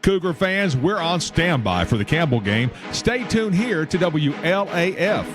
Cougar fans, we're on standby for the Campbell game. Stay tuned here to WLAF.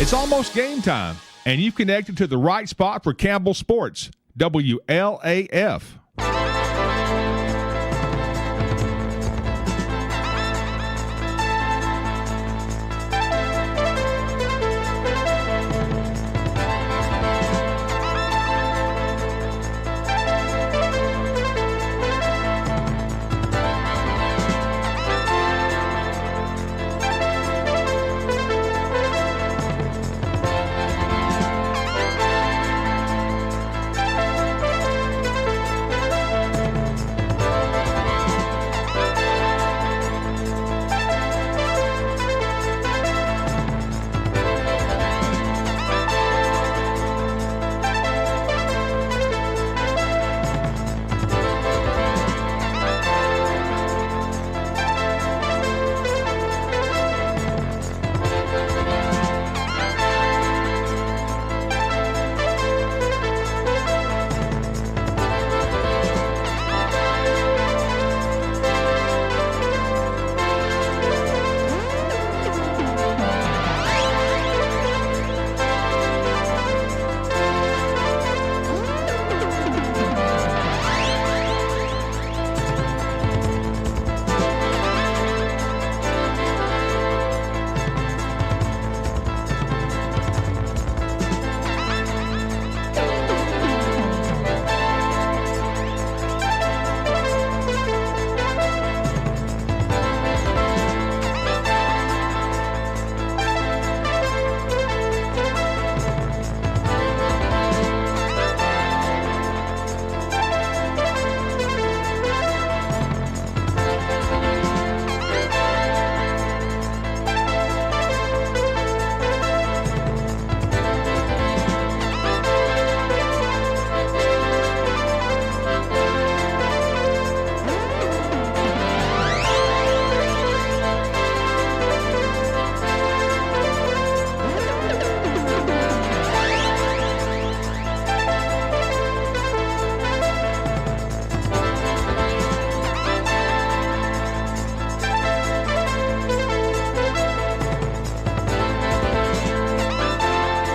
It's almost game time, and you've connected to the right spot for Campbell Sports, WLAF.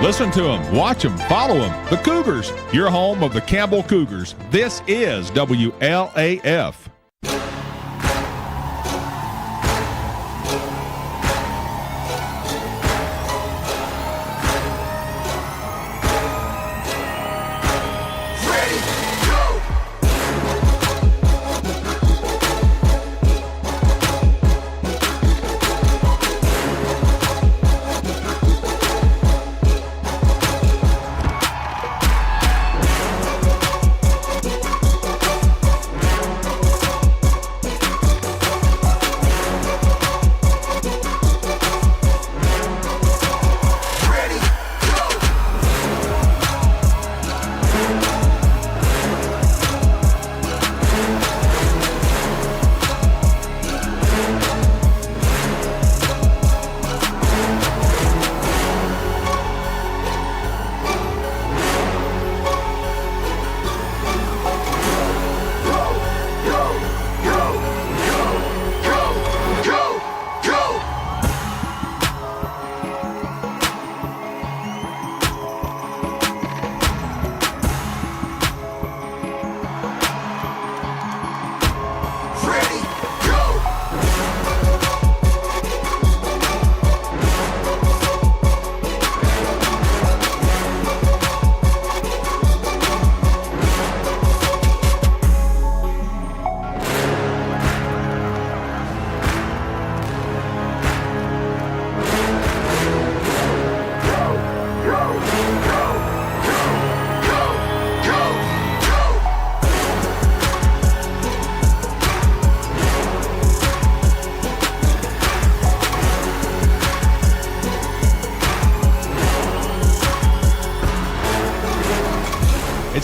Listen to them, watch them, follow them. The Cougars, your home of the Campbell Cougars. This is WLAF.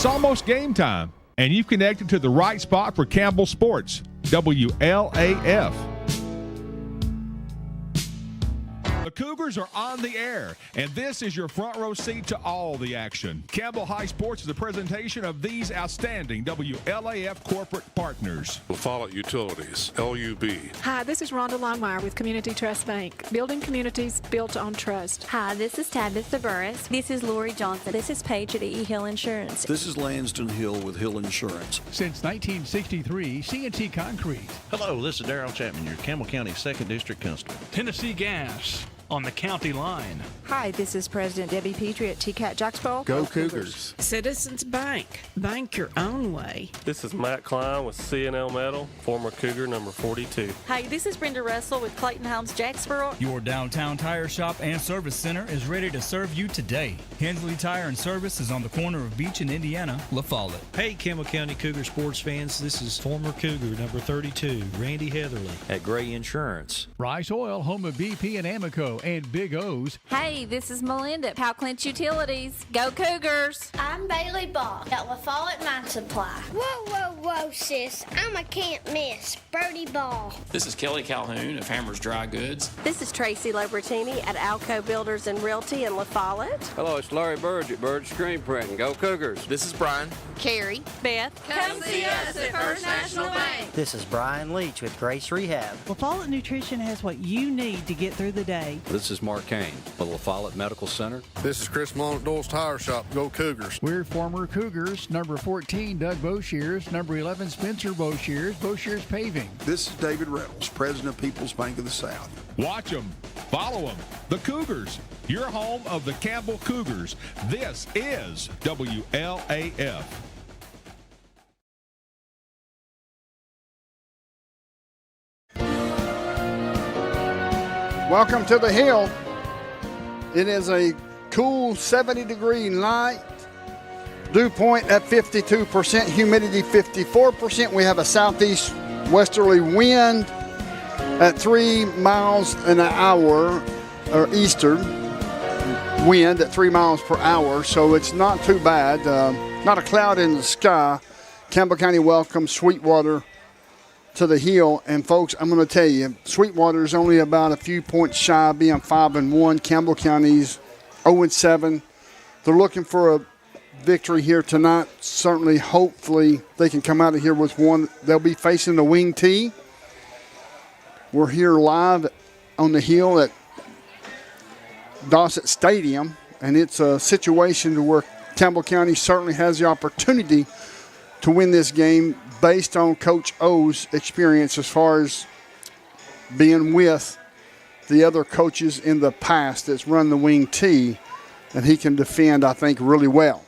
It's almost game time, and you've connected to the right spot for Campbell Sports, WLAF. The Cougars are on the air, and this is your front row seat to all the action. Campbell High Sports is a presentation of these outstanding WLAF corporate partners. LaFollette Utilities, LUB. Hi, this is Rhonda Longmire with Community Trust Bank, building communities built on trust. Hi, this is Tabitha Burris. This is Lori Johnson. This is Paige at E. Hill Insurance. This is Lanston Hill with Hill Insurance. Since 1963, C&T Concrete. Hello, this is Darrell Chapman, your Campbell County 2nd District Constable. Tennessee Gas. On the county line. Hi, this is President Debbie Petrie at TCAT Jacksboro. Go Cougars. Citizens Bank. Bank your own way. This is Matt Klein with C&L Metal, former Cougar number 42. Hi, this is Brenda Russell with Clayton Homes Jacksboro. Your downtown tire shop and service center is ready to serve you today. Hensley Tire and Service is on the corner of Beach and Indiana, LaFollette. Hey, Campbell County Cougar sports fans, this is former Cougar number 32, Randy Heatherly at Gray Insurance. Rice Oil, home of BP and Amoco and Big O's. Hey, this is Melinda at Powell Clinch Utilities. Go Cougars! I'm Bailey Ball at LaFollette Mine Supply. Whoa, sis. I'm a can't miss. Brody Ball. This is Kelly Calhoun of Hammers Dry Goods. This is Tracy Lobertini at Alco Builders and Realty in LaFollette. Hello, it's Larry Burge at Burge Screen Printing. Go Cougars. This is Brian. Carrie. Beth. Come see us at First National Bank. This is Brian Leach with Grace Rehab. LaFollette Nutrition has what you need to get through the day. This is Mark Kane with LaFollette Medical Center. This is Chris Malone at Dole's Tire Shop. Go Cougars. We're former Cougars. Number 14, Doug Boshears. Number 11, Spencer Boshears. Boshears Paving. This is David Reynolds, President of People's Bank of the South. Watch them, follow them. The Cougars, your home of the Campbell Cougars. This is WLAF. Welcome to the Hill. It is a cool 70-degree night. Dew point at 52%, humidity 54%. We have a southeast westerly wind at 3 miles an hour, or eastern wind at 3 miles per hour, so it's not too bad. Not a cloud in the sky. Campbell County welcomes Sweetwater to the Hill, and folks, I'm going to tell you, Sweetwater is only about a few points shy of being 5-1. Campbell County's 0-7. They're looking for a victory here tonight. Certainly, hopefully, they can come out of here with one. They'll be facing the Wing T. We're here live on the Hill at Dossett Stadium, and it's a situation to where Campbell County certainly has the opportunity to win this game based on Coach O's experience as far as being with the other coaches in the past that's run the Wing T, and he can defend, I think, really well.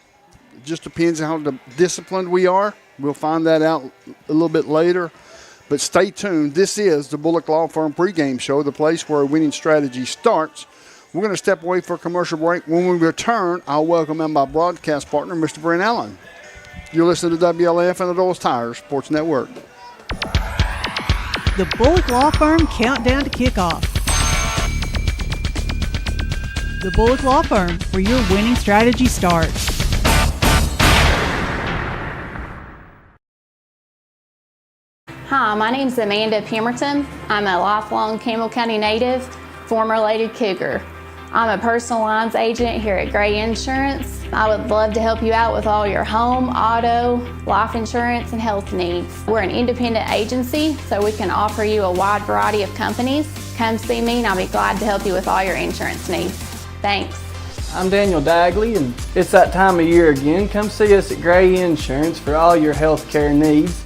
It just depends on how disciplined we are. We'll find that out a little bit later. But stay tuned. This is the Bullock Law Firm pregame show, the place where winning strategy starts. We're going to step away for a commercial break. When we return, I'll welcome in my broadcast partner, Mr. Brent Allen. You're listening to WLAF and the Dole's Tires Sports Network. The Bullock Law Firm countdown to kickoff. The Bullock Law Firm, where your winning strategy starts. Hi, my name's Amanda Pemberton. I'm a lifelong Campbell County native, former Lady Cougar. I'm a personal lines agent here at Gray Insurance. I would love to help you out with all your home, auto, life insurance, and health needs. We're an independent agency, so we can offer you a wide variety of companies. Come see me and I'll be glad to help you with all your insurance needs. Thanks. I'm Daniel Dagley, and it's that time of year again. Come see us at Gray Insurance for all your health care needs.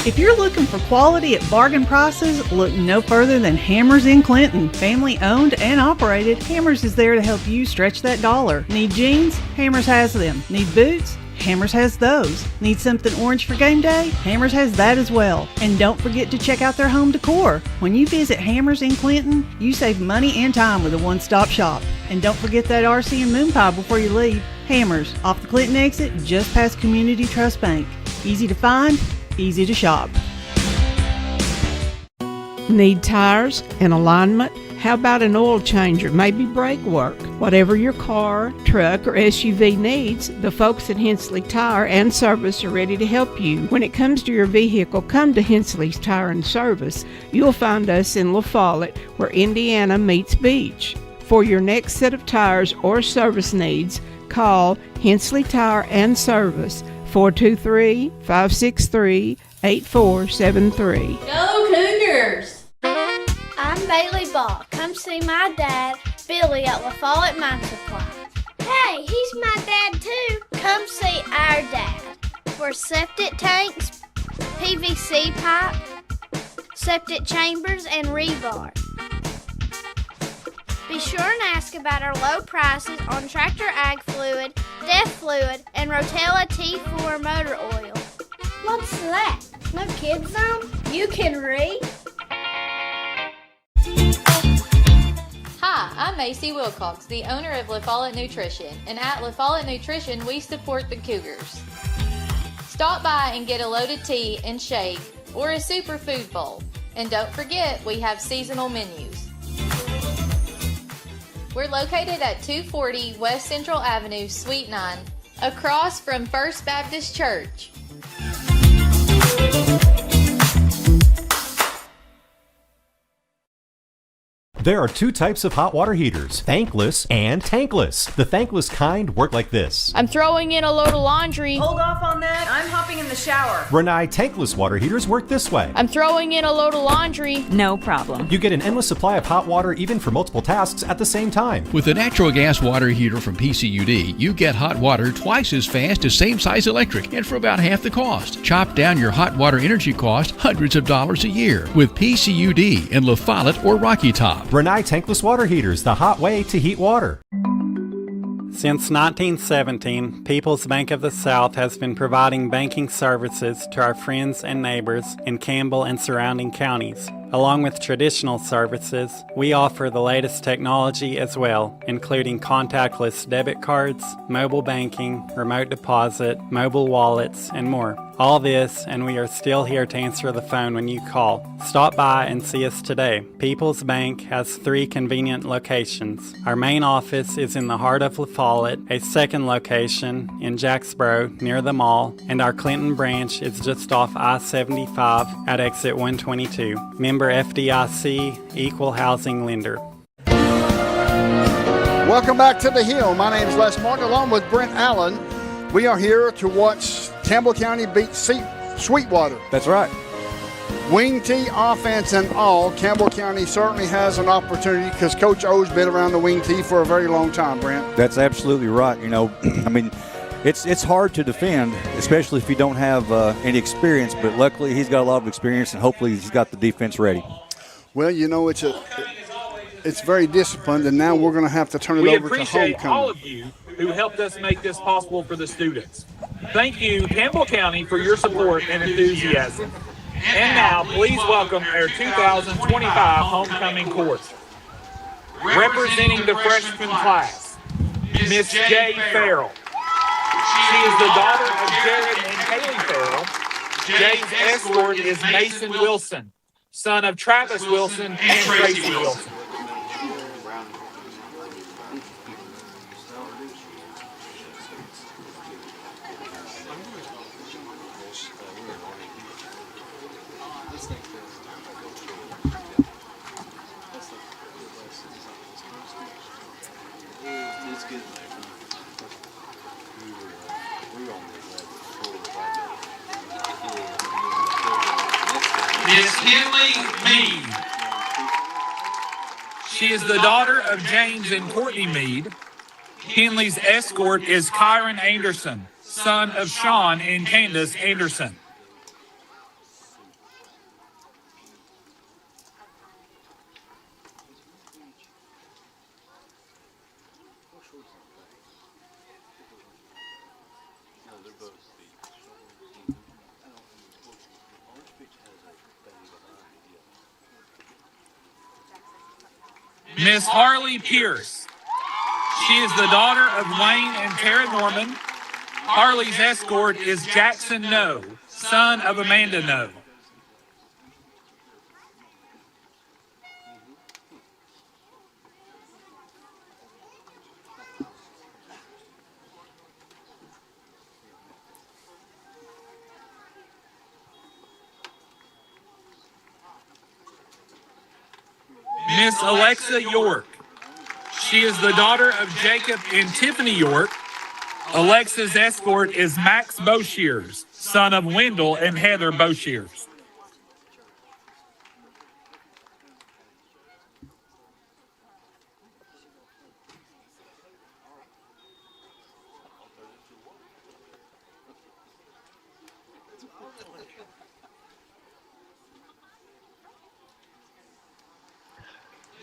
If you're looking for quality at bargain prices, look no further than Hammers in Clinton. Family owned and operated, Hammers is there to help you stretch that dollar. Need jeans? Hammers has them. Need boots? Hammers has those. Need something orange for game day? Hammers has that as well. And don't forget to check out their home decor. When you visit Hammers in Clinton, you save money and time with a one-stop shop. And don't forget that RC and moon pie before you leave. Hammers, off the Clinton exit, just past Community Trust Bank. Easy to find, easy to shop. Need tires and alignment? How about an oil changer, maybe brake work? Whatever your car, truck, or SUV needs, the folks at Hensley Tire and Service are ready to help you. When it comes to your vehicle, come to Hensley's Tire and Service. You'll find us in La Follette, where Indiana meets beach. For your next set of tires or service needs, call Hensley Tire and Service, 423-563-8473. Go Cougars! I'm Bailey Ball. Come see my dad, Billy, at La Follette Mine Supply. Hey, he's my dad too. Come see our dad for septic tanks, PVC pipe, septic chambers, and rebar. Be sure and ask about our low prices on Tractor Ag Fluid, Def Fluid, and Rotella T4 motor oil. What's that? No kids zone? You can read? Hi, I'm Macy Wilcox, the owner of La Follette Nutrition, and at La Follette Nutrition, we support the Cougars. Stop by and get a loaded tea and shake or a superfood bowl. And don't forget, we have seasonal menus. We're located at 240 West Central Avenue, Suite 9, across from First Baptist Church. There are two types of hot water heaters, thankless and tankless. The thankless kind work like this. I'm throwing in a load of laundry. Hold off on that. I'm hopping in the shower. Rinnai tankless water heaters work this way. I'm throwing in a load of laundry. No problem. You get an endless supply of hot water even for multiple tasks at the same time. With a natural gas water heater from PCUD, you get hot water twice as fast as same size electric and for about half the cost. Chop down your hot water energy cost hundreds of dollars a year with PCUD in La Follette or Rocky Top. Rinnai tankless water heaters, the hot way to heat water. Since 1917, People's Bank of the South has been providing banking services to our friends and neighbors in Campbell and surrounding counties. Along with traditional services, we offer the latest technology as well, including contactless debit cards, mobile banking, remote deposit, mobile wallets, and more. All this, and we are still here to answer the phone when you call. Stop by and see us today. People's Bank has 3 convenient locations. Our main office is in the heart of La Follette, a second location in Jacksboro near the mall, and our Clinton branch is just off I-75 at exit 122. Member FDIC, Equal Housing Lender. Welcome back to the Hill. My name is Les Martin, along with Brent Allen. We are here to watch Campbell County beat Sweetwater. That's right. Wing T offense and all, Campbell County certainly has an opportunity because Coach O's been around the wing T for a very long time, Brent. That's absolutely right. You know, I mean, it's hard to defend, especially if you don't have any experience, but luckily he's got a lot of experience and hopefully he's got the defense ready. Well, you know, it's very disciplined, and now we're going to have to turn it over to homecoming. We appreciate all of you who helped us make this possible for the students. Thank you, Campbell County, for your support and enthusiasm. And now, please welcome our 2025 homecoming court. Representing the freshman class, Miss Jay Farrell. She is the daughter of Jared and Haley Farrell. Jay's escort is Mason Wilson, son of Travis Wilson and Tracy Wilson. Miss Henley Mead. She is the daughter of James and Courtney Mead. Henley's escort is Kyron Anderson, son of Sean and Candace Anderson. Miss Harley Pierce. She is the daughter of Wayne and Tara Norman. Harley's escort is Jackson No, son of Amanda No. Miss Alexa York. She is the daughter of Jacob and Tiffany York. Alexa's escort is Max Boshears, son of Wendell and Heather Boshears.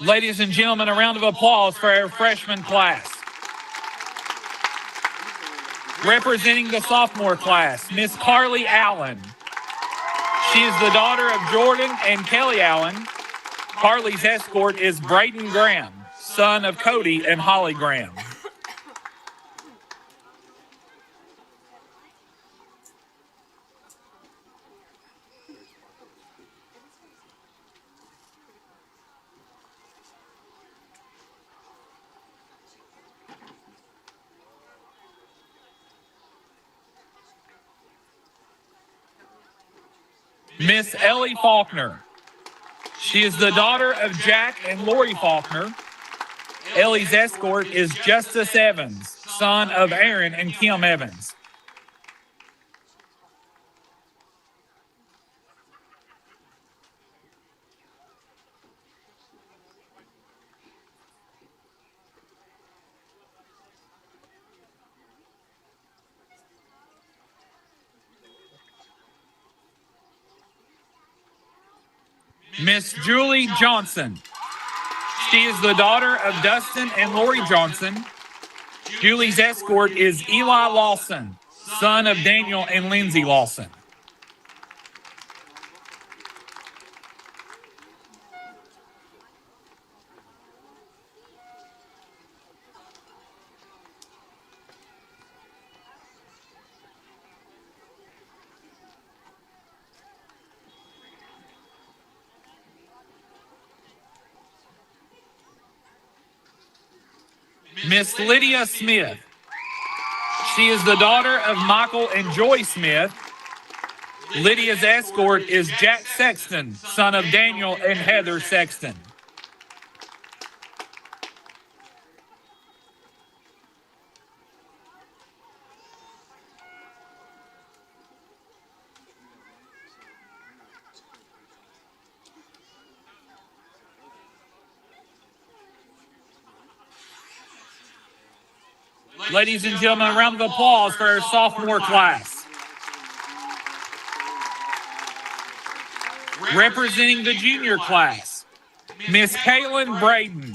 Ladies and gentlemen, a round of applause for our freshman class. Representing the sophomore class, Miss Carly Allen. She is the daughter of Jordan and Kelly Allen. Carly's escort is Braden Graham, son of Cody and Holly Graham. Miss Ellie Faulkner. She is the daughter of Jack and Lori Faulkner. Ellie's escort is Justice Evans, son of Aaron and Kim Evans. Miss Julie Johnson. She is the daughter of Dustin and Lori Johnson. Julie's escort is Eli Lawson, son of Daniel and Lindsay Lawson. Miss Lydia Smith. She is the daughter of Michael and Joy Smith. Lydia's escort is Jack Sexton, son of Daniel and Heather Sexton. Ladies and gentlemen, a round of applause for our sophomore class. Representing the junior class, Miss Caitlin Braden.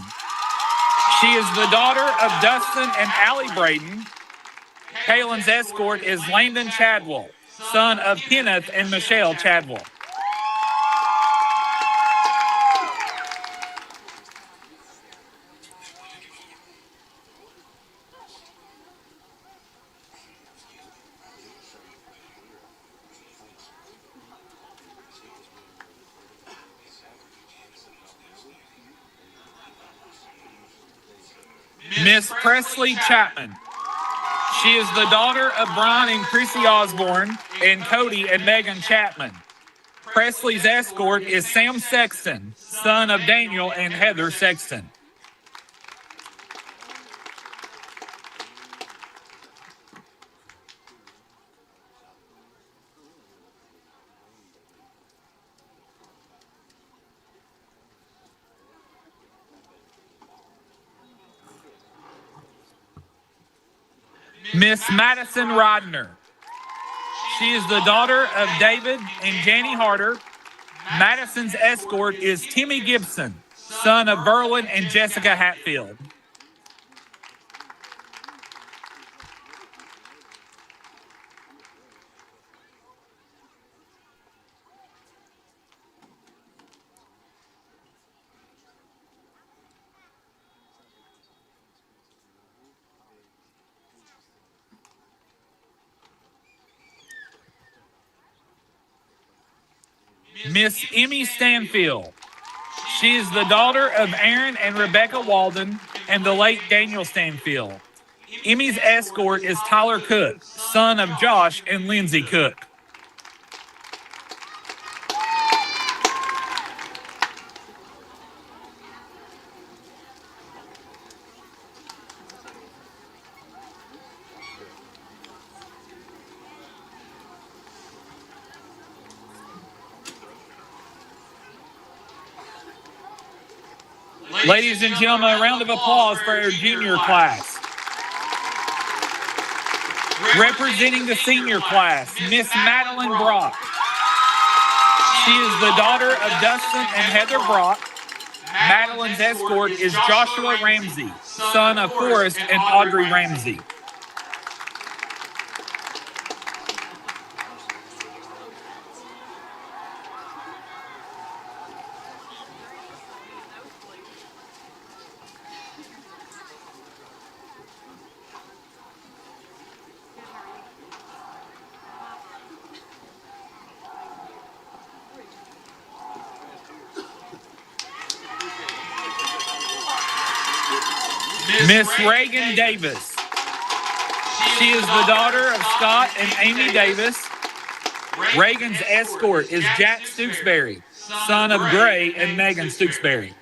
She is the daughter of Dustin and Allie Braden. Caitlin's escort is Landon Chadwell, son of Kenneth and Michelle Chadwell. Miss Presley Chapman. She is the daughter of Brian and Chrissy Osborne and Cody and Megan Chapman. Presley's escort is Sam Sexton, son of Daniel and Heather Sexton. Miss Madison Rodner. She is the daughter of David and Janie Harder. Madison's escort is Timmy Gibson, son of Berlin and Jessica Hatfield. Miss Emmy Stanfield. She is the daughter of Aaron and Rebecca Walden and the late Daniel Stanfield. Emmy's escort is Tyler Cook, son of Josh and Lindsay Cook. Ladies and gentlemen, a round of applause for our junior class. Representing the senior class, Miss Madeline Brock. She is the daughter of Dustin and Heather Brock. Madeline's escort is Joshua Ramsey, son of Forrest and Audrey Ramsey. Miss Reagan Davis. She is the daughter of Scott and Amy Davis. Reagan's escort is Jack Stooksbury, son of Gray and Megan Stooksbury.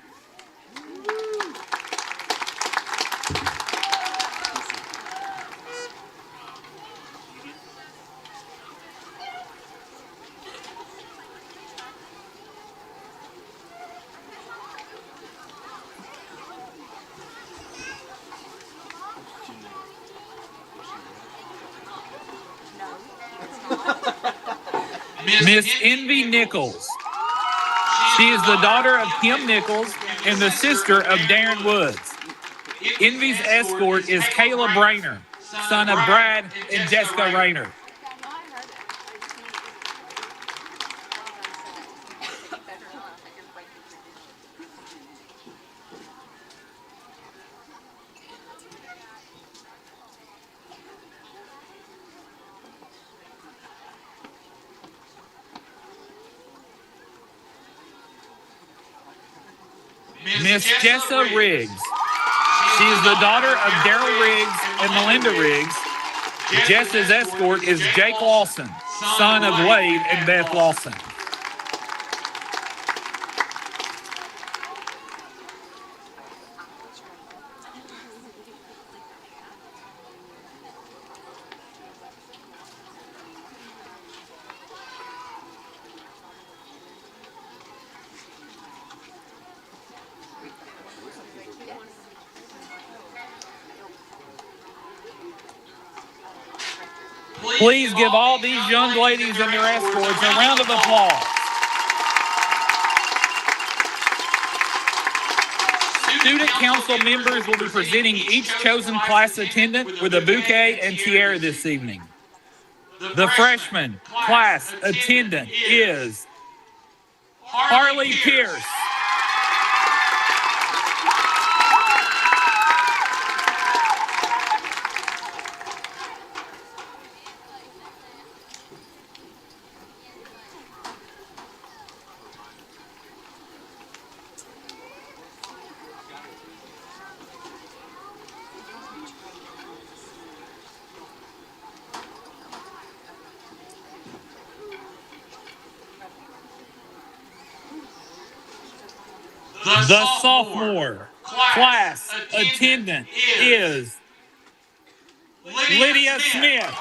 Miss Envy Nichols. She is the daughter of Kim Nichols and the sister of Darren Woods. Envy's escort is Caleb Rayner, son of Brad and Jessica Rayner. Miss Jessa Riggs. She is the daughter of Daryl Riggs and Melinda Riggs. Jessa's escort is Jake Lawson, son of Wade and Beth Lawson. Please give all these young ladies and their escorts a round of applause. Student council members will be presenting each chosen class attendant with a bouquet and tiara this evening. The freshman class attendant is Harley Pierce. The sophomore class attendant is Lydia Smith.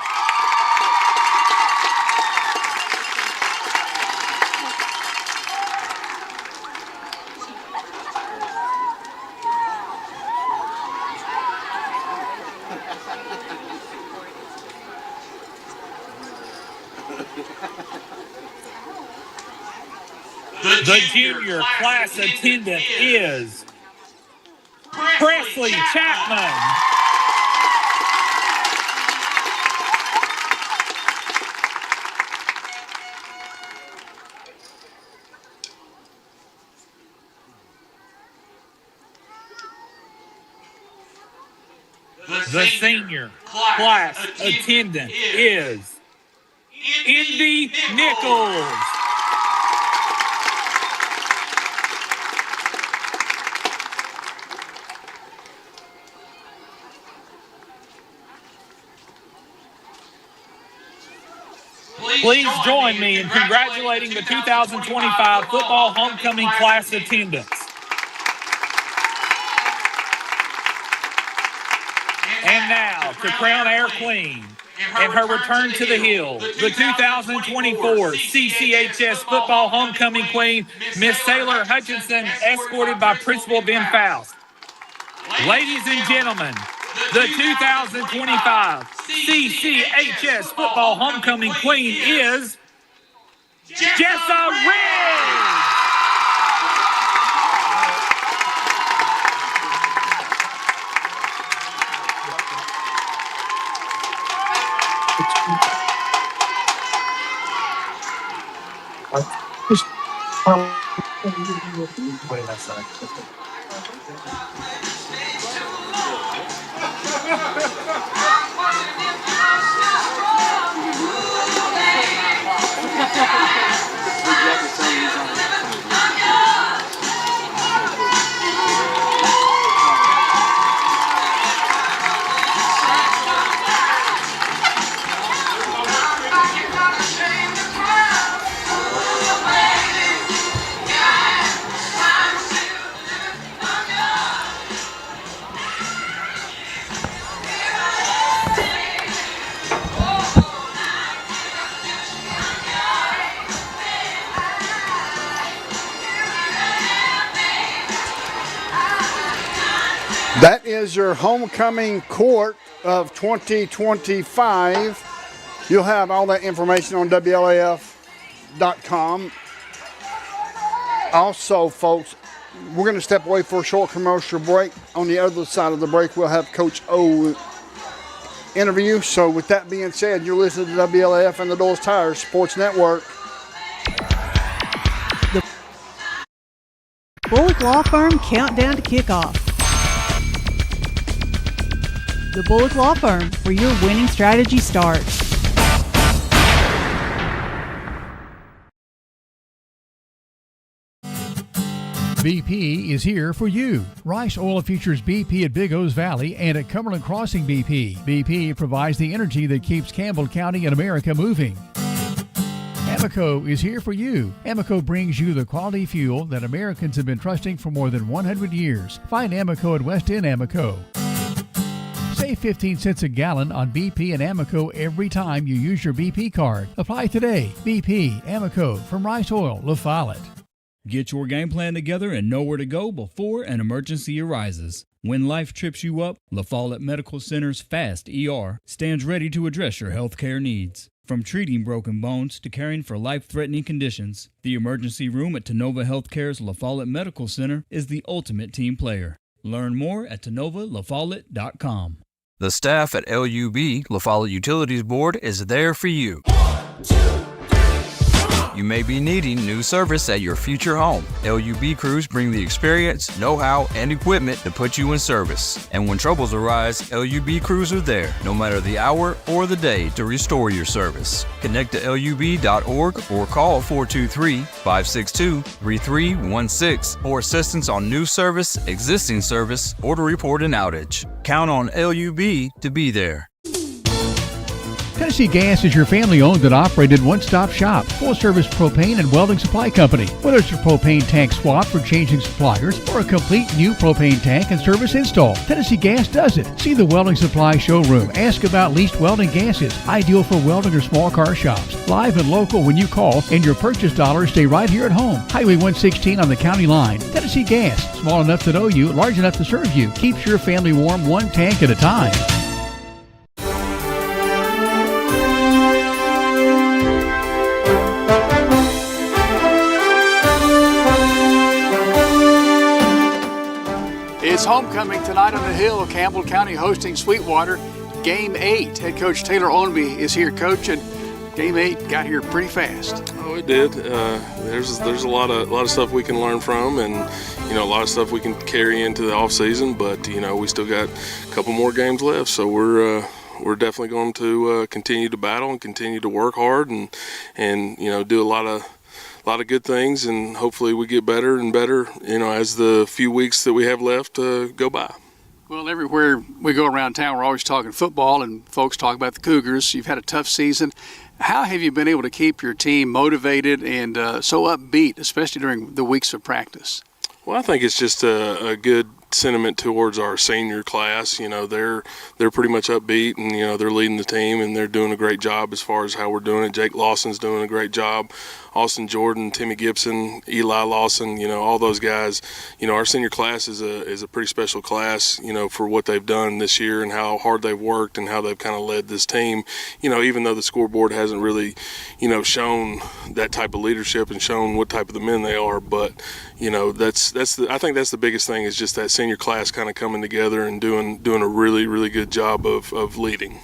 The junior class attendant is Presley Chapman. The senior class attendant is Envy Nichols. Please join me in congratulating the 2025 football homecoming class attendants. And now, to crown our queen, in her return to the Hill, the 2024 CCHS Football Homecoming Queen, Miss Taylor Hutchinson, escorted by Principal Ben Faust. Ladies and gentlemen, the 2025 CCHS Football Homecoming Queen is Jessa Riggs! That is your homecoming court of 2025. You'll have all that information on WLAF.com. Also, folks, we're going to step away for a short commercial break. On the other side of the break, we'll have Coach O interview. So with that being said, you're listening to WLAF and the Doles Tires Sports Network. The Bullock Law Firm countdown to kickoff. The Bullock Law Firm, where your winning strategy starts. BP is here for you. Rice Oil features BP at Big O's Valley and at Cumberland Crossing BP. BP provides the energy that keeps Campbell County and America moving. Amoco is here for you. Amoco brings you the quality fuel that Americans have been trusting for more than 100 years. Find Amoco at West End Amoco. Save 15 cents a gallon on BP and Amoco every time you use your BP card. Apply today. BP, Amoco, from Rice Oil, La Follette. Get your game plan together and know where to go before an emergency arises. When life trips you up, La Follette Medical Center's FAST ER stands ready to address your health care needs. From treating broken bones to caring for life-threatening conditions, the emergency room at Tenova Healthcare's La Follette Medical Center is the ultimate team player. Learn more at TenovaLaFollette.com. The staff at LUB, La Follette Utilities Board, is there for you. You may be needing new service at your future home. LUB crews bring the experience, know-how, and equipment to put you in service. And when troubles arise, LUB crews are there, no matter the hour or the day, to restore your service. Connect to LUB.org or call 423-562-3316 for assistance on new service, existing service, or to report an outage. Count on LUB to be there. Tennessee Gas is your family-owned and operated one-stop shop, full-service propane and welding supply company. Whether it's a propane tank swap for changing suppliers or a complete new propane tank and service install, Tennessee Gas does it. See the welding supply showroom. Ask about leased welding gases, ideal for welding or small car shops. Live and local when you call, and your purchase dollars stay right here at home. Highway 116 on the county line. Tennessee Gas, small enough to know you, large enough to serve you. Keeps your family warm one tank at a time. It's homecoming tonight on the Hill. Campbell County hosting Sweetwater. Game 8. Head coach Taylor Ownby is here coaching. Game 8 got here pretty fast. Oh, it did. There's a lot of stuff we can learn from, and a lot of stuff we can carry into the off season. But we still got a couple more games left, so we're definitely going to continue to battle and continue to work hard and do a lot of good things, and hopefully we get better and better, as the few weeks that we have left go by. Well, everywhere we go around town, we're always talking football, and folks talk about the Cougars. You've had a tough season. How have you been able to keep your team motivated and so upbeat, especially during the weeks of practice? Well, I think it's just a good sentiment towards our senior class. They're pretty much upbeat, and they're leading the team, and they're doing a great job as far as how we're doing it. Jake Lawson's doing a great job. Austin Jordan, Timmy Gibson, Eli Lawson, all those guys. Our senior class is a pretty special class, for what they've done this year and how hard they've worked and how they've kind of led this team. Even though the scoreboard hasn't really, shown that type of leadership and shown what type of the men they are, but I think that's the biggest thing, is just that senior class kind of coming together and doing a really, really good job of leading.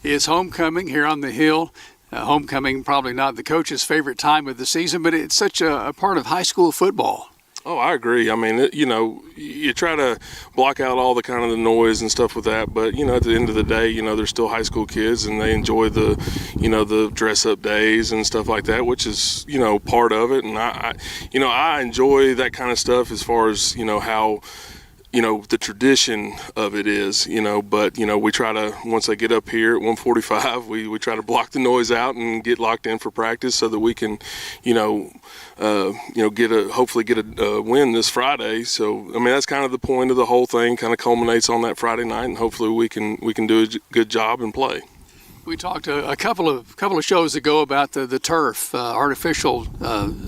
It's homecoming here on the Hill. Homecoming, probably not the coach's favorite time of the season, but it's such a part of high school football. Oh, I agree. I mean, you try to block out all the kind of the noise and stuff with that, but at the end of the day, they're still high school kids, and they enjoy the dress-up days and stuff like that, which is part of it. And I enjoy that kind of stuff as far as how the tradition of it is, but, we try to, once they get up here at 1:45, we try to block the noise out and get locked in for practice so that we can, hopefully get a win this Friday. So, I mean, that's kind of the point of the whole thing, kind of culminates on that Friday night, and hopefully we can do a good job and play. We talked a couple of shows ago about the turf, artificial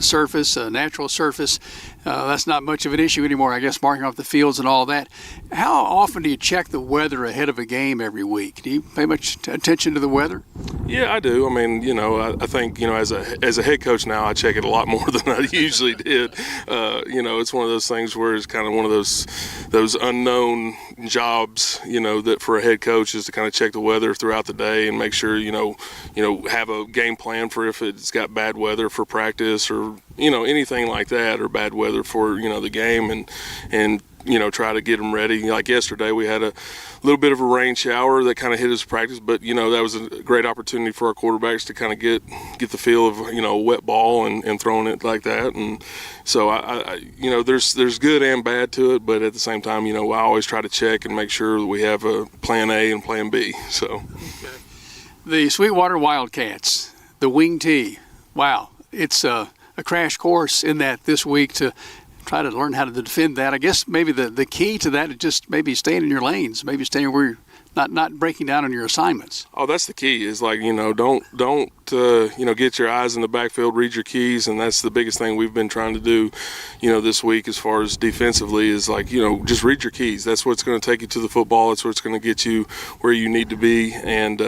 surface, natural surface. That's not much of an issue anymore, I guess, marking off the fields and all that. How often do you check the weather ahead of a game every week? Do you pay much attention to the weather? Yeah, I do. I mean, I think, as a head coach now, I check it a lot more than I usually did. It's one of those things where it's kind of one of those unknown jobs, that for a head coach is to kind of check the weather throughout the day and make sure, have a game plan for if it's got bad weather for practice or, anything like that, or bad weather for, the game, and try to get them ready. Like yesterday, we had a little bit of a rain shower that kind of hit us practice, but, that was a great opportunity for our quarterbacks to kind of get the feel of, a wet ball and throwing it like that. And so, I there's good and bad to it, but at the same time, I always try to check and make sure that we have a plan A and plan B. So, okay. The Sweetwater Wildcats, the wing tee, wow, it's a crash course in that this week to try to learn how to defend that. I guess maybe the key to that is just maybe staying in your lanes, maybe staying where you're not breaking down on your assignments. Oh, that's the key, is like, don't get your eyes in the backfield, read your keys, and that's the biggest thing we've been trying to do, this week as far as defensively, is like, just read your keys. That's what's going to take you to the football. That's what's going to get you where you need to be. And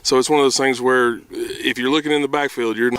so it's one of those things where if you're looking in the backfield, you're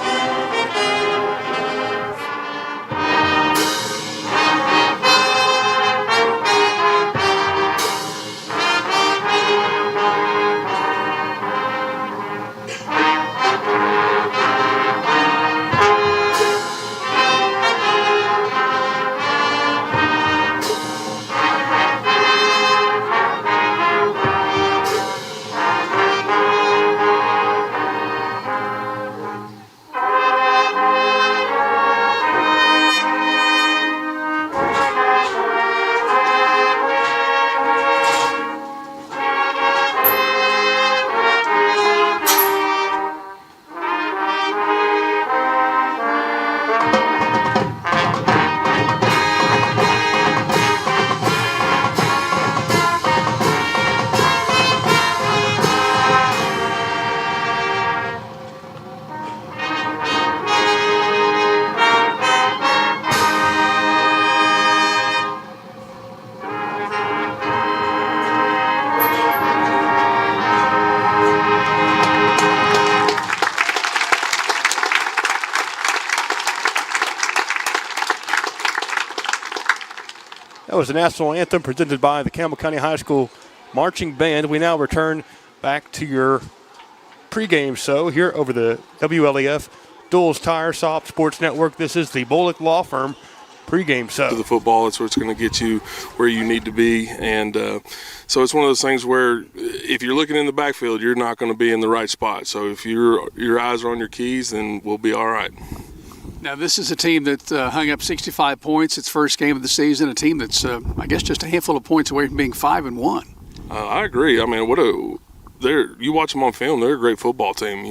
That was the national anthem presented by the Campbell County High School Marching Band. We now return back to your pregame show here over the WLAF Duals Tire Shop Sports Network. This is the Bullock Law Firm pregame show. To the football, that's what's going to get you where you need to be. And so it's one of those things where if you're looking in the backfield, you're not going to be in the right spot. So if your eyes are on your keys, then we'll be all right. Now, this is a team that hung up 65 points its first game of the season, a team that's, I guess, just a handful of points away from being 5-1. I agree. I mean, you watch them on film, they're a great football team.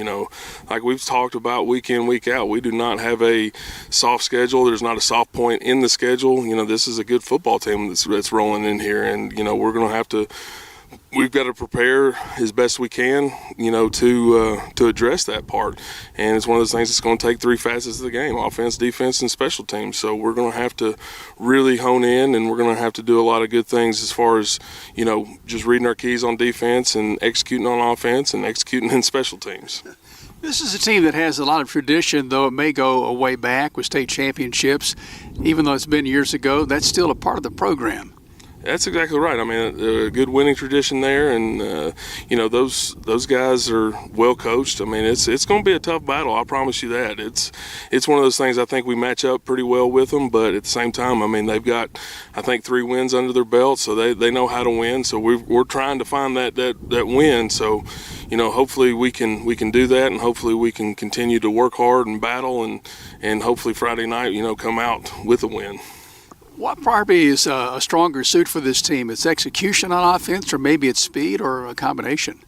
Like we've talked about week in, week out, we do not have a soft schedule. There's not a soft point in the schedule. This is a good football team that's rolling in here, and we're going to have to. We've got to prepare as best we can, to address that part. And it's one of those things that's going to take three facets of the game: offense, defense, and special teams. So we're going to have to really hone in, and we're going to have to do a lot of good things as far as, just reading our keys on defense and executing on offense and executing in special teams. This is a team that has a lot of tradition, though it may go a way back with state championships. Even though it's been years ago, that's still a part of the program. That's exactly right. I mean, a good winning tradition there, and those guys are well coached. I mean, it's going to be a tough battle. I promise you that. It's one of those things. I think we match up pretty well with them, but at the same time, I mean, they've got, I think, 3 wins under their belt, so they know how to win. So we're trying to find that win. So, hopefully we can do that, and hopefully we can continue to work hard and battle, and hopefully Friday night, come out with a win. What probably is a stronger suit for this team? It's execution on offense, or maybe it's speed, or a combination?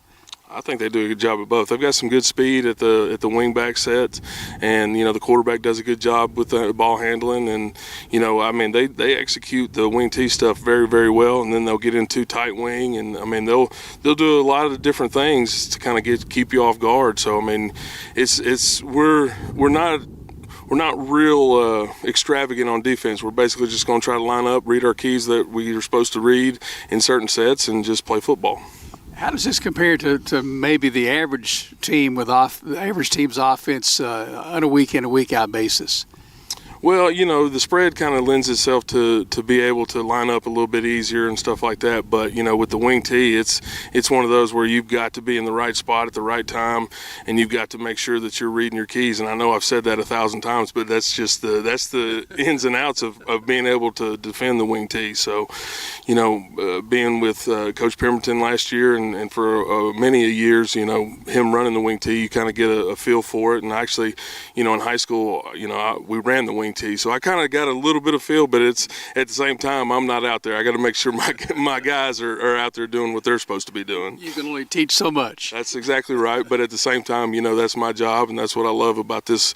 I think they do a good job of both. They've got some good speed at the wing back sets, and the quarterback does a good job with the ball handling, and I mean they execute the wing T stuff very, very well, and then they'll get into tight wing, and I mean they'll do a lot of different things to kind of keep you off guard. So I mean we're not real extravagant on defense. We're basically just going to try to line up, read our keys that we are supposed to read in certain sets, and just play football. How does this compare to maybe the average team with the average team's offense on a week in, a week out basis? Well, the spread kind of lends itself to be able to line up a little bit easier and stuff like that. But, with the wing tee, it's one of those where you've got to be in the right spot at the right time, and you've got to make sure that you're reading your keys. And I know I've said that 1,000 times, but that's just the ins and outs of being able to defend the wing tee. So, being with Coach Pemberton last year and for many years, him running the wing tee, you kind of get a feel for it. And actually, in high school, we ran the wing tee, so I kind of got a little bit of feel, but it's at the same time I'm not out there. I got to make sure my guys are out there doing what they're supposed to be doing. You can only teach so much. That's exactly right, but at the same time, that's my job, and that's what I love about this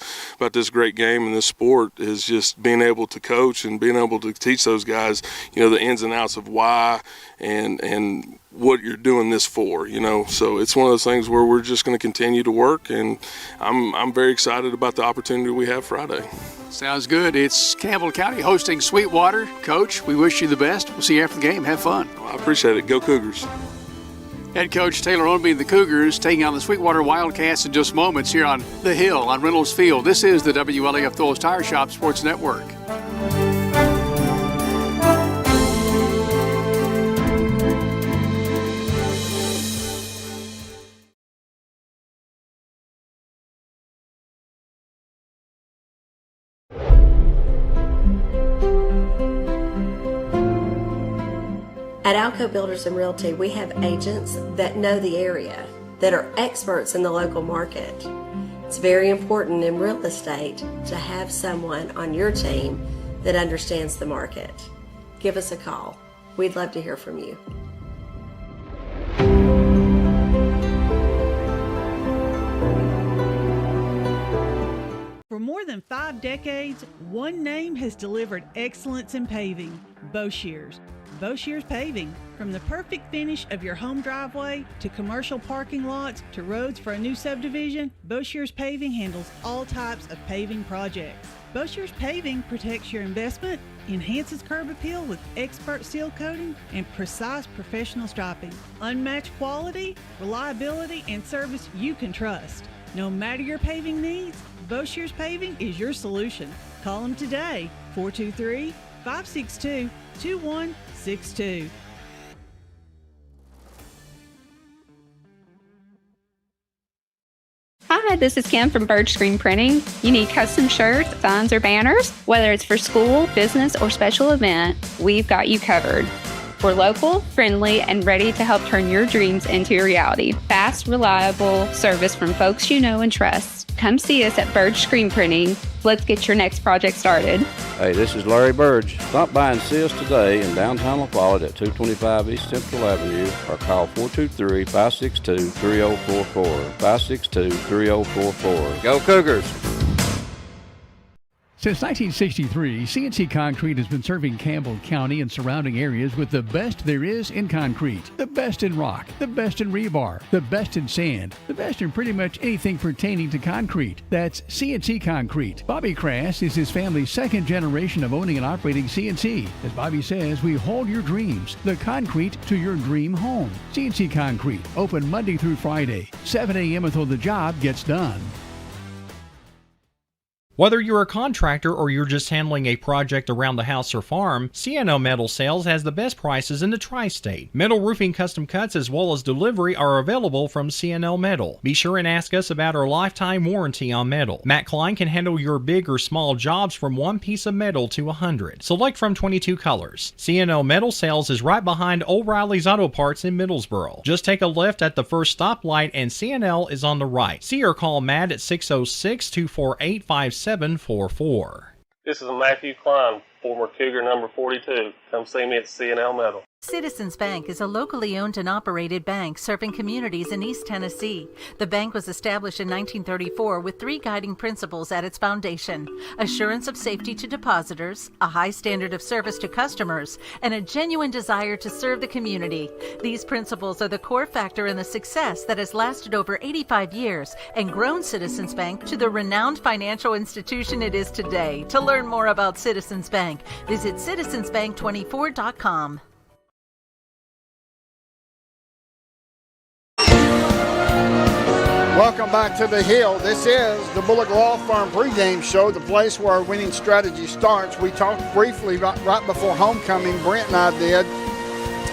great game and this sport is just being able to coach and being able to teach those guys, the ins and outs of why and what you're doing this for, So it's one of those things where we're just going to continue to work, and I'm very excited about the opportunity we have Friday. Sounds good. It's Campbell County hosting Sweetwater. Coach, we wish you the best. We'll see you after the game. Have fun. I appreciate it. Go Cougars. Head coach Taylor Ownby and the Cougars taking on the Sweetwater Wildcats in just moments here on The Hill on Reynolds Field. This is the WLAF Thulles Tire Shop Sports Network. At Alco Builders and Realty, we have agents that know the area, that are experts in the local market. It's very important in real estate to have someone on your team that understands the market. Give us a call. We'd love to hear from you. For more than 5 decades, one name has delivered excellence in paving: Boshears. Boshears Paving. From the perfect finish of your home driveway to commercial parking lots to roads for a new subdivision, Boshears Paving handles all types of paving projects. Boshears Paving protects your investment, enhances curb appeal with expert seal coating and precise professional striping. Unmatched quality, reliability, and service you can trust. No matter your paving needs, Boshears Paving is your solution. Call them today, 423-562-2162. Hi, this is Kim from Bird Screen Printing. You need custom shirts, signs, or banners? Whether it's for school, business, or special event, we've got you covered. We're local, friendly, and ready to help turn your dreams into a reality. Fast, reliable service from folks you know and trust. come see us at Bird Screen Printing. Let's get your next project started. Hey, this is Larry Burge. Stop by and see us today in downtown La Follette at 225 East Central Avenue or call 423-562-3044. 562-3044. Go Cougars! Since 1963, CNC Concrete has been serving Campbell County and surrounding areas with the best there is in concrete. The best in rock, the best in rebar, the best in sand, the best in pretty much anything pertaining to concrete. That's CNC Concrete. Bobby Crass is his family's second generation of owning and operating CNC. As Bobby says, we hold your dreams, the concrete to your dream home. CNC Concrete, open Monday through Friday, 7 a.m. until the job gets done. Whether you're a contractor or you're just handling a project around the house or farm, CNO Metal Sales has the best prices in the tri-state. Metal roofing custom cuts as well as delivery are available from CNO Metal. Be sure and ask us about our lifetime warranty on metal. Matt Klein can handle your big or small jobs from one piece of metal to 100. Select from 22 colors. CNO Metal Sales is right behind O'Reilly's Auto Parts in Middlesboro. Just take a left at the first stoplight and CNL is on the right. See or call Matt at 606-248-5744. This is Matthew Klein, former Cougar number 42. Come see me at CNL Metal. Citizens Bank is a locally owned and operated bank serving communities in East Tennessee. The bank was established in 1934 with three guiding principles at its foundation: assurance of safety to depositors, a high standard of service to customers, and a genuine desire to serve the community. These principles are the core factor in the success that has lasted over 85 years and grown Citizens Bank to the renowned financial institution it is today. To learn more about Citizens Bank, visit citizensbank24.com. Welcome back to the Hill. This is the Bullock Law Firm pregame show, the place where our winning strategy starts. We talked briefly right before homecoming, Brent and I did.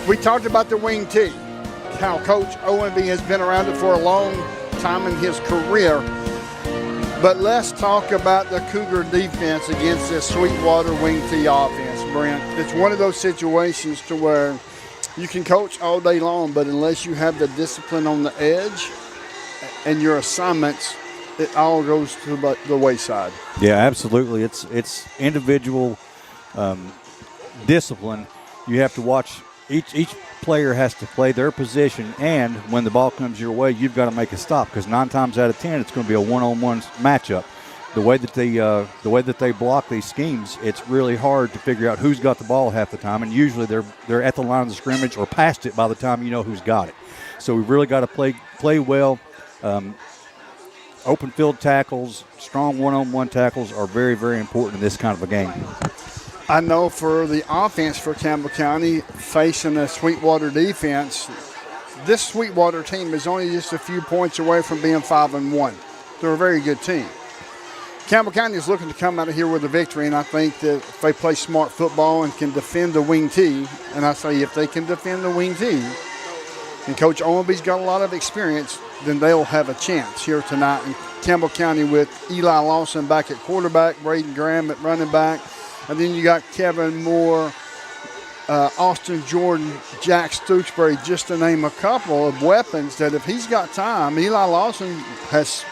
We talked about the wing tee, how Coach Owenby has been around it for a long time in his career. But let's talk about the Cougar defense against this Sweetwater wing tee offense, Brent. It's one of those situations to where you can coach all day long, but unless you have the discipline on the edge and your assignments, it all goes to the wayside. Yeah, absolutely. It's individual discipline. You have to watch each player has to play their position, and when the ball comes your way, you've got to make a stop because 9 times out of 10 it's going to be a one-on-one matchup. The way that they block these schemes, it's really hard to figure out who's got the ball half the time, and usually they're at the line of the scrimmage or past it by the time you know who's got it. So we've really got to play well. Open field tackles, strong one-on-one tackles are very, very important in this kind of a game. I know for the offense for Campbell County facing a Sweetwater defense, this Sweetwater team is only just a few points away from being 5-1. They're a very good team. Campbell County is looking to come out of here with a victory, and I think that if they play smart football and can defend the wing tee, and I say if they can defend the wing tee, and Coach Owenby's got a lot of experience, then they'll have a chance here tonight in Campbell County with Eli Lawson back at quarterback, Braden Graham at running back, and then you got Kevin Moore, Austin Jordan, Jack Stooksbury, just to name a couple of weapons that if he's got time, Eli Lawson has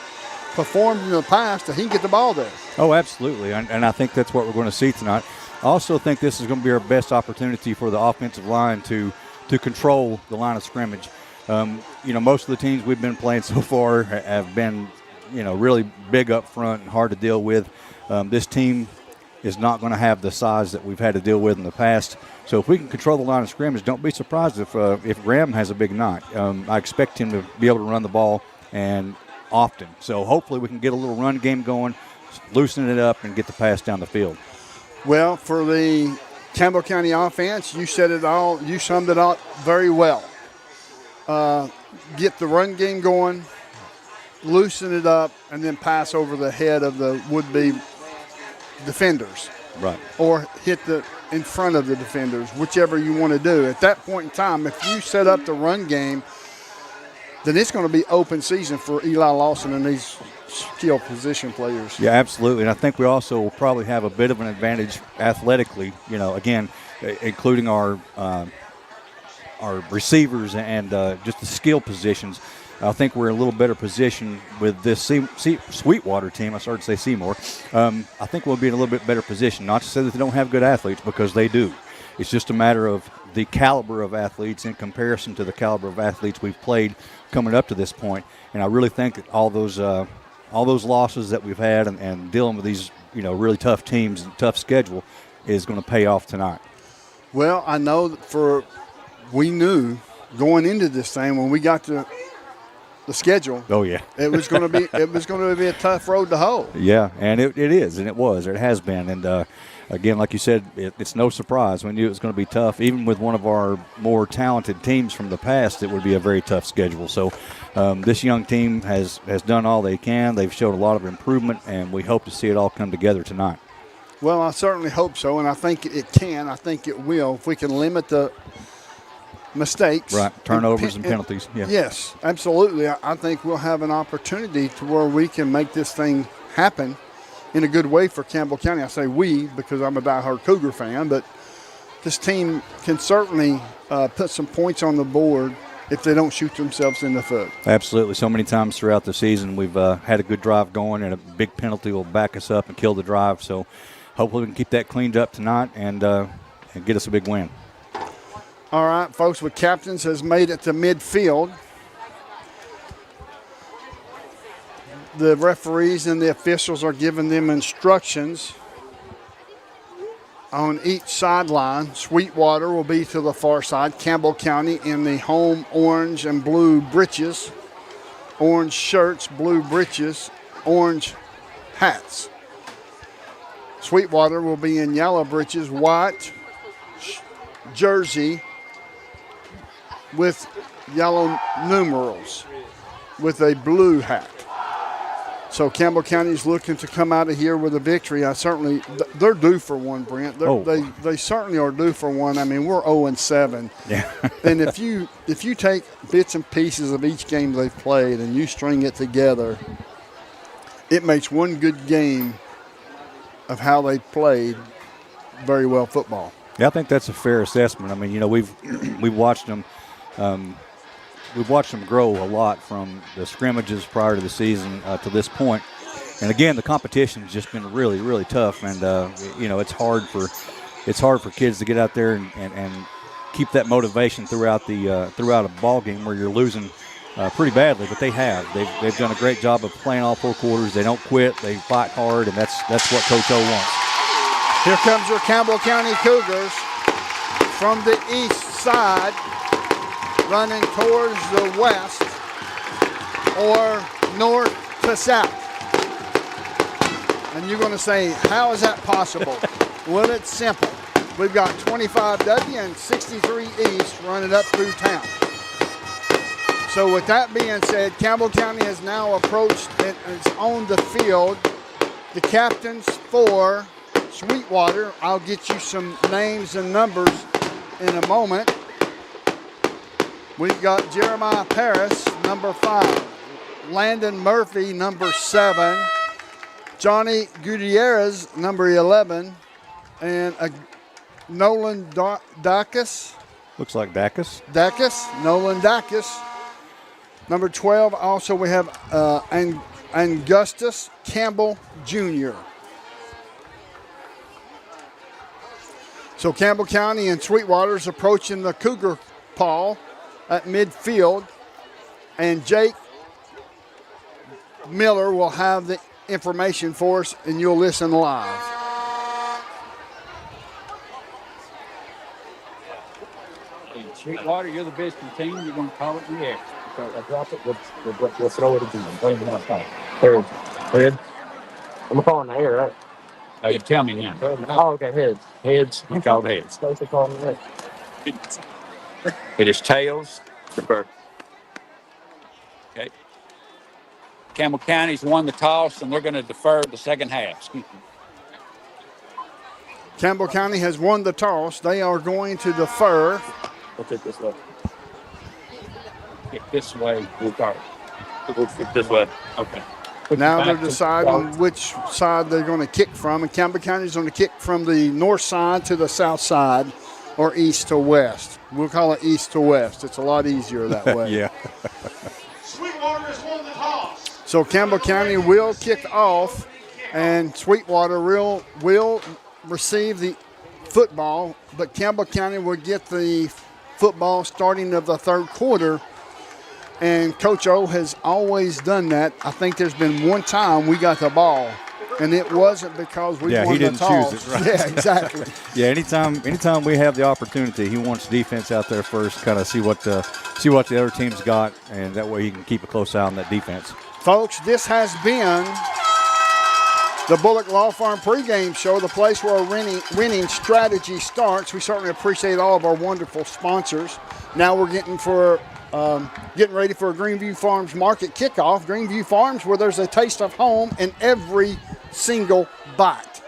performed in the past that he can get the ball there. Oh, absolutely, and I think that's what we're going to see tonight. I also think this is going to be our best opportunity for the offensive line to control the line of scrimmage. Most of the teams we've been playing so far have been, really big up front and hard to deal with. This team is not going to have the size that we've had to deal with in the past. So if we can control the line of scrimmage, don't be surprised if Graham has a big night. I expect him to be able to run the ball and often. So hopefully we can get a little run game going, loosen it up, and get the pass down the field. Well, for the Campbell County offense, you said it all. You summed it up very well. Get the run game going, loosen it up, and then pass over the head of the would-be defenders. Right. Or hit in front of the defenders, whichever you want to do. At that point in time, if you set up the run game, then it's going to be open season for Eli Lawson and these skill position players. Yeah, absolutely. And I think we also will probably have a bit of an advantage athletically, again, including our receivers and just the skill positions. I think we're in a little better position with this Sweetwater team. I started to say Seymour. I think we'll be in a little bit better position. Not to say that they don't have good athletes, because they do. It's just a matter of the caliber of athletes in comparison to the caliber of athletes we've played coming up to this point. And I really think that all those losses that we've had and dealing with these really tough teams and tough schedule is going to pay off tonight. Well, I know that we knew going into this thing when we got to the schedule. Oh yeah, it was going to be a tough road to hoe. Yeah, and it is, and it has been, and again, like you said, it's no surprise. We knew it was going to be tough. Even with one of our more talented teams from the past, it would be a very tough schedule. So this young team has done all they can. They've showed a lot of improvement, and we hope to see it all come together tonight. Well, I certainly hope so, and I think it can. I think it will if we can limit the mistakes. Right, turnovers and penalties. Yeah. Yes, absolutely. I think we'll have an opportunity to where we can make this thing happen in a good way for Campbell County. I say we because I'm a diehard Cougar fan, but this team can certainly put some points on the board if they don't shoot themselves in the foot. Absolutely. So many times throughout the season we've had a good drive going, and a big penalty will back us up and kill the drive. So hopefully we can keep that cleaned up tonight and get us a big win. All right, folks, with captains has made it to midfield. The referees and the officials are giving them instructions on each sideline. Sweetwater will be to the far side. Campbell County in the home orange and blue breeches. Orange shirts, blue breeches, orange hats. Sweetwater will be in yellow breeches, white jersey with yellow numerals with a blue hat. So Campbell County's looking to come out of here with a victory. They're due for one, Brent. They certainly are due for one. I mean, we're 0-7. Yeah. And if you take bits and pieces of each game they've played and you string it together, it makes one good game of how they played very well football. Yeah, I think that's a fair assessment. I mean, we've watched them. We've watched them grow a lot from the scrimmages prior to the season to this point. And again, the competition has just been really, really tough. And it's hard for kids to get out there and keep that motivation throughout a ball game where you're losing pretty badly. But they have. They've done a great job of playing all 4 quarters. They don't quit. They fight hard, and that's what Coach O wants. Here comes your Campbell County Cougars from the east side, running towards the west or north to south. And you're going to say, how is that possible? Well, it's simple. We've got 25W and 63 East running up through town. So with that being said, Campbell County has now approached and is on the field. The captains for Sweetwater, I'll get you some names and numbers in a moment. We've got Jeremiah Paris, number 5. Landon Murphy, number 7. Johnny Gutierrez, number 11. And Nolan Dacus. Looks like Dacus. Nolan Dacus. Number 12, also we have Augustus Campbell Jr. So Campbell County and Sweetwater is approaching the Cougar Paul at midfield, and Jake Miller will have the information for us, and you'll listen live. Sweetwater, you're the visiting team. You're going to call it in the air. So I drop it. We'll throw it again. Head. I'm calling the air, right? Oh, you tell me now. Oh, okay, heads. Heads. You called heads. Supposed to call the head. It is tails. Defer. Okay. Campbell County's won the toss, and we're going to defer the second half. Campbell County has won the toss. They are going to defer. We'll take this way. Get this way. We'll go. We'll fit this way. Okay. Now they're deciding which side they're going to kick from, and Campbell County's going to kick from the north side to the south side, or east to west. We'll call it east to west. It's a lot easier that way. Yeah. Sweetwater has won the toss. So Campbell County will kick off, and Sweetwater will receive the football, but Campbell County will get the football starting of the third quarter. And Coach O has always done that. I think there's been one time we got the ball, and it wasn't because we won the toss. Choose it, right? Yeah, exactly. Yeah, anytime we have the opportunity, he wants defense out there first, kind of see what the other team's got, and that way he can keep a close eye on that defense. Folks, this has been the Bullock Law Firm pregame show, the place where winning strategy starts. We certainly appreciate all of our wonderful sponsors. Now we're getting ready for a Greenview Farms market kickoff. Greenview Farms, where there's a taste of home in every single bite.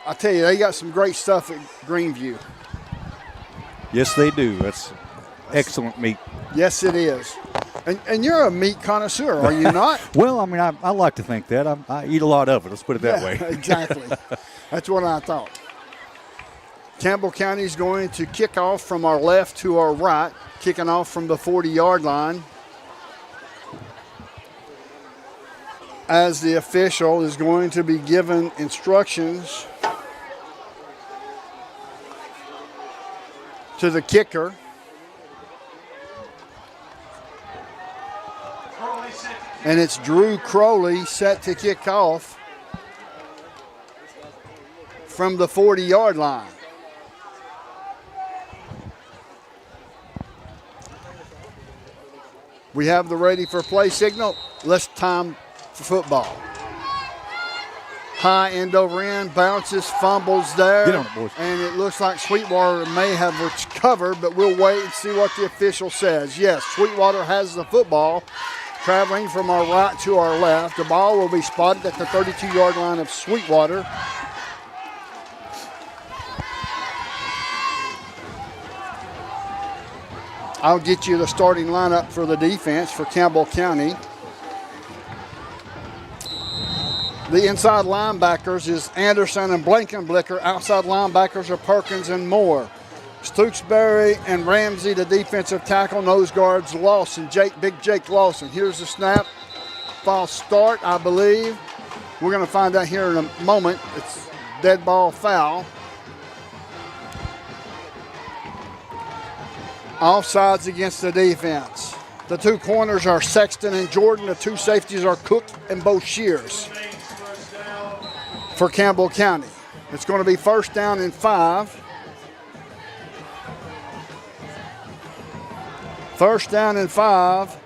I tell you, they got some great stuff at Greenview. Yes, they do. That's excellent meat. Yes, it is. And you're a meat connoisseur, are you not? Well, I mean, I like to think that. I eat a lot of it. Let's put it that way. Exactly. That's what I thought. Campbell County is going to kick off from our left to our right, kicking off from the 40-yard line. As the official is going to be given instructions to the kicker. And it's Drew Crowley set to kick off from the 40-yard line. We have the ready for play signal. Let's time for football. High end over end, bounces, fumbles there. Get on it, boys. And it looks like Sweetwater may have recovered, but we'll wait and see what the official says. Yes, Sweetwater has the football. Traveling from our right to our left. The ball will be spotted at the 32-yard line of Sweetwater. I'll get you the starting lineup for the defense for Campbell County. The inside linebackers is Anderson and Blankenblicker. Outside linebackers are Perkins and Moore. Stooksbury and Ramsey, the defensive tackle. Nose guards Lawson, Big Jake Lawson. Here's the snap. False start, I believe. We're going to find out here in a moment. It's dead ball foul. Offsides against the defense. The two corners are Sexton and Jordan. The two safeties are Cook and Boshears for Campbell County. It's going to be 1st down and 5. 1st down and 5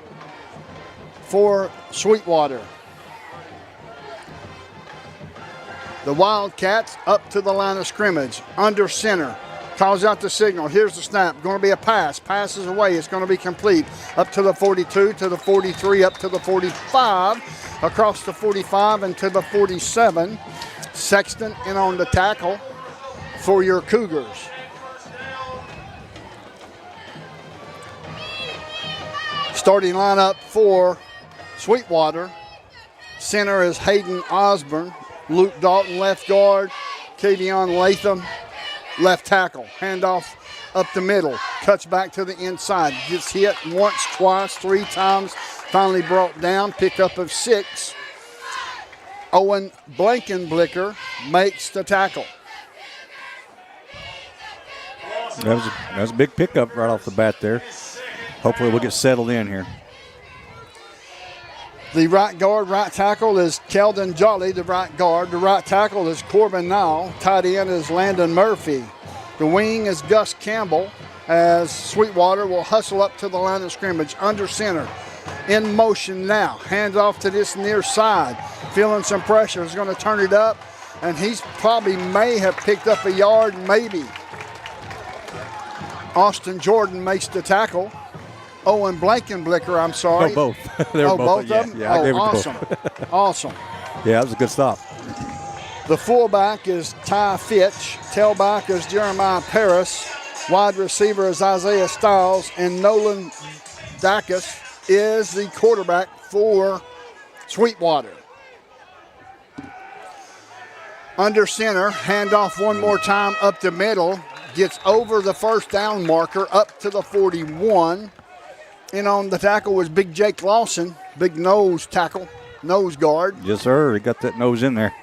for Sweetwater. The Wildcats up to the line of scrimmage. Under center. Calls out the signal. Here's the snap. Going to be a pass. Passes away. It's going to be complete. Up to the 42, to the 43, up to the 45, across the 45 and to the 47. Sexton in on the tackle for your Cougars. Starting lineup for Sweetwater. Center is Hayden Osborne. Luke Dalton, left guard. Kavion Latham, left tackle. Handoff up the middle. Cuts back to the inside. Gets hit once, twice, 3 times. Finally brought down. Pickup of 6. Owen Blankenblicker makes the tackle. That was a big pickup right off the bat there. Hopefully we'll get settled in here. The right guard, right tackle is Keldon Jolly, the right guard. The right tackle is Corbin Nall. Tight end is Landon Murphy. The wing is Gus Campbell, as Sweetwater will hustle up to the line of scrimmage. Under center, in motion now. Hands off to this near side. Feeling some pressure, is going to turn it up, and he's probably may have picked up a yard, maybe. Austin Jordan makes the tackle. Owen Blankenblicker, I'm sorry. No, both. They were both of them? Yeah, I gave it awesome. both. Awesome. Yeah, that was a good stop. The fullback is Ty Fitch. Tailback is Jeremiah Paris. Wide receiver is Isaiah Stiles. And Nolan Dacus is the quarterback for Sweetwater. Under center, handoff one more time up the middle. Gets over the 1st down marker up to the 41. In on the tackle was Big Jake Lawson, big nose tackle, nose guard. Yes, sir. He got that nose in there.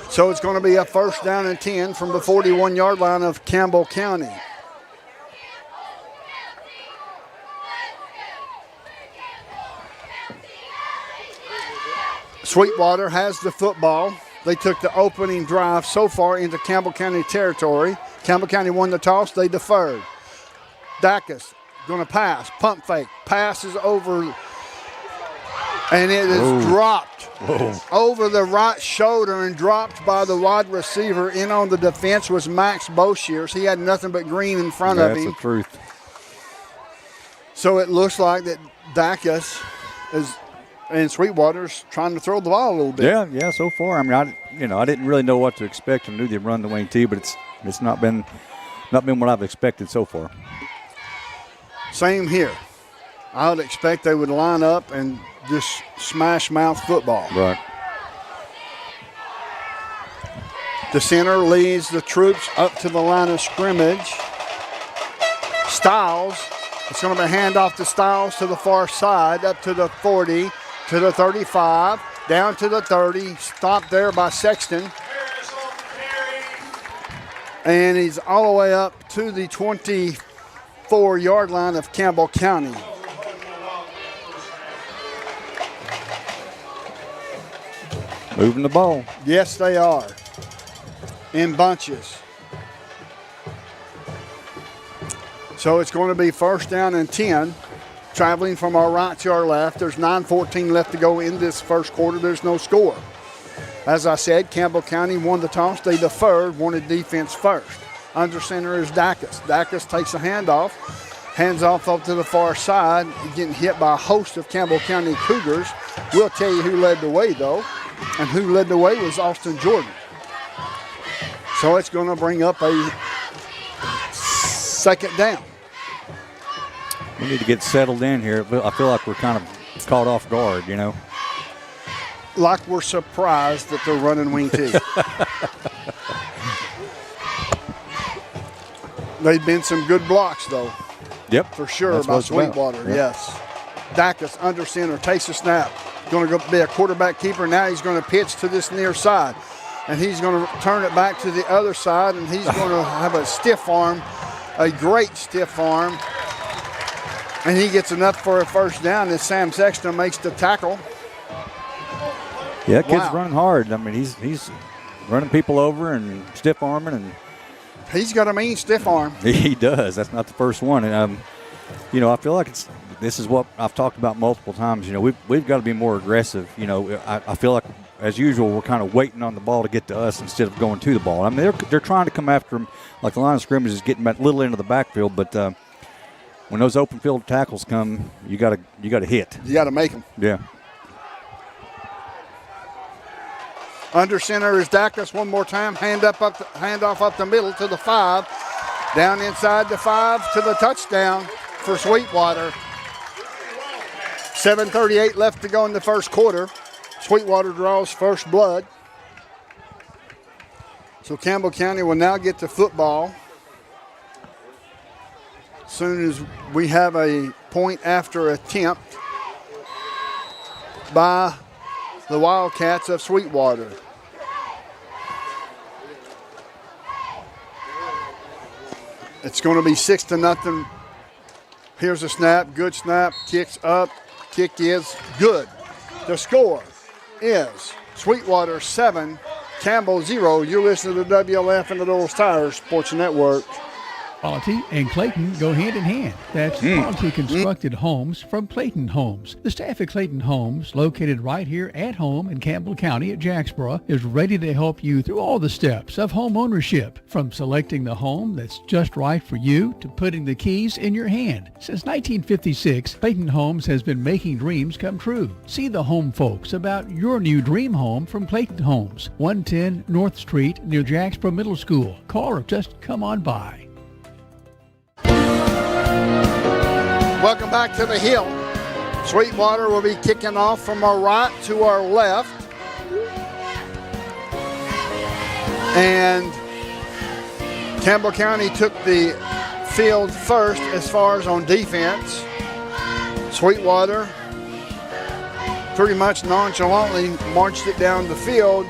So it's going to be a first down and 10 from the 41-yard line of Campbell County. Sweetwater has the football. They took the opening drive so far into Campbell County territory. Campbell County won the toss. They deferred. Dacus going to pass. Pump fake. Passes over. And it is dropped over the right shoulder and dropped by the wide receiver. In on the defense was Max Boshears. He had nothing but green in front of him. That's the truth. So it looks like that Dacus is, and Sweetwater's trying to throw the ball a little bit. Yeah. So far, I mean, I didn't really know what to expect. I knew they'd run the wing T, but it's not been what I've expected so far. Same here. I would expect they would line up and just smash mouth football. Right. The center leads the troops up to the line of scrimmage. Stiles, it's going to be a handoff to Stiles to the far side, up to the 40, to the 35, down to the 30, stopped there by Sexton. And he's all the way up to the 24-yard line of Campbell County. Moving the ball. Yes, they are. In bunches. So it's going to be first down and 10. Traveling from our right to our left. There's 9:14 left to go in this first quarter. There's no score. As I said, Campbell County won the toss. They deferred, wanted defense first. Under center is Dacus. Dacus takes a handoff. Hands off up to the far side. Getting hit by a host of Campbell County Cougars. We'll tell you who led the way, though. And who led the way was Austin Jordan. So it's going to bring up a second down. We need to get settled in here. I feel like we're kind of caught off guard, you know. Like we're surprised that they're running wing T. They've been some good blocks, though. Yep. For sure, That's by what it's about. Sweetwater, Yep. yes. Dacus under center, takes a snap. Going to be a quarterback keeper. Now he's going to pitch to this near side. And he's going to turn it back to the other side, and he's going to have a stiff arm, a great stiff arm. And he gets enough for a first down as Sam Sexton makes the tackle. Yeah, kid's Wow. running hard. I mean, he's running people over and stiff arming, and He's got a mean stiff arm. he does. That's not the first one. And I feel like this is what I've talked about multiple times. You know, we've got to be more aggressive. You know, I feel like as usual we're kind of waiting on the ball to get to us instead of going to the ball. I mean, they're trying to come after him. Like the line of scrimmage is getting a little into the backfield, but when those open field tackles come, you got to hit. You got to make them. Yeah. Under center is Dacus one more time. Handoff up the middle to the 5. Down inside the 5 to the touchdown for Sweetwater. 7:38 left to go in the first quarter. Sweetwater draws first blood. So Campbell County will now get the football. As soon as we have a point after attempt by the Wildcats of Sweetwater. It's going to be 6-0. Here's a snap, good snap, kicks up, kick is good. The score is Sweetwater 7, Campbell 0. You're listening to WLF and the Doles Tires Sports Network. Quality and Clayton go hand in hand. That's quality constructed homes from Clayton Homes. The staff at Clayton Homes, located right here at home in Campbell County at Jacksboro, is ready to help you through all the steps of home ownership, from selecting the home that's just right for you to putting the keys in your hand. Since 1956, Clayton Homes has been making dreams come true. See the home folks about your new dream home from Clayton Homes, 110 North Street near Jacksboro Middle School. Call or just come on by. Welcome back to the Hill. Sweetwater will be kicking off from our right to our left. And Campbell County took the field first as far as on defense. Sweetwater pretty much nonchalantly marched it down the field.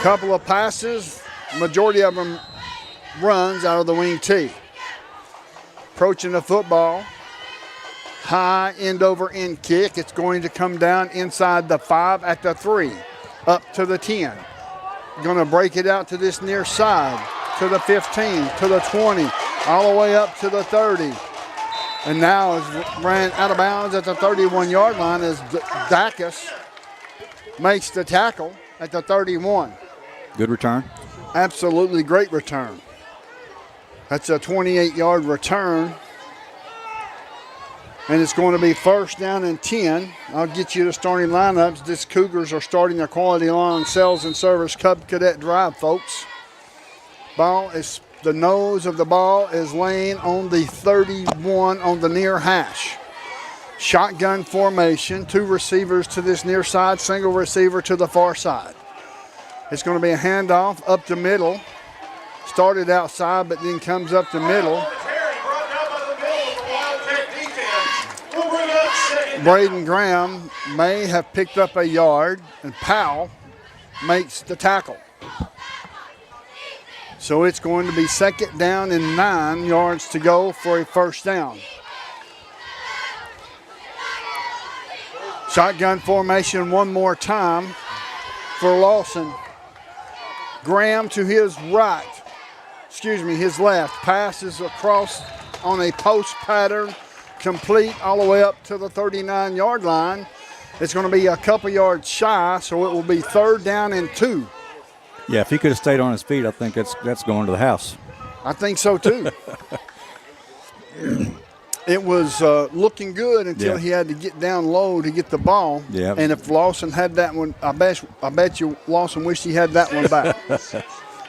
Couple of passes, majority of them runs out of the wing tee. Approaching the football, high end over end kick. It's going to come down inside the 5 at the 3, up to the 10. Going to break it out to this near side, to the 15, to the 20, all the way up to the 30. And now is ran out of bounds at the 31-yard line as Dacus makes the tackle at the 31. Good return. Absolutely great return. That's a 28-yard return. And it's going to be first down and 10. I'll get you the starting lineups. This Cougars are starting a quality line sales and service Cub Cadet drive, folks. The nose of the ball is laying on the 31 on the near hash. Shotgun formation, 2 receivers to this near side, single receiver to the far side. It's going to be a handoff up the middle. Started outside, but then comes up the middle. Braden Graham may have picked up a yard, and Powell makes the tackle. So it's going to be second down and 9 yards to go for a first down. Shotgun formation one more time for Lawson. Graham to his right, his left. Passes across on a post pattern, complete all the way up to the 39-yard line. It's going to be a couple yards shy, so it will be third down and 2. Yeah, if he could have stayed on his feet, I think that's going to the house. I think so, too. It was looking good until he had to get down low to get the ball. Yeah. And if Lawson had that one, I bet you Lawson wished he had that one back.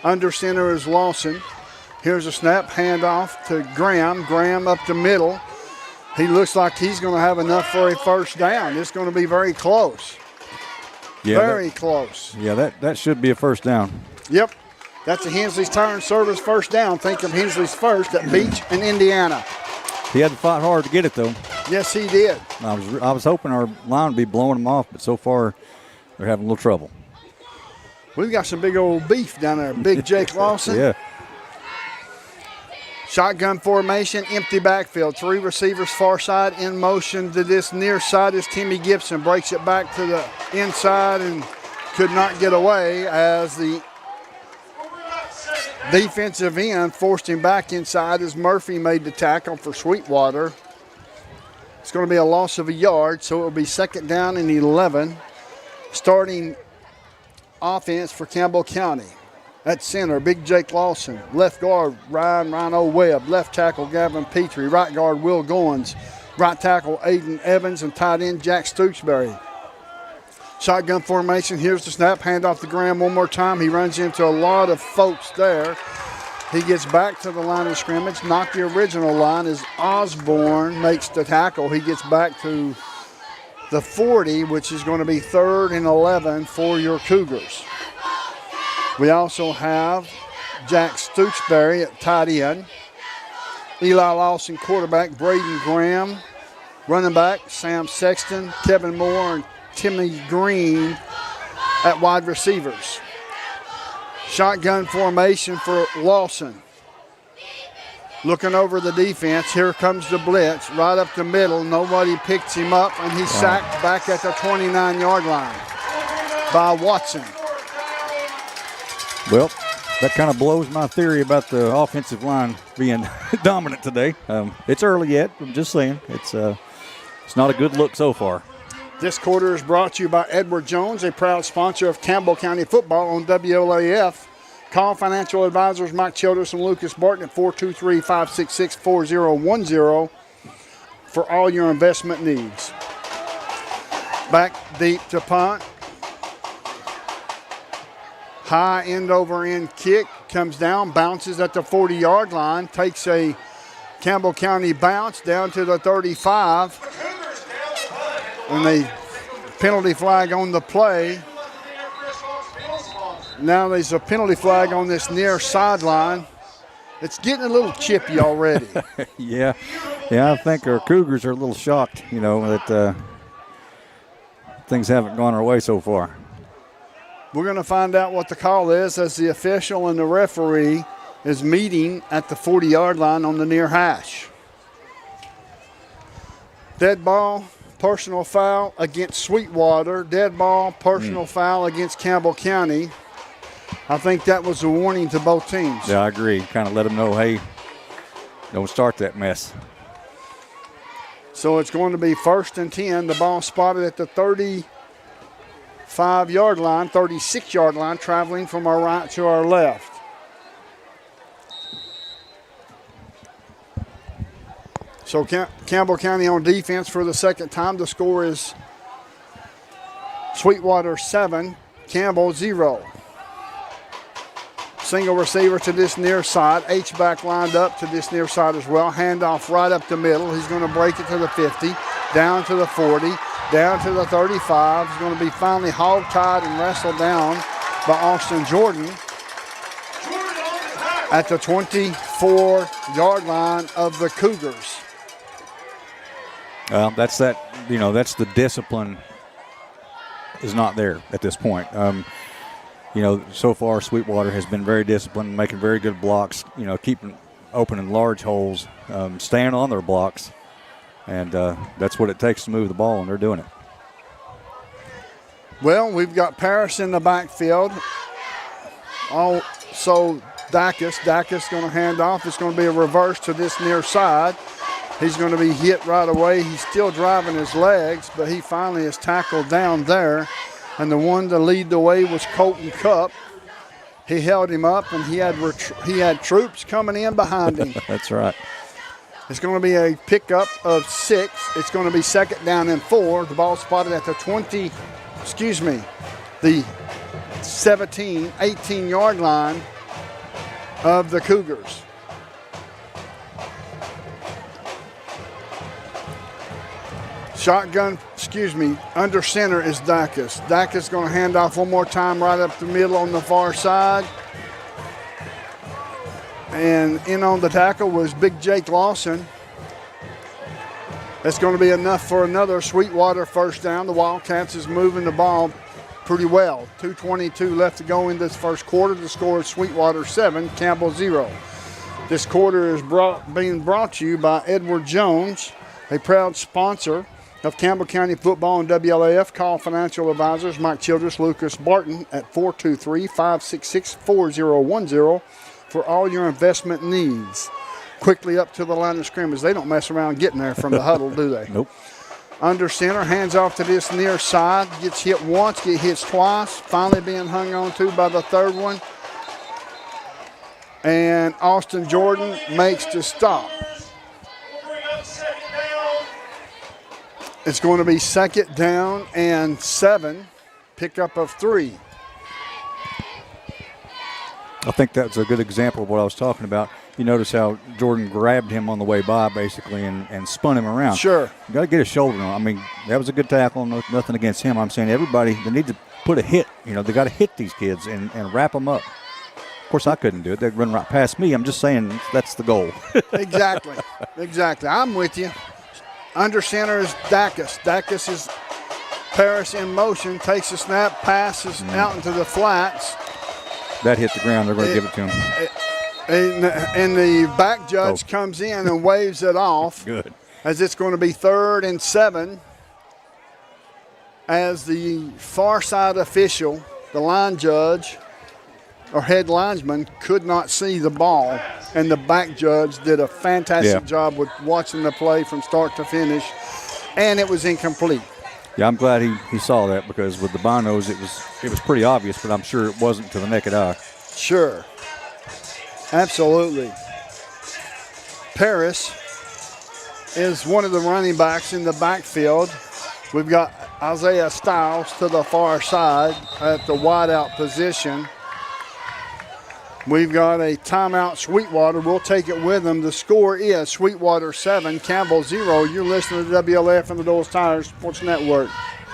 Under center is Lawson. Here's a snap, handoff to Graham. Graham up the middle. He looks like he's going to have enough for a first down. It's going to be very close. Yeah, very close. Yeah, that should be a first down. Yep. That's a Hensley's Tire and Service first down. Think of Hensley's first at Beach in Indiana. He had to fight hard to get it, though. Yes, he did. I was hoping our line would be blowing them off, but so far they're having a little trouble. We've got some big old beef down there. Big Jake Lawson. Yeah. Shotgun formation, empty backfield. 3 receivers far side in motion to this near side is Timmy Gibson. Breaks it back to the inside and could not get away as the defensive end forced him back inside as Murphy made the tackle for Sweetwater. It's going to be a loss of a yard, so it will be second down and 11. Starting offense for Campbell County. At center, Big Jake Lawson. Left guard, Rhino Webb. Left tackle, Gavin Petrie. Right guard, Will Goins. Right tackle, Aiden Evans. And tight end, Jack Stooksbury. Shotgun formation. Here's the snap. Hand off to Graham one more time. He runs into a lot of folks there. He gets back to the line of scrimmage. Not the original line as Osborne makes the tackle. He gets back to the 40, which is going to be third and 11 for your Cougars. We also have Jack Stooksbury at tight end. Eli Lawson, quarterback. Braden Graham, running back. Sam Sexton, Kevin Moore, and Timmy Green at wide receivers. Shotgun formation for Lawson. Looking over the defense. Here comes the blitz. Right up the middle. Nobody picks him up, and he's sacked back at the 29-yard line by Watson. Well, that kind of blows my theory about the offensive line being dominant today. It's early yet. I'm just saying. It's not a good look so far. This quarter is brought to you by Edward Jones, a proud sponsor of Campbell County football on WLAF. Call financial advisors Mike Childers and Lucas Barton at 423-566-4010 for all your investment needs. Back deep to punt. High end over end kick, comes down, bounces at the 40-yard line, takes a Campbell County bounce down to the 35. And the penalty flag on the play. Now there's a penalty flag on this near sideline. It's getting a little chippy already. Yeah, I think our Cougars are a little shocked, that things haven't gone our way so far. We're going to find out what the call is as the official and the referee is meeting at the 40-yard line on the near hash. Dead ball, personal foul against Sweetwater. Dead ball, personal foul against Campbell County. I think that was a warning to both teams. Yeah, I agree. Kind of let them know, hey, don't start that mess. So it's going to be 1st and 10. The ball spotted at the 35-yard line, 36-yard line, traveling from our right to our left. So Campbell County on defense for the second time. The score is Sweetwater 7, Campbell 0. Single receiver to this near side. H-back lined up to this near side as well. Handoff right up the middle. He's going to break it to the 50, down to the 40, down to the 35. He's going to be finally hog-tied and wrestled down by Austin Jordan at the 24-yard line of the Cougars. Well, that's the discipline is not there at this point. So far Sweetwater has been very disciplined, making very good blocks, keeping opening large holes, staying on their blocks, and that's what it takes to move the ball, and they're doing it. Well, we've got Paris in the backfield. Also, Dacus going to hand off. It's going to be a reverse to this near side. He's going to be hit right away. He's still driving his legs, but he finally is tackled down there. And the one to lead the way was Colton Cup. He held him up, and he had troops coming in behind him. That's right. It's going to be a pickup of 6. It's going to be 2nd down and 4. The ball spotted at the 18-yard line of the Cougars. Under center is Dacus. Dacus going to hand off one more time right up the middle on the far side. And in on the tackle was Big Jake Lawson. That's going to be enough for another Sweetwater first down. The Wildcats is moving the ball pretty well. 2:22 left to go in this first quarter. The score is Sweetwater 7, Campbell 0. This quarter is being brought to you by Edward Jones, a proud sponsor of Campbell County football and WLAF. Call financial advisors Mike Childress, Lucas Barton at 423-566-4010 for all your investment needs. Quickly up to the line of scrimmage. They don't mess around getting there from the huddle, do they? Nope. Under center, hands off to this near side. Gets hit once, gets hit twice. Finally being hung on to by the third one. And Austin Jordan makes the stop. It's going to be 2nd down and 7, pickup of 3. I think that's a good example of what I was talking about. You notice how Jordan grabbed him on the way by, basically, and spun him around. Sure. You got to get his shoulder on. I mean, that was a good tackle. Nothing against him. I'm saying everybody, they need to put a hit. They got to hit these kids and wrap them up. Of course, I couldn't do it. They'd run right past me. I'm just saying that's the goal. Exactly. I'm with you. Under center is Dacus. Dacus is Paris in motion, takes a snap, passes out into the flats. That hit the ground. They're going to give it to him. And the back judge comes in and waves it off. Good. As it's going to be 3rd and 7. As the far side official, the line judge, or head linesman, could not see the ball. And the back judge did a fantastic job with watching the play from start to finish. And it was incomplete. Yeah, I'm glad he saw that, because with the binos it was pretty obvious, but I'm sure it wasn't to the naked eye. Sure. Absolutely. Paris is one of the running backs in the backfield. We've got Isaiah Stiles to the far side at the wideout position. We've got a timeout, Sweetwater. We'll take it with them. The score is Sweetwater 7, Campbell 0. You're listening to WLF and the Dulles Tires Sports Network.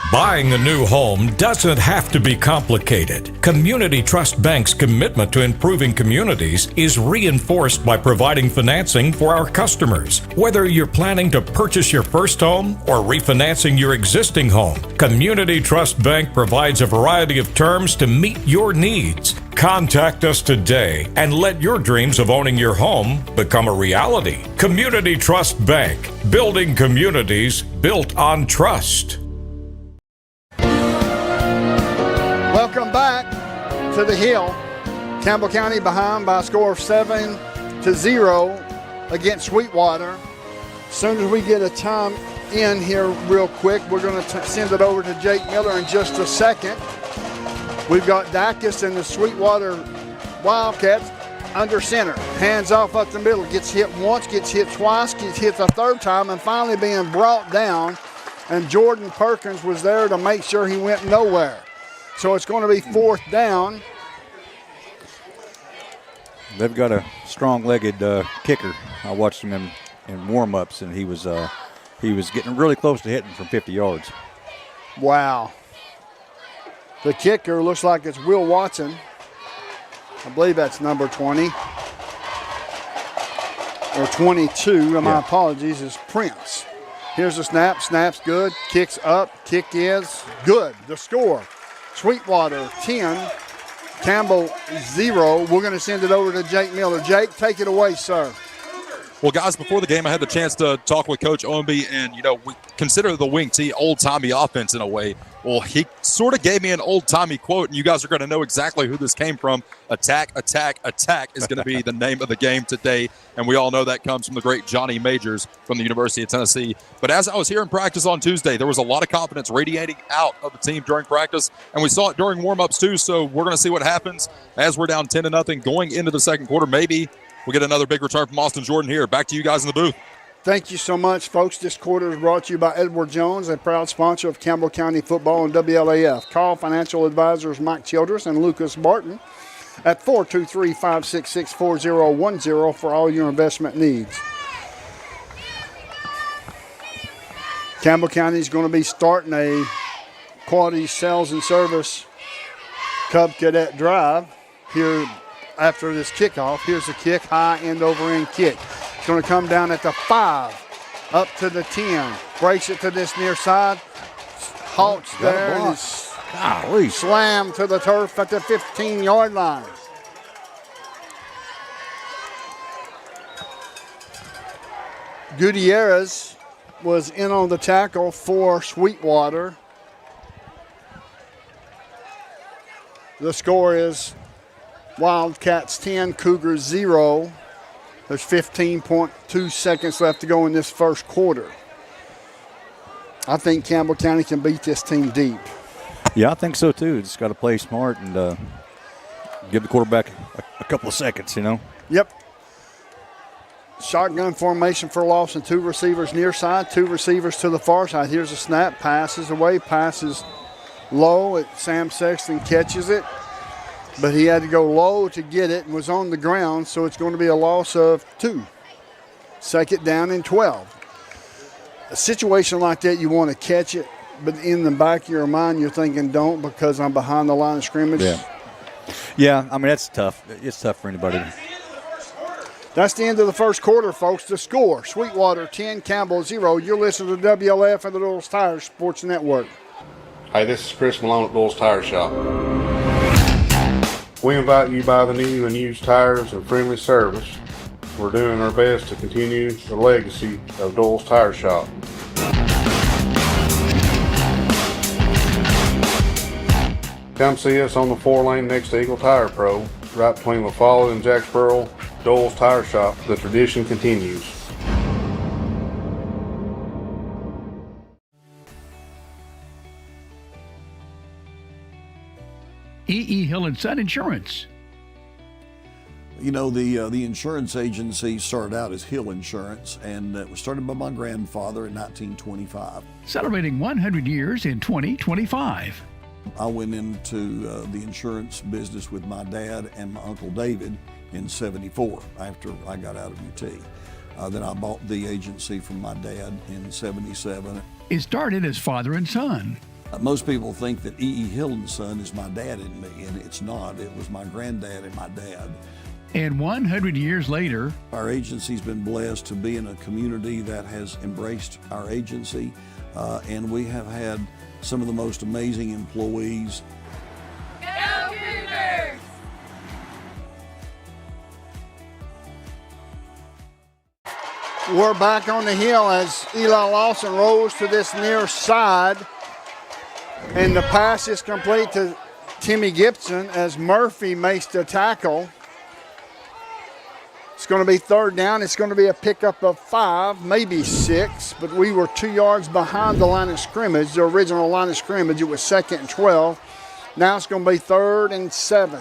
Buying a new home doesn't have to be complicated. Community Trust Bank's commitment to improving communities is reinforced by providing financing for our customers. Whether you're planning to purchase your first home or refinancing your existing home, Community Trust Bank provides a variety of terms to meet your needs. Contact us today and let your dreams of owning your home become a reality. Community Trust Bank, building communities built on trust. Welcome back to the Hill. Campbell County behind by a score of 7-0 against Sweetwater. As soon as we get a time in here real quick, we're going to send it over to Jake Miller in just a second. We've got Dacus and the Sweetwater Wildcats under center. Hands off up the middle. Gets hit once, gets hit twice, gets hit the third time, and finally being brought down. And Jordan Perkins was there to make sure he went nowhere. So it's going to be 4th down. They've got a strong-legged kicker. I watched him in warm-ups, and he was getting really close to hitting from 50 yards. Wow. The kicker looks like it's Will Watson. I believe that's number 20. Or 22. My apologies, is Prince. Here's the snap. Snap's good. Kicks up. Kick is good. The score. Sweetwater 10, Campbell 0. We're going to send it over to Jake Miller. Jake, take it away, sir. Well, guys, before the game, I had the chance to talk with Coach Owenby, and, we consider the Wing T old-timey offense in a way. Well, he sort of gave me an old-timey quote, and you guys are going to know exactly who this came from. Attack, attack, attack is going to be the name of the game today, and we all know that comes from the great Johnny Majors from the University of Tennessee. But as I was here in practice on Tuesday, there was a lot of confidence radiating out of the team during practice, and we saw it during warm-ups too, so we're going to see what happens as we're down 10-0 going into the second quarter. Maybe we'll get another big return from Austin Jordan here. Back to you guys in the booth. Thank you so much, folks. This quarter is brought to you by Edward Jones, a proud sponsor of Campbell County football and WLAF. Call financial advisors Mike Childress and Lucas Barton at 423-566-4010 for all your investment needs. Campbell County is going to be starting a quality sales and service Cub Cadet drive here after this kickoff. Here's the kick, high end over end kick. It's going to come down at the 5, up to the 10. Breaks it to this near side. Halts there and is slammed to the turf at the 15-yard line. Gutierrez was in on the tackle for Sweetwater. The score is Wildcats 10, Cougars 0. There's 15.2 seconds left to go in this first quarter. I think Campbell County can beat this team deep. Yeah, I think so too. Just got to play smart and give the quarterback a couple of seconds, Yep. Shotgun formation for Lawson. 2 receivers near side, 2 receivers to the far side. Here's a snap, passes away, passes low. Sam Sexton catches it. But he had to go low to get it and was on the ground, so it's going to be a loss of 2. 2nd down and 12. A situation like that, you want to catch it, but in the back of your mind, you're thinking, don't, because I'm behind the line of scrimmage. Yeah, I mean, that's tough. It's tough for anybody. That's the end of the first quarter, folks. The score, Sweetwater 10, Campbell 0. You're listening to WLF and the Doyle's Tire Sports Network. Hey, this is Chris Malone at Doyle's Tire Shop. We invite you to buy the new and used tires and friendly service. We're doing our best to continue the legacy of Doyle's Tire Shop. Come see us on the 4-lane next to Eagle Tire Pro, right between La Follette and Jacksboro. Doyle's Tire Shop. The tradition continues. E.E. Hill & Son Insurance. The insurance agency started out as Hill Insurance, and it was started by my grandfather in 1925. Celebrating 100 years in 2025. I went into the insurance business with my dad and my Uncle David in '74 after I got out of UT. Then I bought the agency from my dad in '77. It started as father and son. Most people think that E.E. Hilton's son is my dad and me, and it's not. It was my granddad and my dad. And 100 years later, our agency's been blessed to be in a community that has embraced our agency, and we have had some of the most amazing employees. Go Cougars! We're back on the hill as Eli Lawson rolls to this near side. And the pass is complete to Timmy Gibson as Murphy makes the tackle. It's going to be third down. It's going to be a pickup of 5, maybe 6, but we were 2 yards behind the line of scrimmage, the original line of scrimmage. It was 2nd and 12. Now it's going to be 3rd and 7.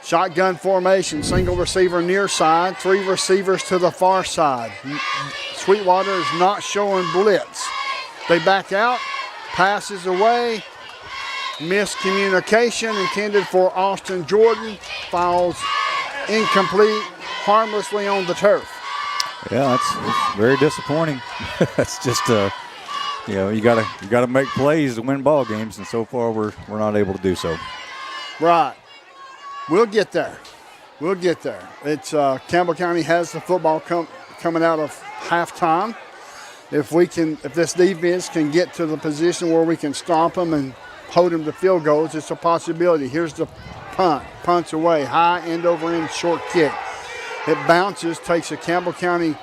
Shotgun formation, single receiver near side, 3 receivers to the far side. Sweetwater is not showing blitz. They back out, passes away, miscommunication intended for Austin Jordan, falls incomplete, harmlessly on the turf. Yeah, it's very disappointing. That's just you gotta make plays to win ball games, and so far we're not able to do so. Right. We'll get there. We'll get there. It's Campbell County has the football coming out of halftime. If this defense can get to the position where we can stop them and hold them to field goals, it's a possibility. Here's the punt. Punts away, high end over end short kick. It bounces, takes a Campbell County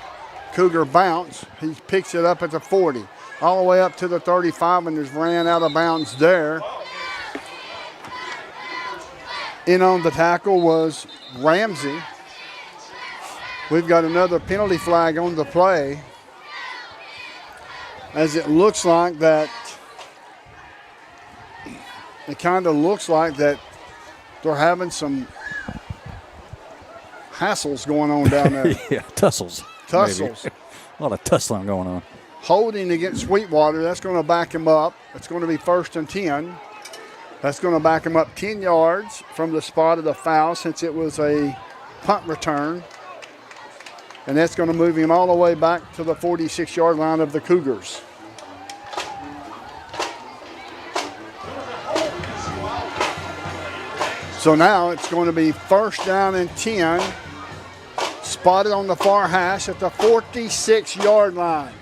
Cougar bounce. He picks it up at the 40, all the way up to the 35, and just ran out of bounds there. In on the tackle was Ramsey. We've got another penalty flag on the play, as it looks like that, it kind of looks like that they're having some hassles going on down there. Yeah, tussles. Tussles. A lot of tussling going on. Holding against Sweetwater, that's going to back him up. It's going to be 1st and 10. That's going to back him up 10 yards from the spot of the foul, since it was a punt return. And that's going to move him all the way back to the 46-yard line of the Cougars. So now it's going to be 1st down and 10, spotted on the far hash at the 46-yard line.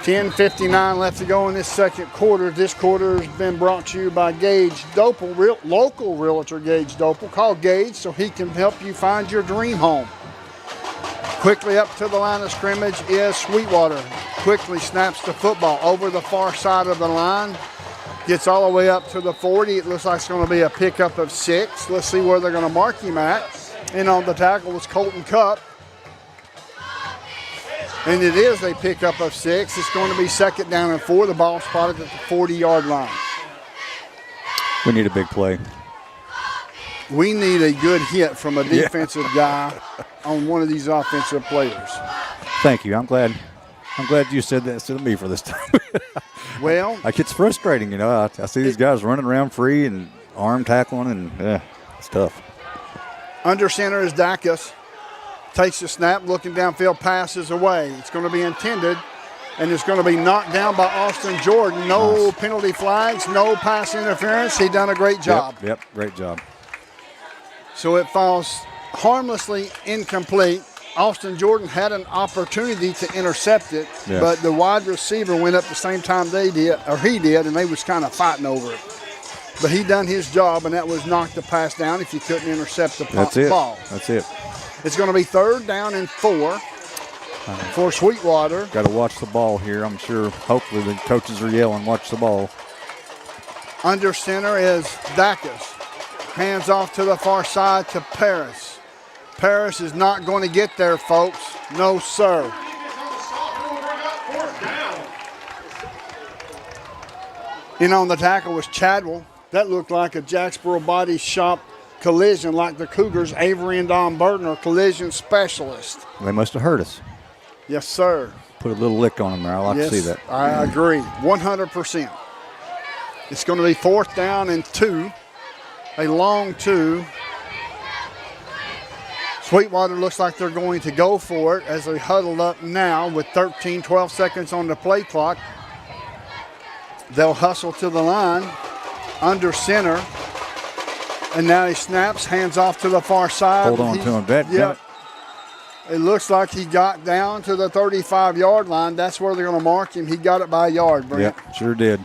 10:59 left to go in this second quarter. This quarter has been brought to you by Gage Dopel, local realtor Gage Dopel. Call Gage so he can help you find your dream home. Quickly up to the line of scrimmage is Sweetwater. Quickly snaps the football over the far side of the line. Gets all the way up to the 40. It looks like it's going to be a pickup of 6. Let's see where they're going to mark him at. In on the tackle was Colton Cupp. And it is a pickup of 6. It's going to be 2nd down and 4. The ball spotted at the 40-yard line. We need a big play. We need a good hit from a defensive guy on one of these offensive players. Thank you. I'm glad you said that instead of me for this time. Well, like, it's frustrating, I see these guys running around free and arm tackling, and it's tough. Under center is Dacus. Takes the snap, looking downfield, passes away. It's going to be intended, and it's going to be knocked down by Austin Jordan. No penalty flags, no pass interference. He done a great job. Yep, great job. So it falls harmlessly incomplete. Austin Jordan had an opportunity to intercept it, but the wide receiver went up the same time he did, and they was kind of fighting over it. But he done his job, and that was knock the pass down if you couldn't intercept the ball. That's it. It's going to be 3rd down and 4 for Sweetwater. Got to watch the ball here. I'm sure, hopefully the coaches are yelling, watch the ball. Under center is Dacus. Hands off to the far side to Paris. Paris is not going to get there, folks. No, sir. In on the tackle was Chadwell. That looked like a Jacksboro Body Shop collision, like the Cougars. Avery and Don Burton are collision specialists. They must have hurt us. Yes, sir. Put a little lick on them there. I like to see that. I agree, 100%. It's going to be 4th down and 2, a long 2. Sweetwater looks like they're going to go for it as they huddle up now with 12 seconds on the play clock. They'll hustle to the line, under center, and now he snaps, hands off to the far side. Hold on to him. Yep. It looks like he got down to the 35-yard line. That's where they're going to mark him. He got it by a yard, Brent. Yep, sure did.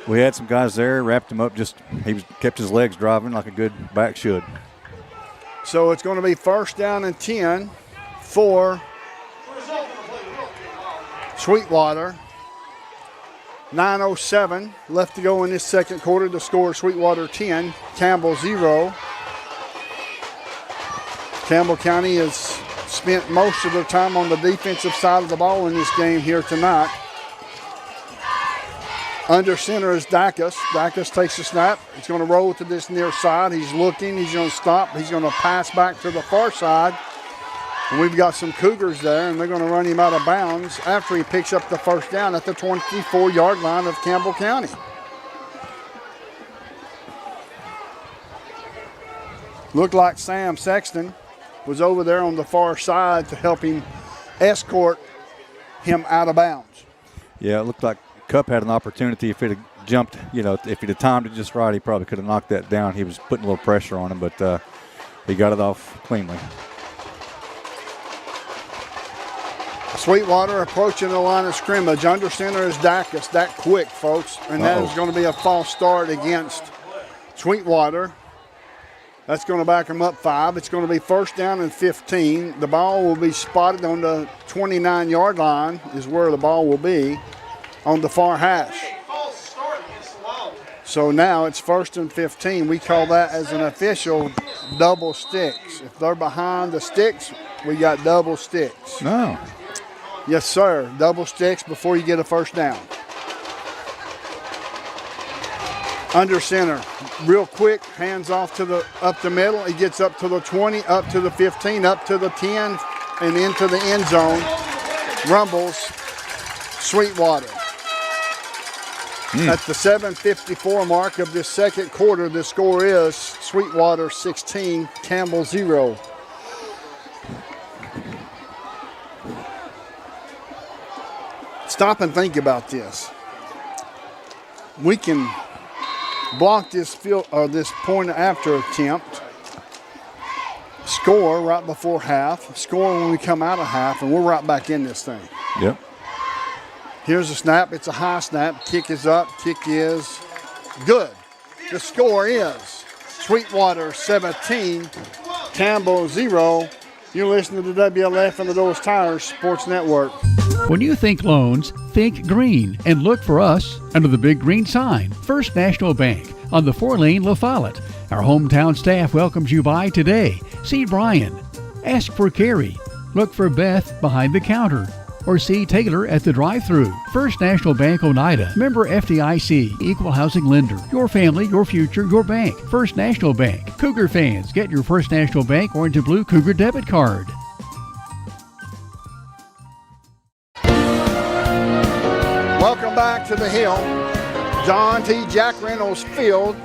We had some guys there, wrapped him up, kept his legs driving like a good back should. So it's going to be 1st down and 10 for Sweetwater. 9:07 left to go in this second quarter. The score, Sweetwater 10, Campbell 0. Campbell County has spent most of their time on the defensive side of the ball in this game here tonight. Under center is Dacus. Dacus takes the snap. He's going to roll to this near side. He's looking. He's going to stop. He's going to pass back to the far side. And we've got some Cougars there, and they're going to run him out of bounds after he picks up the 1st down at the 24-yard line of Campbell County. Looked like Sam Sexton was over there on the far side to help him escort him out of bounds. Yeah, it looked like Cup had an opportunity. If it had jumped, if he'd have timed it just right, he probably could have knocked that down. He was putting a little pressure on him, but he got it off cleanly. Sweetwater approaching the line of scrimmage. Under center is Dacus. That quick, folks. And that is going to be a false start against Sweetwater. That's going to back him up 5. It's going to be 1st down and 15. The ball will be spotted on the 29-yard line is where the ball will be on the far hash. So now it's 1st and 15. We call that as an official double sticks. If they're behind the sticks, we got double sticks. No. Yes, sir. Double sticks before you get a 1st down. Under center, real quick, hands off to up the middle. He gets up to the 20, up to the 15, up to the 10, and into the end zone. Rumbles Sweetwater. At the 7:54 mark of this second quarter, the score is Sweetwater 16, Campbell 0. Stop and think about this. We can block this this point after attempt, score right before half, score when we come out of half, and we're right back in this thing. Yep. Here's a snap. It's a high snap. Kick is up. Kick is good. The score is Sweetwater 17, Campbell 0. You're listening to WLF and the Doles Tires Sports Network. When you think loans, think green and look for us under the big green sign, First National Bank on the 4-lane La Follette. Our hometown staff welcomes you by today. See Brian. Ask for Carrie. Look for Beth behind the counter. Or see Taylor at the drive-thru. First National Bank Oneida. Member FDIC. Equal housing lender. Your family, your future, your bank. First National Bank. Cougar fans, get your First National Bank Orange and Blue Cougar debit card. Welcome back to the Hill. John T. Jack Reynolds Field,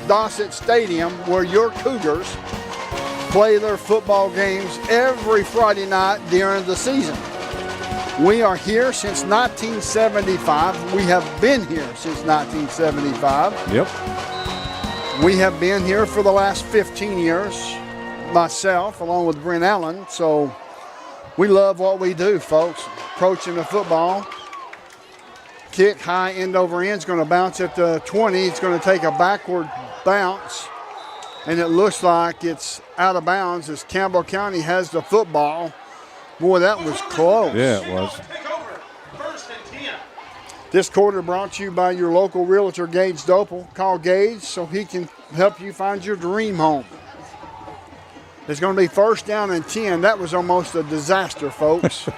Dossett Stadium, where your Cougars play their football games every Friday night during the season. We are here since 1975. We have been here since 1975. Yep. We have been here for the last 15 years, myself, along with Brent Allen. So we love what we do, folks. Approaching the football. Kick high end over end. It's going to bounce at the 20. It's going to take a backward bounce. And it looks like it's out of bounds as Campbell County has the football. Boy, that was close. Yeah, it was. This quarter brought to you by your local realtor, Gage Doppel. Call Gage so he can help you find your dream home. It's going to be 1st down and 10. That was almost a disaster, folks.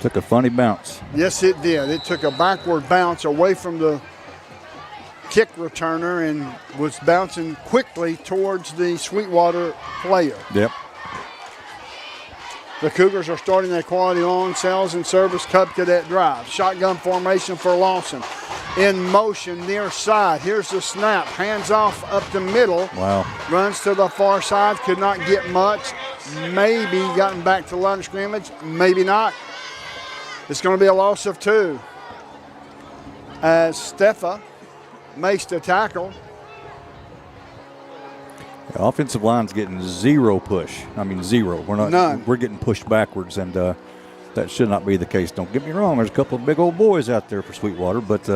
Took a funny bounce. Yes, it did. It took a backward bounce away from the kick returner and was bouncing quickly towards the Sweetwater player. Yep. The Cougars are starting a quality lawn sales and service Cub Cadet drive. Shotgun formation for Lawson. In motion near side. Here's the snap. Hands off up the middle. Wow. Runs to the far side. Could not get much. Maybe gotten back to line of scrimmage. Maybe not. It's going to be a loss of 2. As Steffa makes the tackle. The offensive line's getting 0 push. I mean, 0. We're not. None. We're getting pushed backwards, and that should not be the case. Don't get me wrong. There's a couple of big old boys out there for Sweetwater, but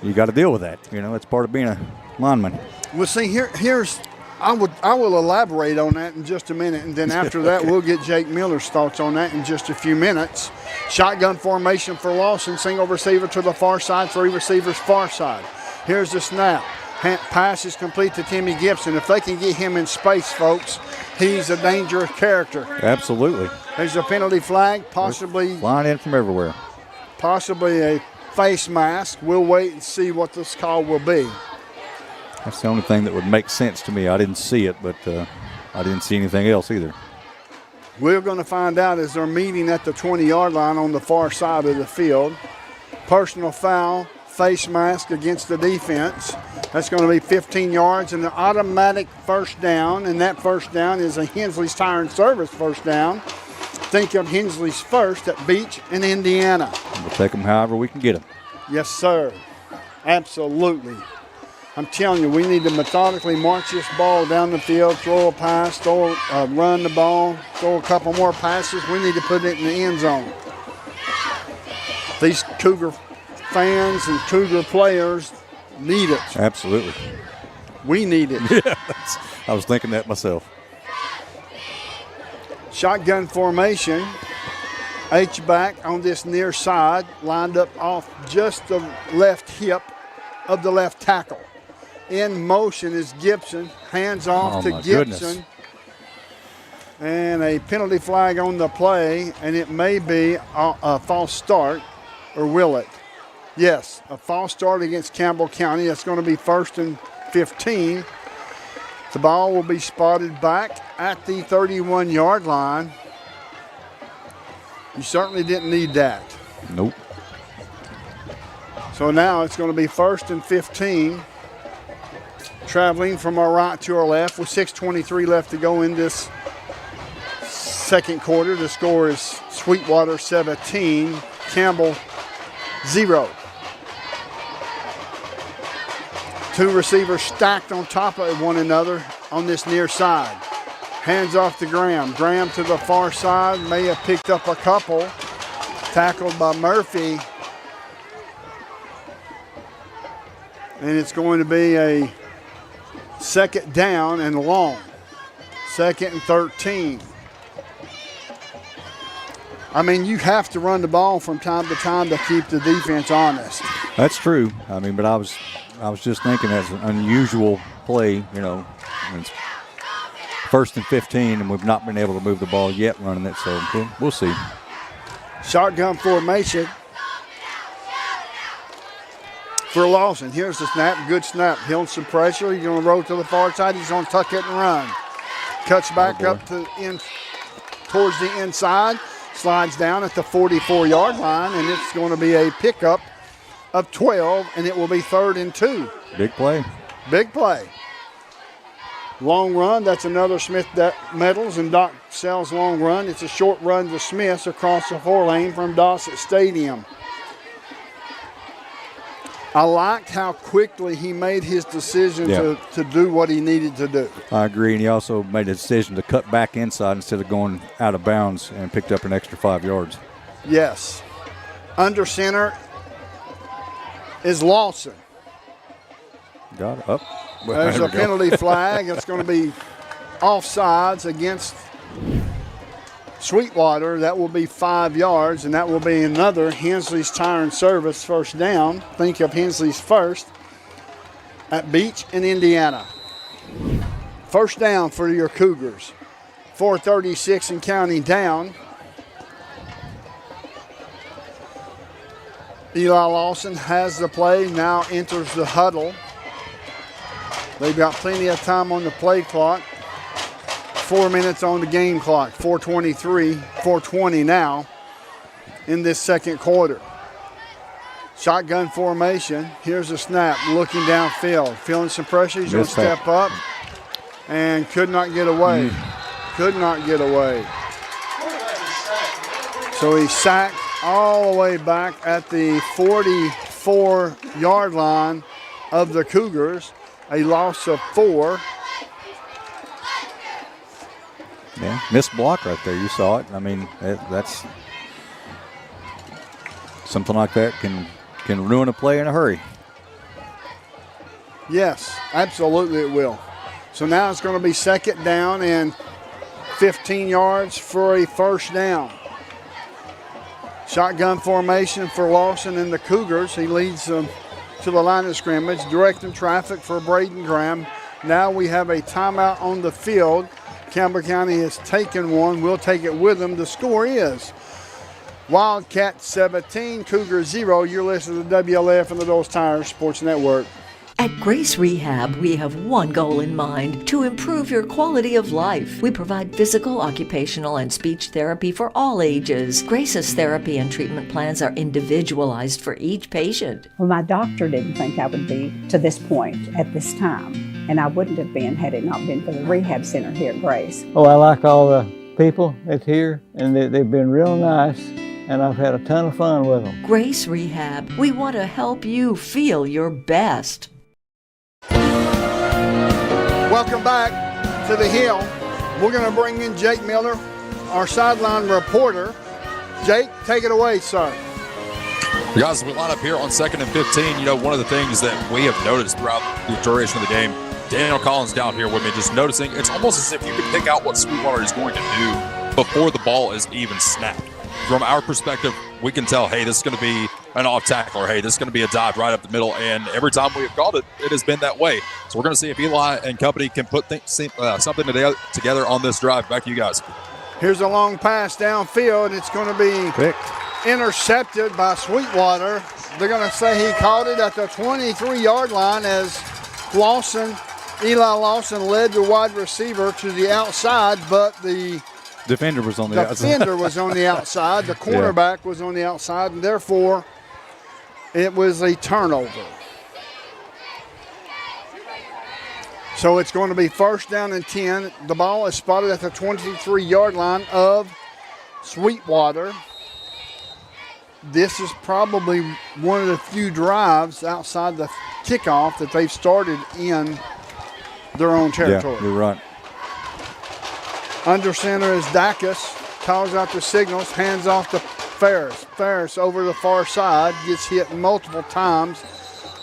you got to deal with that. You know, it's part of being a lineman. Well, see, here's I will elaborate on that in just a minute, and then after that, we'll get Jake Miller's thoughts on that in just a few minutes. Shotgun formation for Lawson. Single receiver to the far side. 3 receivers far side. Here's the snap. Pass is complete to Timmy Gibson. If they can get him in space, folks, he's a dangerous character. Absolutely. There's a penalty flag, possibly flying in from everywhere. Possibly a face mask. We'll wait and see what this call will be. That's the only thing that would make sense to me. I didn't see it, but I didn't see anything else either. We're going to find out as they're meeting at the 20-yard line on the far side of the field. Personal foul, face mask against the defense. That's going to be 15 yards and an automatic first down, and that first down is a Hensley's Tire and Service first down. Think of Hensley's first at Beach in Indiana. We'll take them however we can get them. Yes, sir. Absolutely. I'm telling you, we need to methodically march this ball down the field, throw a pass, run the ball, throw a couple more passes. We need to put it in the end zone. These Cougar fans and Cougar players need it. Absolutely. We need it. Yeah, I was thinking that myself. Shotgun formation. H-back on this near side, lined up off just the left hip of the left tackle. In motion is Gibson. Hands off to Gibson. Goodness. And a penalty flag on the play, and it may be a false start, or will it? Yes, a false start against Campbell County. That's going to be 1st and 15. The ball will be spotted back at the 31-yard line. You certainly didn't need that. Nope. So now it's going to be 1st and 15. Traveling from our right to our left with 6:23 left to go in this second quarter. The score is Sweetwater 17, Campbell 0. 2 receivers stacked on top of one another on this near side. Hands off to Graham. Graham to the far side. May have picked up a couple. Tackled by Murphy. And it's going to be a second down and long. 2nd and 13. I mean, you have to run the ball from time to time to keep the defense honest. That's true. I mean, but I was just thinking that's an unusual play, you know. It's 1st and 15, and we've not been able to move the ball yet running it, so we'll see. Shotgun formation for Lawson. Here's the snap. Good snap. He'll some pressure. He's going to roll to the far side. He's going to tuck it and run. Cuts back up to towards the inside. Slides down at the 44-yard line, and it's going to be a pickup of 12, and it will be 3rd and 2. Big play. Big play. Long run. That's another Smith Metals and Doc Sells long run. It's a short run to Smith's across the 4-lane from Dossett Stadium. I liked how quickly he made his decision to do what he needed to do. I agree, and he also made a decision to cut back inside instead of going out of bounds and picked up an extra 5 yards. Yes. Under center is Lawson. Got it. Up. Well, there's a penalty flag. It's going to be offsides against Sweetwater. That will be 5 yards, and that will be another Hensley's Tire and Service first down. Think of Hensley's first at Beach in Indiana. First down for your Cougars. 4:36 and counting down. Eli Lawson has the play, now enters the huddle. They've got plenty of time on the play clock. 4 minutes on the game clock. 4:23, 4:20 now in this second quarter. Shotgun formation. Here's a snap, looking downfield. Feeling some pressure. He's going to step up and could not get away. Could not get away. So he's sacked all the way back at the 44-yard line of the Cougars. A loss of 4. Yeah, missed block right there. You saw it. I mean, that's something like that can ruin a play in a hurry. Yes, absolutely it will. So now it's going to be 2nd down and 15 yards for a first down. Shotgun formation for Lawson and the Cougars. He leads them to the line of scrimmage, directing traffic for Braden Graham. Now we have a timeout on the field. Campbell County has taken one. We'll take it with them. The score is Wildcat 17, Cougar 0. You're listening to WLF and the Doles Tire Sports Network. At Grace Rehab, we have one goal in mind: to improve your quality of life. We provide physical, occupational, and speech therapy for all ages. Grace's therapy and treatment plans are individualized for each patient. Well, my doctor didn't think I would be to this point at this time, and I wouldn't have been had it not been for the rehab center here at Grace. Oh, I like all the people that's here, and they've been real nice, and I've had a ton of fun with them. Grace Rehab, we want to help you feel your best. Welcome back to the Hill. We're going to bring in Jake Miller, our sideline reporter. Jake, take it away, sir. Guys, we line up here on 2nd and 15. You know, one of the things that we have noticed throughout the duration of the game, Daniel Collins down here with me, just noticing it's almost as if you can pick out what Sweetwater is going to do before the ball is even snapped. From our perspective, we can tell, hey, this is going to be an off tackle, or hey, this is going to be a dive right up the middle. And every time we have called it, it has been that way. So we're going to see if Eli and company can put something together on this drive. Back to you guys. Here's a long pass downfield. It's going to be intercepted by Sweetwater. They're going to say he caught it at the 23-yard line as Eli Lawson led the wide receiver to the outside, but the defender was on the outside. The defender was on the outside. The cornerback was on the outside, and therefore it was a turnover. So it's going to be 1st down and 10. The ball is spotted at the 23-yard line of Sweetwater. This is probably one of the few drives outside the kickoff that they've started in their own territory. Yeah, you're right. Under center is Dacus, calls out the signals, hands off to Ferris. Ferris over the far side, gets hit multiple times.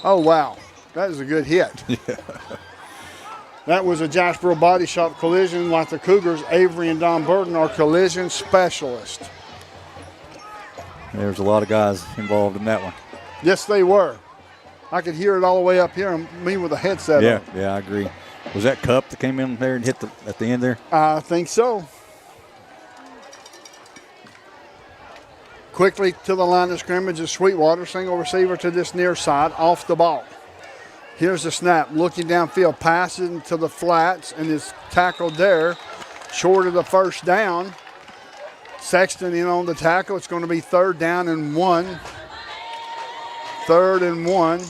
Oh, wow. That is a good hit. Yeah. That was a Jacksboro Body Shop collision like the Cougars. Avery and Don Burton are collision specialists. There's a lot of guys involved in that one. Yes, they were. I could hear it all the way up here, me with a headset on. Yeah, I agree. Was that Cup that came in there and hit at the end there? I think so. Quickly to the line of scrimmage is Sweetwater, single receiver to this near side, off the ball. Here's the snap, looking downfield, passing to the flats, and is tackled there, short of the first down. Sexton in on the tackle. It's going to be 3rd down and 1. 3rd and 1.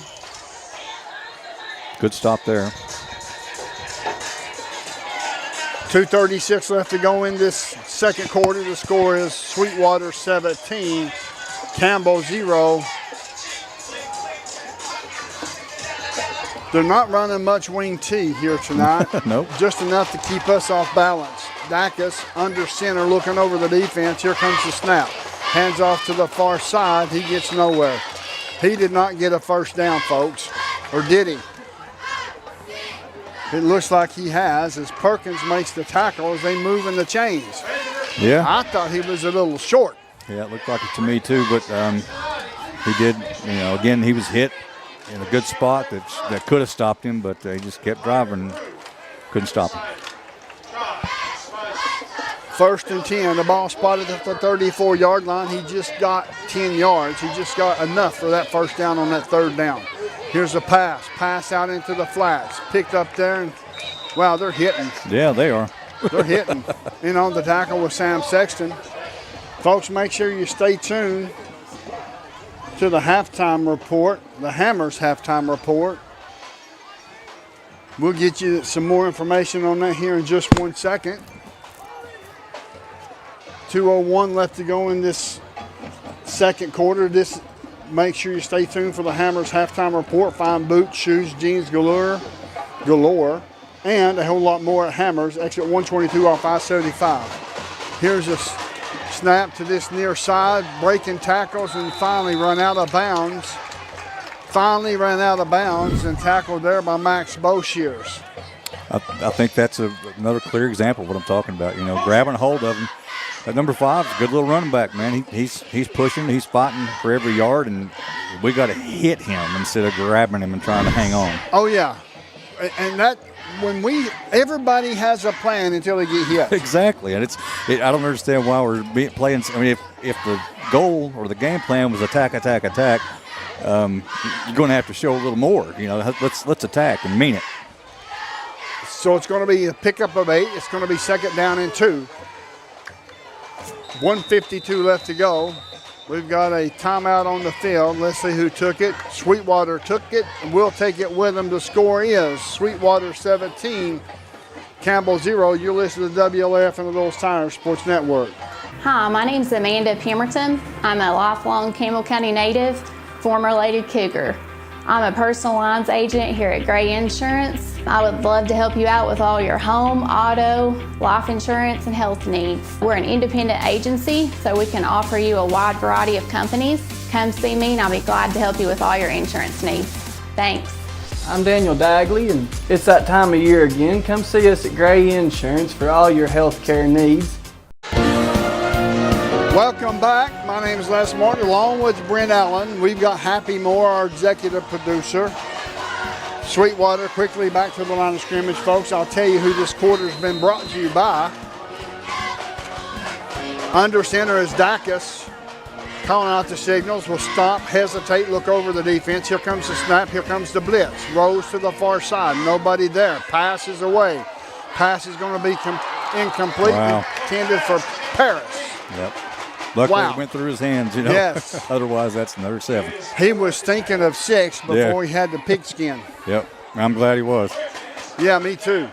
Good stop there. 2:36 left to go in this second quarter. The score is Sweetwater 17, Campbell 0. They're not running much wing T here tonight. Nope. Just enough to keep us off balance. Dacus under center looking over the defense. Here comes the snap. Hands off to the far side. He gets nowhere. He did not get a first down, folks. Or did he? It looks like he has as Perkins makes the tackle as they move in the chains. Yeah. I thought he was a little short. Yeah, it looked like it to me too, but he did, again, he was hit in a good spot that could have stopped him, but he just kept driving and couldn't stop him. 1st and 10. The ball spotted at the 34-yard line. He just got 10 yards. He just got enough for that first down on that 3rd down. Here's a pass. Pass out into the flats. Picked up there, and, wow, they're hitting. Yeah, they are. They're hitting. In on the tackle with Sam Sexton. Folks, make sure you stay tuned to to the halftime report, the Hammers halftime report. We'll get you some more information on that here in just 1 second. 2:01 left to go in this second quarter. Make sure you stay tuned for the Hammers halftime report. Fine boots, shoes, jeans galore, and a whole lot more at Hammers. Exit 122 off I-75. Here's a snap to this near side, breaking tackles, and finally ran out of bounds. And tackled there by Max Boshears. I think that's another clear example of what I'm talking about. Grabbing a hold of him. At number 5, a good little running back, man. He's pushing, he's fighting for every yard, and we got to hit him instead of grabbing him and trying to hang on. Oh yeah, and that everybody has a plan until they get hit. Exactly, and I don't understand why we're playing. I mean, if the goal or the game plan was attack, you're going to have to show a little more. Let's attack and mean it. So it's going to be a pickup of 8. It's going to be second down and 2. 1:52 left to go. We've got a timeout on the field. Let's see who took it. Sweetwater took it, and we'll take it with them. The score is Sweetwater 17, Campbell 0. You're listening to WLF and the Little Tires Sports Network. Hi, my name's Amanda Pemberton. I'm a lifelong Campbell County native, former Lady Cougar. I'm a personal lines agent here at Gray Insurance. I would love to help you out with all your home, auto, life insurance, and health needs. We're an independent agency, so we can offer you a wide variety of companies. Come see me and I'll be glad to help you with all your insurance needs. Thanks. I'm Daniel Dagley, and it's that time of year again. Come see us at Gray Insurance for all your health care needs. Welcome back. My name is Les Martin, along with Brent Allen. We've got Happy Moore, our executive producer. Sweetwater quickly back to the line of scrimmage, folks. I'll tell you who this quarter's been brought to you by. Under center is Dacus. Calling out the signals. Will stop, hesitate, look over the defense. Here comes the snap. Here comes the blitz. Rose to the far side. Nobody there. Pass is away. Pass is going to be incomplete. Wow. Intended for Paris. Yep. Luckily it went through his hands, Yes. Otherwise, that's another 7. He was thinking of 6 before he had the pigskin. Yep. I'm glad he was. Yeah, me too.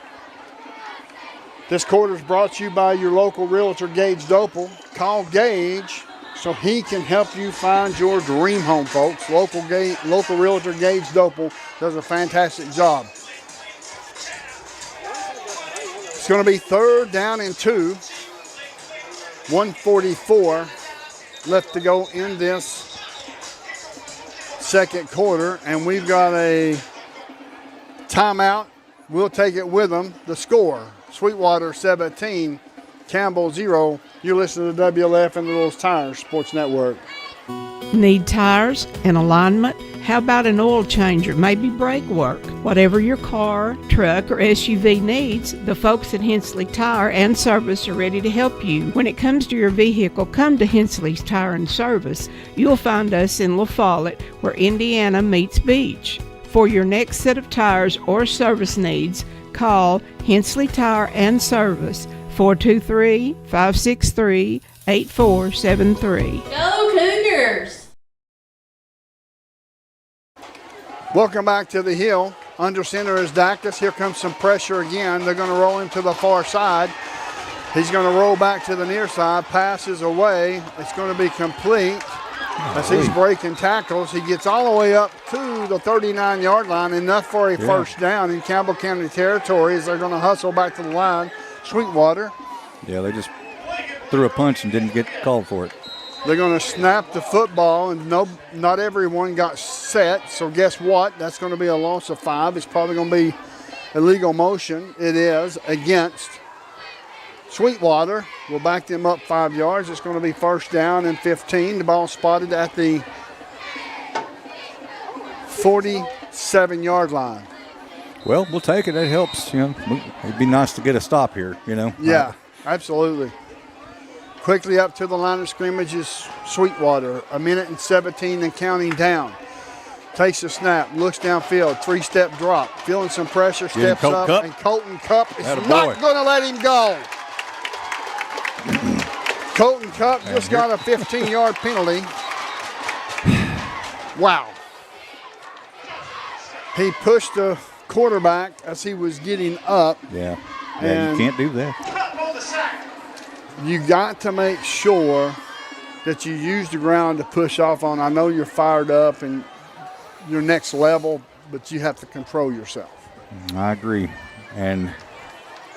This quarter is brought to you by your local realtor, Gage Dopel. Call Gage so he can help you find your dream home, folks. Local realtor, Gage Dopel, does a fantastic job. It's going to be third down and 2. 1:44 left to go in this second quarter, and we've got a timeout. We'll take it with them. The score, Sweetwater 17, Campbell 0. You're listening to WLF and the Little Tires Sports Network. Need tires and alignment? How about an oil changer, maybe brake work? Whatever your car, truck, or SUV needs, the folks at Hensley Tire and Service are ready to help you. When it comes to your vehicle, come to Hensley's Tire and Service. You'll find us in La Follette, where Indiana meets Beach. For your next set of tires or service needs, call Hensley Tire and Service, 423-563-8473. Go Cougars! Welcome back to the Hill. Under center is Dacus. Here comes some pressure again. They're going to roll him to the far side. He's going to roll back to the near side. Passes away. It's going to be complete. As he's breaking tackles, he gets all the way up to the 39-yard line, enough for a first down in Campbell County territory as they're going to hustle back to the line. Sweetwater. Yeah, they just threw a punch and didn't get called for it. They're going to snap the football, and not everyone got set, so guess what? That's going to be a loss of 5. It's probably going to be illegal motion. It is against Sweetwater. We'll back them up 5 yards. It's going to be first down and 15. The ball spotted at the 47-yard line. Well, we'll take it. It helps. It'd be nice to get a stop here, Yeah, absolutely. Quickly up to the line of scrimmage is Sweetwater. 1:17 and counting down. Takes the snap, looks downfield, 3-step drop. Feeling some pressure, steps up, Cup. and Colton Cup is Atta not boy. going to let him go. Colton Cup just got a 15-yard penalty. Wow. He pushed the quarterback as he was getting up. Yeah, And you can't do that. You got to make sure that you use the ground to push off on. I know you're fired up and you're next level, but you have to control yourself. I agree. And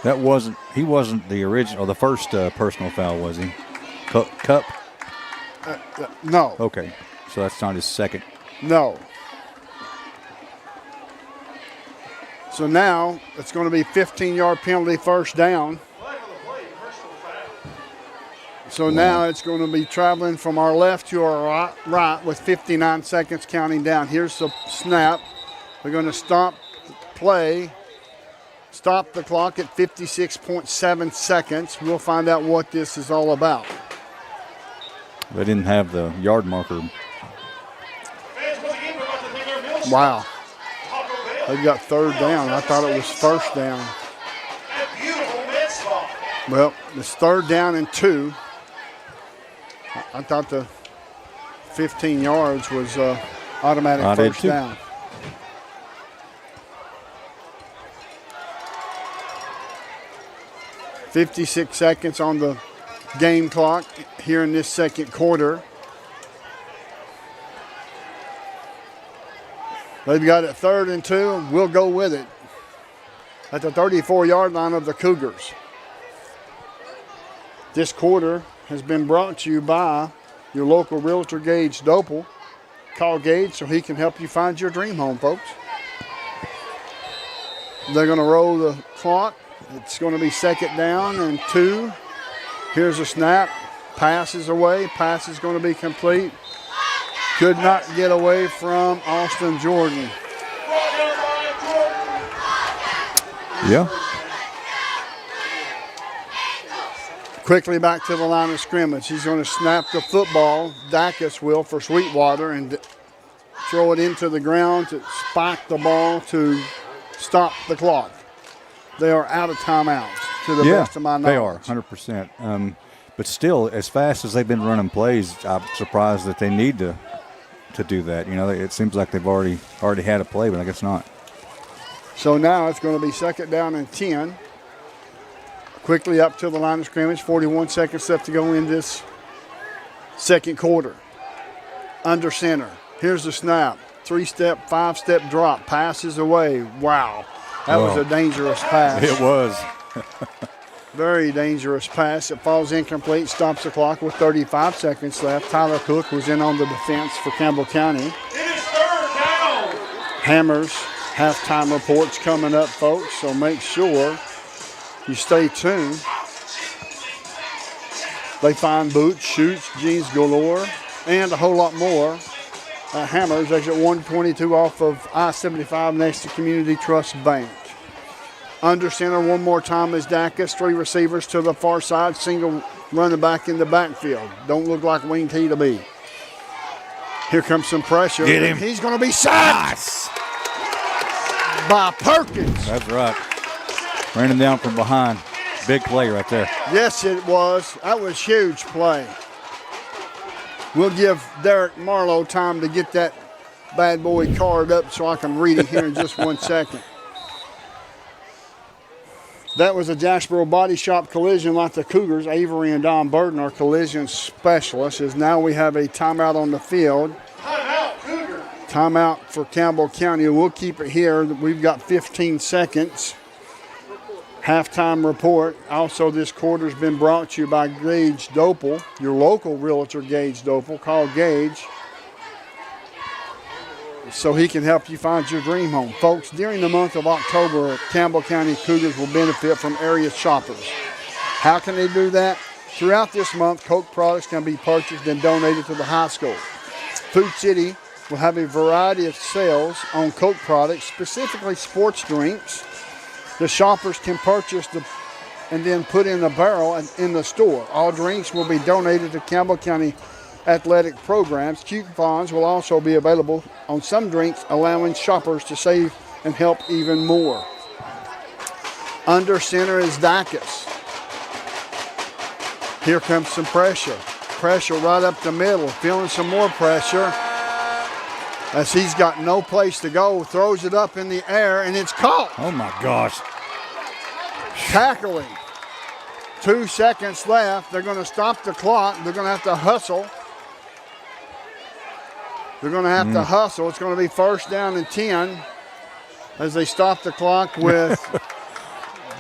he wasn't the original, the first personal foul, was he? Cup? No. Okay, so that's not his second. No. So now it's going to be 15-yard penalty, first down. So now it's going to be traveling from our left to our right with 59 seconds counting down. Here's the snap. We're going to stop play, stop the clock at 56.7 seconds. We'll find out what this is all about. They didn't have the yard marker. Wow. They've got third down. I thought it was first down. Well, it's third down and 2. I thought the 15 yards was automatic first down. $56 seconds on the game clock here in this second quarter. They've got it third and 2, and we'll go with it at the 34-yard line of the Cougars. This quarter has been brought to you by your local realtor, Gage Dopel. Call Gage so he can help you find your dream home, folks. They're going to roll the clock. It's going to be second down and 2. Here's a snap. Pass is away. Pass is going to be complete. Could not get away from Austin Jordan. Yeah. Quickly back to the line of scrimmage. He's going to snap the football. Dacus will for Sweetwater and throw it into the ground to spike the ball to stop the clock. They are out of timeouts to the best of my knowledge. They are, 100%. But still, as fast as they've been running plays, I'm surprised that they need to do that. You know, it seems like they've already had a play, but I guess not. So now it's going to be second down and 10. Quickly up to the line of scrimmage. 41 seconds left to go in this second quarter. Under center. Here's the snap. 3-step, 5-step drop. Passes away. Wow. That was a dangerous pass. It was. Very dangerous pass. It falls incomplete, stops the clock with 35 seconds left. Tyler Cook was in on the defense for Campbell County. It is third down. Hammers halftime reports coming up, folks, so make sure you stay tuned. They find boots, shoots, jeans galore, and a whole lot more at Hammers, exit 122 off of I-75 next to Community Trust Bank. Under center one more time is Dacus. 3 receivers to the far side. Single running back in the backfield. Don't look like wing T to me. Here comes some pressure. Get him. He's going to be sacked by Perkins. That's right. Ran him down from behind. Big play right there. Yes, it was. That was huge play. We'll give Derek Marlowe time to get that bad boy card up so I can read it here in just 1 second. That was a Jacksboro Body Shop collision like the Cougars. Avery and Don Burton are collision specialists. As now we have a timeout on the field. Timeout, Cougar. Timeout for Campbell County. We'll keep it here. We've got 15 seconds. Halftime report. Also, this quarter's been brought to you by Gage Dopel, your local realtor, Gage Dopel. Call Gage so he can help you find your dream home. Folks, during the month of October, Campbell County Cougars will benefit from area shoppers. How can they do that? Throughout this month, Coke products can be purchased and donated to the high school. Food City will have a variety of sales on Coke products, specifically sports drinks. The shoppers can purchase and then put in a barrel in the store. All drinks will be donated to Campbell County athletic programs. Coupons will also be available on some drinks, allowing shoppers to save and help even more. Under center is Dacus. Here comes some pressure. Pressure right up the middle. Feeling some more pressure. as he's got no place to go, throws it up in the air, and it's caught. Oh, my gosh. Tackling. 2 seconds left. They're going to stop the clock. They're going to have to hustle. They're going to have to hustle. It's going to be first down and 10 as they stop the clock with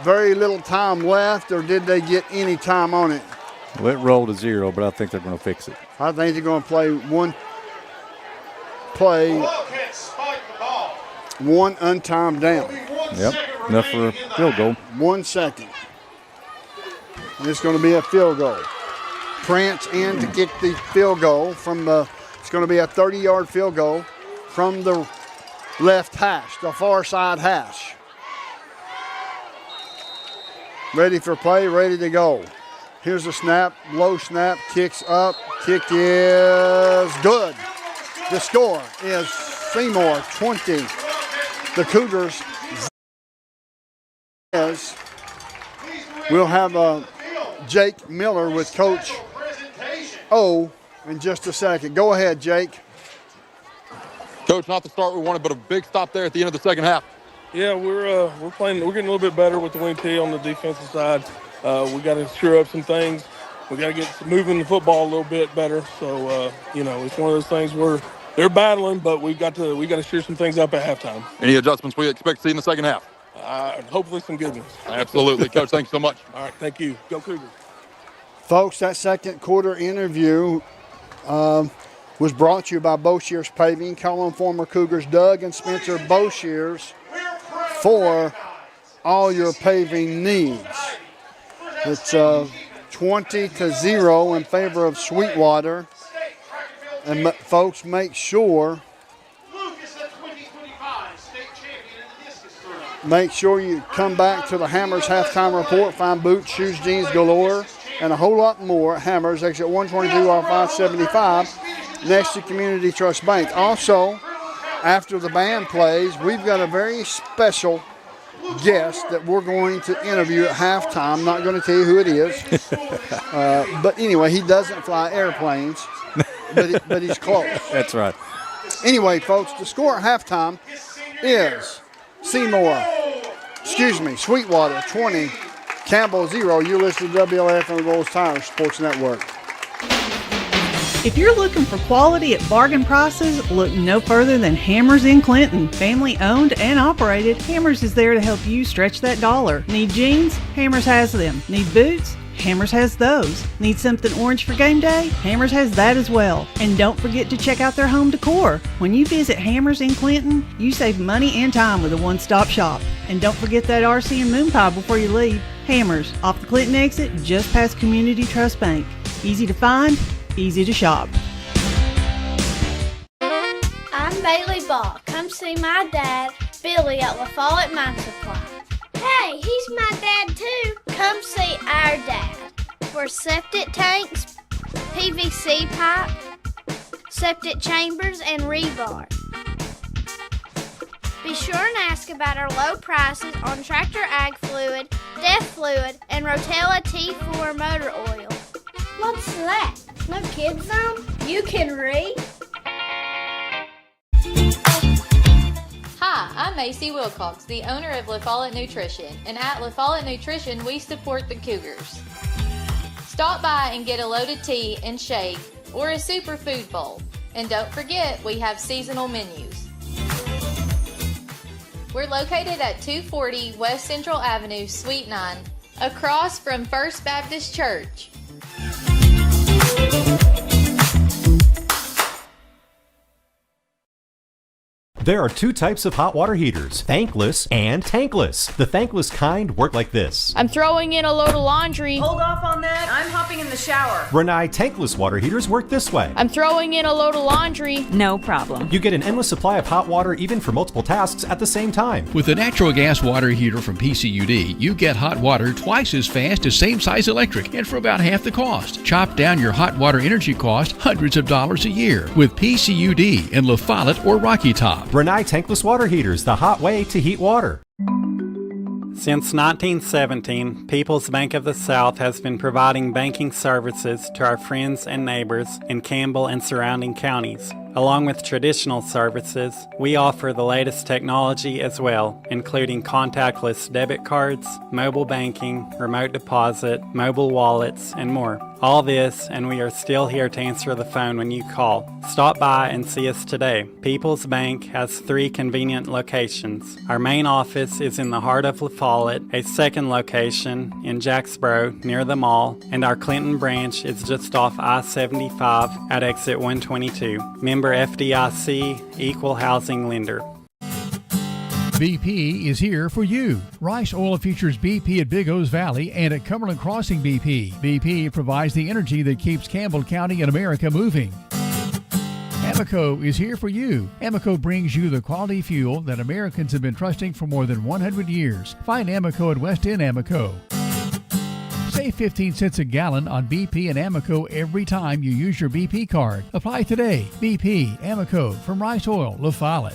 very little time left, or did they get any time on it? Well, it rolled to 0, but I think they're going to fix it. I think they're going to play one untimed down. Yep, enough for a field goal. 1 second. And it's going to be a field goal. Prance in to get the field goal from the, it's going to be a 30-yard field goal from the left hash, the far side hash. Ready for play, ready to go. Here's a snap, low snap, kicks up, kick is good. The score is Seymour 20. The Cougars. We'll have Jake Miller with Coach O in just a second. Go ahead, Jake. Coach, not the start we wanted, but a big stop there at the end of the second half. Yeah, we're playing. We're getting a little bit better with the wing T on the defensive side. We got to sure up some things. We got to get moving the football a little bit better. So it's one of those things where they're battling, but we got to sure some things up at halftime. Any adjustments we expect to see in the second half? Hopefully some good ones. Absolutely, Coach. Thanks so much. All right, thank you. Go Cougars. Folks, that second quarter interview was brought to you by Boshears Paving. Call on former Cougars Doug and Spencer Boshears for all your paving needs. It's 20-0 in favor of Sweetwater. And folks, make sure you come back to the Hammers halftime report. Find boots, shoes, jeans galore, and a whole lot more at Hammers, exit 122 off I-75, next to Community Trust Bank. Also, after the band plays, we've got a very special guest that we're going to interview at halftime. Not going to tell you who it is. But anyway, he doesn't fly airplanes, but he's close. That's right. Anyway, folks, the score at halftime is Sweetwater 20, Campbell 0. You're listening to WLF and Rolls Tires Sports Network. If you're looking for quality at bargain prices, look no further than Hammers in Clinton. Family owned and operated, Hammers is there to help you stretch that dollar. Need jeans? Hammers has them. Need boots? Hammers has those. Need something orange for game day? Hammers has that as well. And don't forget to check out their home decor. When you visit Hammers in Clinton, you save money and time with a one-stop shop. And don't forget that RC and moon pie before you leave. Hammers, off the Clinton exit, just past Community Trust Bank. Easy to find, easy to shop. I'm Bailey Ball. Come see my dad, Billy, at La Follette Mine Supply. Hey, he's my dad too. Come see our dad for septic tanks, PVC pipe, septic chambers, and rebar. Be sure and ask about our low prices on Tractor Ag Fluid, Def Fluid, and Rotella T4 motor oil. What's that? No kids zone? You can read? Hi, I'm Macy Wilcox, the owner of La Follette Nutrition, and at La Follette Nutrition, we support the Cougars. Stop by and get a loaded tea and shake or a superfood bowl. And don't forget, we have seasonal menus. We're located at 240 West Central Avenue, Suite 9, across from First Baptist Church. There are two types of hot water heaters, thankless and tankless. The thankless kind work like this. I'm throwing in a load of laundry. Hold off on that. I'm hopping in the shower. Rinnai tankless water heaters work this way. I'm throwing in a load of laundry. No problem. You get an endless supply of hot water even for multiple tasks at the same time. With the natural gas water heater from PCUD, you get hot water twice as fast as same-size electric and for about half the cost. Chop down your hot water energy cost hundreds of dollars a year with PCUD in La Follette or Rocky Top. Rinnai tankless water heaters, the hot way to heat water. Since 1917, People's Bank of the South has been providing banking services to our friends and neighbors in Campbell and surrounding counties. Along with traditional services, we offer the latest technology as well, including contactless debit cards, mobile banking, remote deposit, mobile wallets, and more. All this, and we are still here to answer the phone when you call. Stop by and see us today. People's Bank has 3 convenient locations. Our main office is in the heart of La Follette, a second location in Jacksboro near the mall, and our Clinton branch is just off I-75 at exit 122. Member FDIC, Equal Housing Lender. BP is here for you. Rice Oil features BP at Big O's Valley and at Cumberland Crossing BP. BP provides the energy that keeps Campbell County and America moving. Amoco is here for you. Amoco brings you the quality fuel that Americans have been trusting for more than 100 years. Find Amoco at West End Amoco. Save 15 cents a gallon on BP and Amoco every time you use your BP card. Apply today. BP, Amoco, from Rice Oil, La Follette.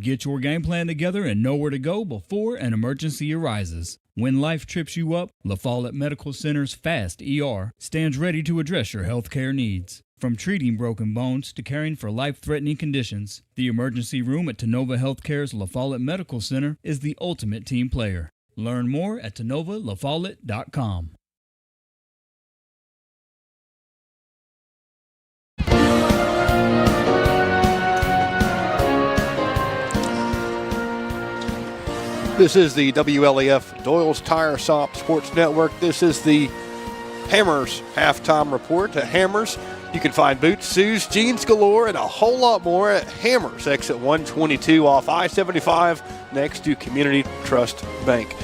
Get your game plan together and know where to go before an emergency arises. When life trips you up, La Follette Medical Center's FAST ER stands ready to address your health care needs. From treating broken bones to caring for life-threatening conditions, the emergency room at Tenova Healthcare's La Follette Medical Center is the ultimate team player. Learn more at TenovaLaFollette.com. This is the WLAF Doyle's Tire Shop Sports Network. This is the Hammers halftime report. At Hammers, you can find boots, shoes, jeans galore, and a whole lot more at Hammers, exit 122 off I-75 next to Community Trust Bank.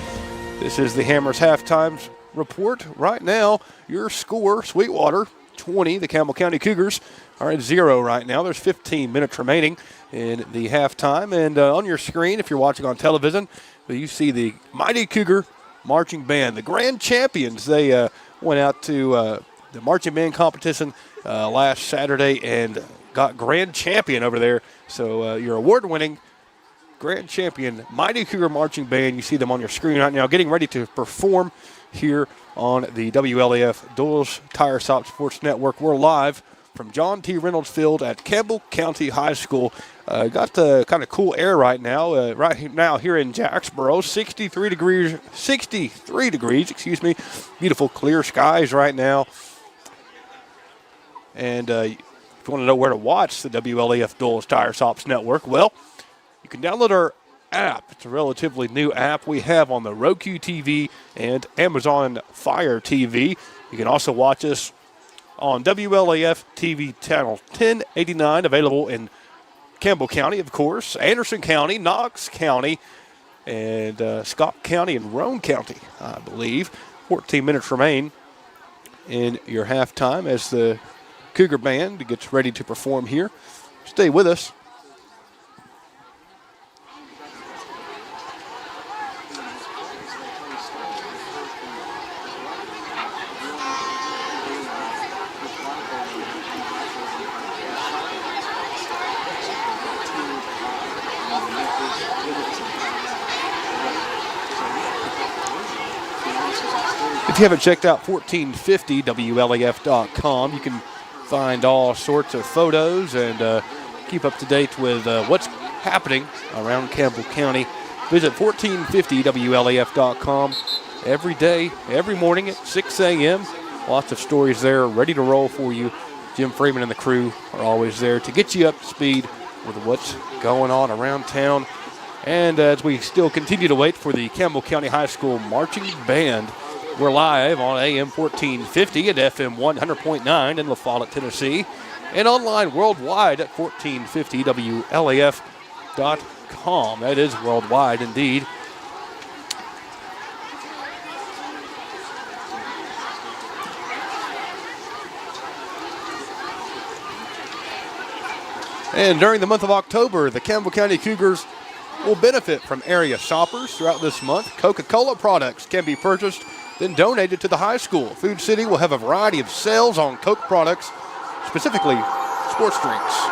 This is the Hammers halftime report. Right now, your score, Sweetwater 20. The Campbell County Cougars are at 0 right now. There's 15 minutes remaining in the halftime. And on your screen, if you're watching on television, you see the Mighty Cougar Marching Band, the grand champions. They went out to the marching band competition last Saturday and got grand champion over there. So your award-winning grand champion, Mighty Cougar Marching Band. You see them on your screen right now, getting ready to perform here on the WLAF Doyle's Tire Shop Sports Network. We're live from John T. Reynolds Field at Campbell County High School. Got the kind of cool air right now here in Jacksboro. 63 degrees, excuse me. Beautiful clear skies right now. And if you want to know where to watch the WLAF Doyle's Tire Shops Network, well, you can download our app. It's a relatively new app we have on the Roku TV and Amazon Fire TV. You can also watch us on WLAF TV channel 1089, available in Campbell County, of course, Anderson County, Knox County, and Scott County and Roane County, I believe. 14 minutes remain in your halftime as the Cougar Band gets ready to perform here. Stay with us. If you haven't checked out 1450WLAF.com, you can find all sorts of photos and keep up to date with what's happening around Campbell County. Visit 1450WLAF.com every day, every morning at 6 a.m. Lots of stories there ready to roll for you. Jim Freeman and the crew are always there to get you up to speed with what's going on around town. And as we still continue to wait for the Campbell County High School Marching Band, we're live on AM 1450 and FM 100.9 in La Follette, Tennessee, and online worldwide at 1450WLAF.com. That is worldwide indeed. And during the month of October, the Campbell County Cougars will benefit from area shoppers throughout this month. Coca-Cola products can be purchased, then donated to the high school. Food City will have a variety of sales on Coke products, specifically sports drinks.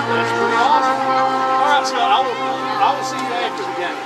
That's pretty awesome. All right, so I will see you after the game.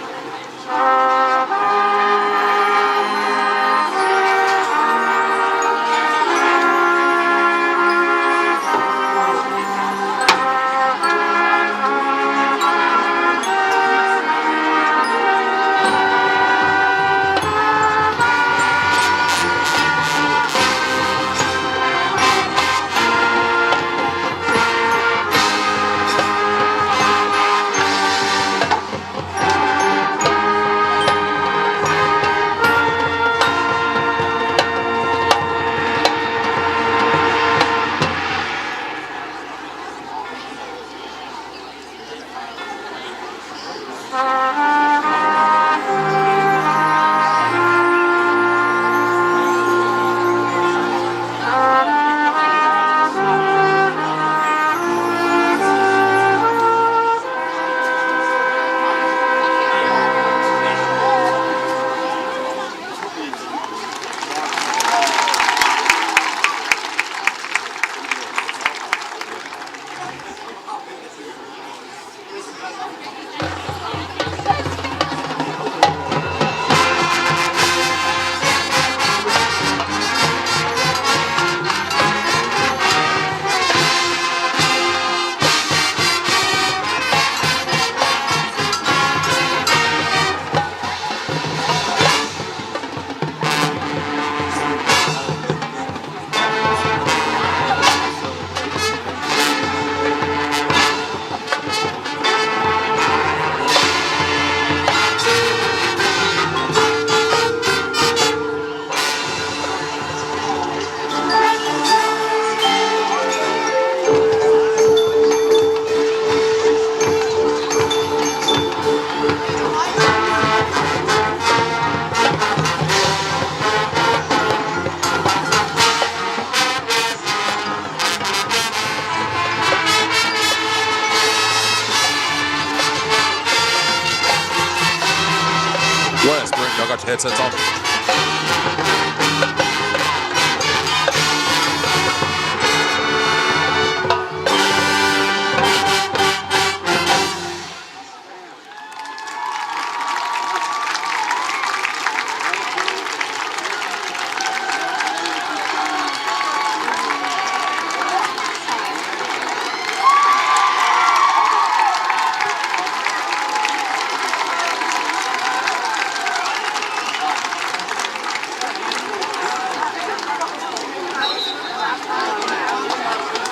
Wes, Brent, y'all got your headsets on?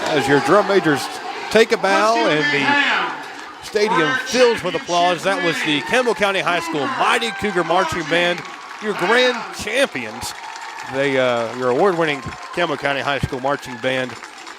As your drum majors take a bow and the stadium fills with applause, that was the Campbell County High School Mighty Cougar Marching Band, your grand champions. They, your award-winning Campbell County High School Marching Band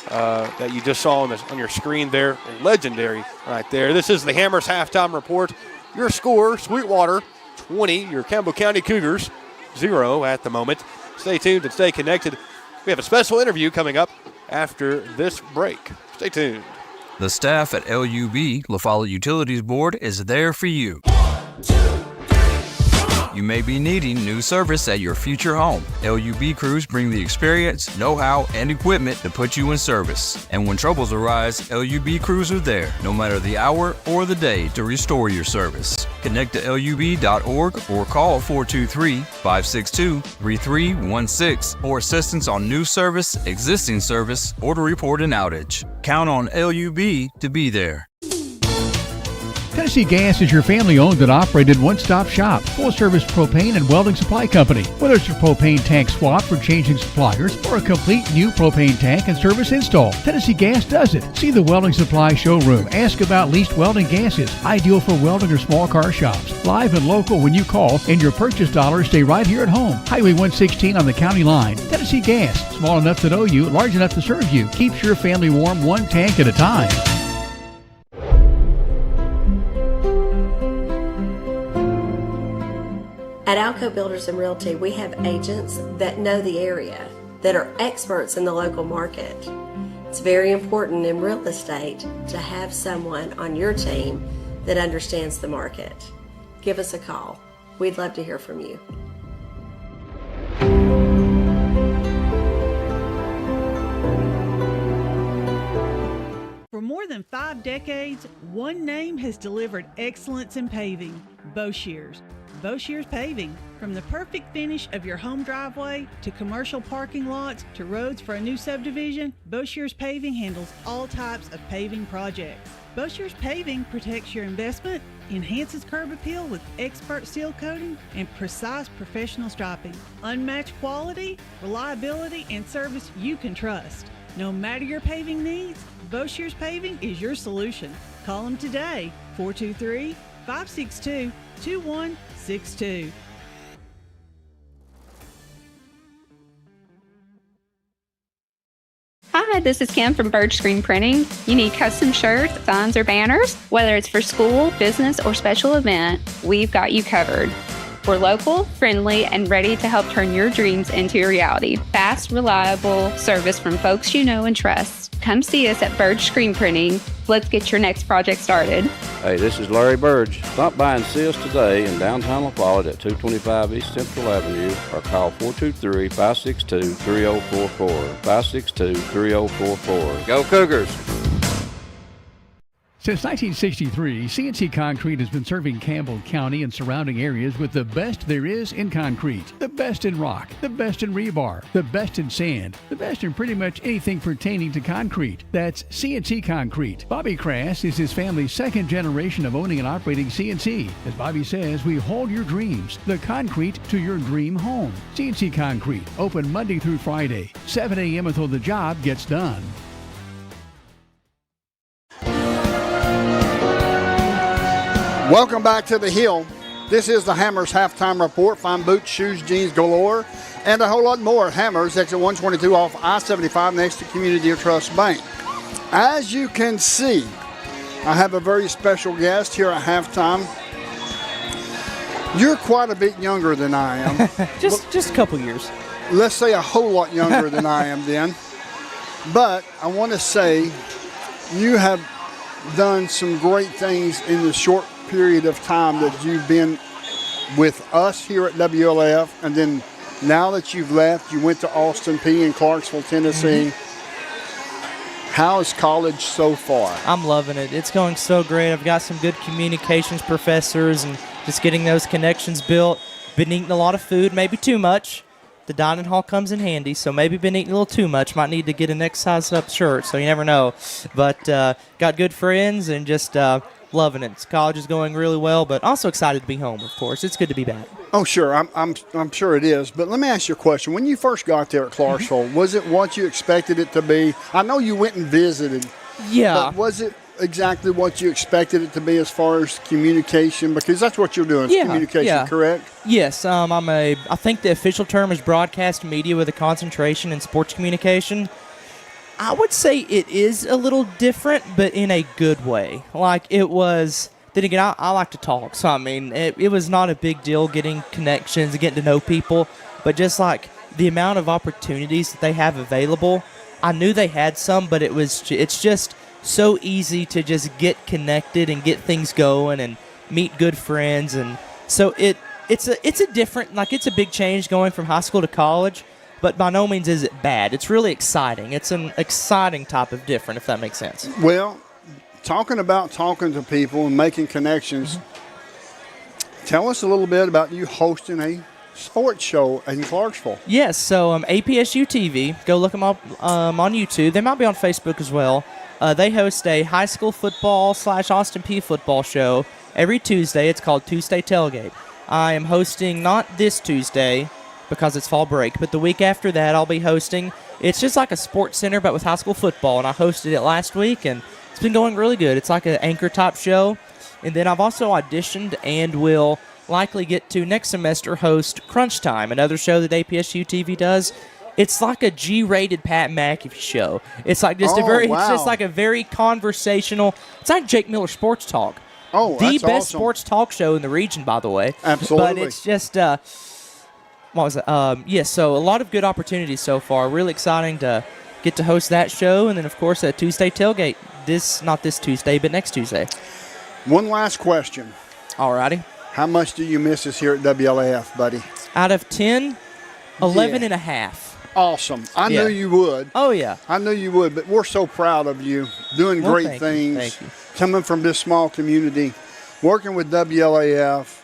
that you just saw on your screen there, legendary right there. This is the Hammers halftime report. Your score, Sweetwater 20, your Campbell County Cougars 0 at the moment. Stay tuned and stay connected. We have a special interview coming up after this break. Stay tuned. The staff at LUB, La Follette Utilities Board, is there for you. You may be needing new service at your future home. LUB crews bring the experience, know-how, and equipment to put you in service. And when troubles arise, LUB crews are there, no matter the hour or the day, to restore your service. Connect to LUB.org or call 423-562-3316 for assistance on new service, existing service, or to report an outage. Count on LUB to be there. Tennessee Gas is your family-owned and operated one-stop shop, full-service propane and welding supply company. Whether it's a propane tank swap for changing suppliers or a complete new propane tank and service install, Tennessee Gas does it. See the Welding Supply showroom. Ask about leased welding gases, ideal for welding or small car shops. Live and local when you call, and your purchase dollars stay right here at home. Highway 116 on the county line. Tennessee Gas, small enough to know you, large enough to serve you. Keeps your family warm one tank at a time. At Alco Builders and Realty, we have agents that know the area, that are experts in the local market. It's very important in real estate to have someone on your team that understands the market. Give us a call. We'd love to hear from you. For more than 5 decades, one name has delivered excellence in paving: Boshears. Boshears Paving. From the perfect finish of your home driveway to commercial parking lots to roads for a new subdivision, Boshears Paving handles all types of paving projects. Boshears Paving protects your investment, enhances curb appeal with expert seal coating and precise professional striping. Unmatched quality, reliability, and service you can trust. No matter your paving needs, Boshears Paving is your solution. Call them today, 423-562-2162. Hi, this is Kim from Bird Screen Printing. You need custom shirts, signs, or banners? Whether it's for school, business, or special event, we've got you covered. We're local, friendly, and ready to help turn your dreams into a reality. Fast, reliable service from folks you know and trust. Come see us at Bird Screen Printing. Let's get your next project started. Hey, this is Larry Burge. Stop by and see us today in downtown La Follette at 225 East Central Avenue or call 423-562-3044. 562-3044. Go Cougars! Since 1963, CNC Concrete has been serving Campbell County and surrounding areas with the best there is in concrete. The best in rock, the best in rebar, the best in sand, the best in pretty much anything pertaining to concrete. That's CNC Concrete. Bobby Crass is his family's second generation of owning and operating CNC. As Bobby says, we hold your dreams, the concrete to your dream home. CNC Concrete, open Monday through Friday, 7 a.m. until the job gets done. Welcome back to the Hill. This is the Hammers halftime report. Fine boots, shoes, jeans galore, and a whole lot more at Hammers, exit 122 off I-75 next to Community Trust Bank. As you can see, I have a very special guest here at halftime. You're quite a bit younger than I am. just a couple years. Let's say a whole lot younger than I am then. But I want to say you have done some great things in the short period of time that you've been with us here at WLAF, and then now that you've left, you went to Austin Peay in Clarksville, Tennessee. How is college so far? I'm loving it. It's going so great. I've got some good communications professors and just getting those connections built. Been eating a lot of food, maybe too much. The dining hall comes in handy, so maybe been eating a little too much. Might need to get a next size up shirt, so you never know. But got good friends and just loving it. College is going really well, but also excited to be home, of course. It's good to be back. Oh, sure. I'm sure it is. But let me ask you a question. When you first got there at Clarksville, was it what you expected it to be? I know you went and visited. Yeah. But was it exactly what you expected it to be as far as communication? Because that's what you're doing, communication, correct? Yes. I think the official term is broadcast media with a concentration in sports communication. I would say it is a little different, but in a good way. Like it was, then again, I like to talk. So, I mean, it was not a big deal getting connections and getting to know people, but just like the amount of opportunities that they have available, I knew they had some, but it's just so easy to just get connected and get things going and meet good friends. And so it's a different, like it's a big change going from high school to college. But by no means is it bad. It's really exciting. It's an exciting type of different, if that makes sense. Well, talking to people and making connections, tell us a little bit about you hosting a sports show in Clarksville. Yes, so APSU TV. Go look them up on YouTube. They might be on Facebook as well. They host a high school football / Austin Peay football show every Tuesday. It's called Tuesday Tailgate. I am hosting not this Tuesday because it's fall break, but the week after that I'll be hosting. It's just like a sports center but with high school football, and I hosted it last week, and it's been going really good. It's like an anchor-type show. And then I've also auditioned and will likely get to next semester host Crunch Time, another show that APSU TV does. It's like a G-rated Pat McAfee show. It's like just it's just like a very conversational. It's like Jake Miller Sports Talk. Oh, the that's best awesome. sports talk show in the region, by the way. Absolutely. But it's just what was it? So a lot of good opportunities so far. Really exciting to get to host that show, and then of course a Tuesday Tailgate. Not this Tuesday, but next Tuesday. One last question. Alrighty. How much do you miss us here at WLAF, buddy? Out of 10, 11 and a half. Awesome. I knew you would. Oh, yeah. I knew you would, but we're so proud of you, doing great things, Thank you. coming from this small community, working with WLAF,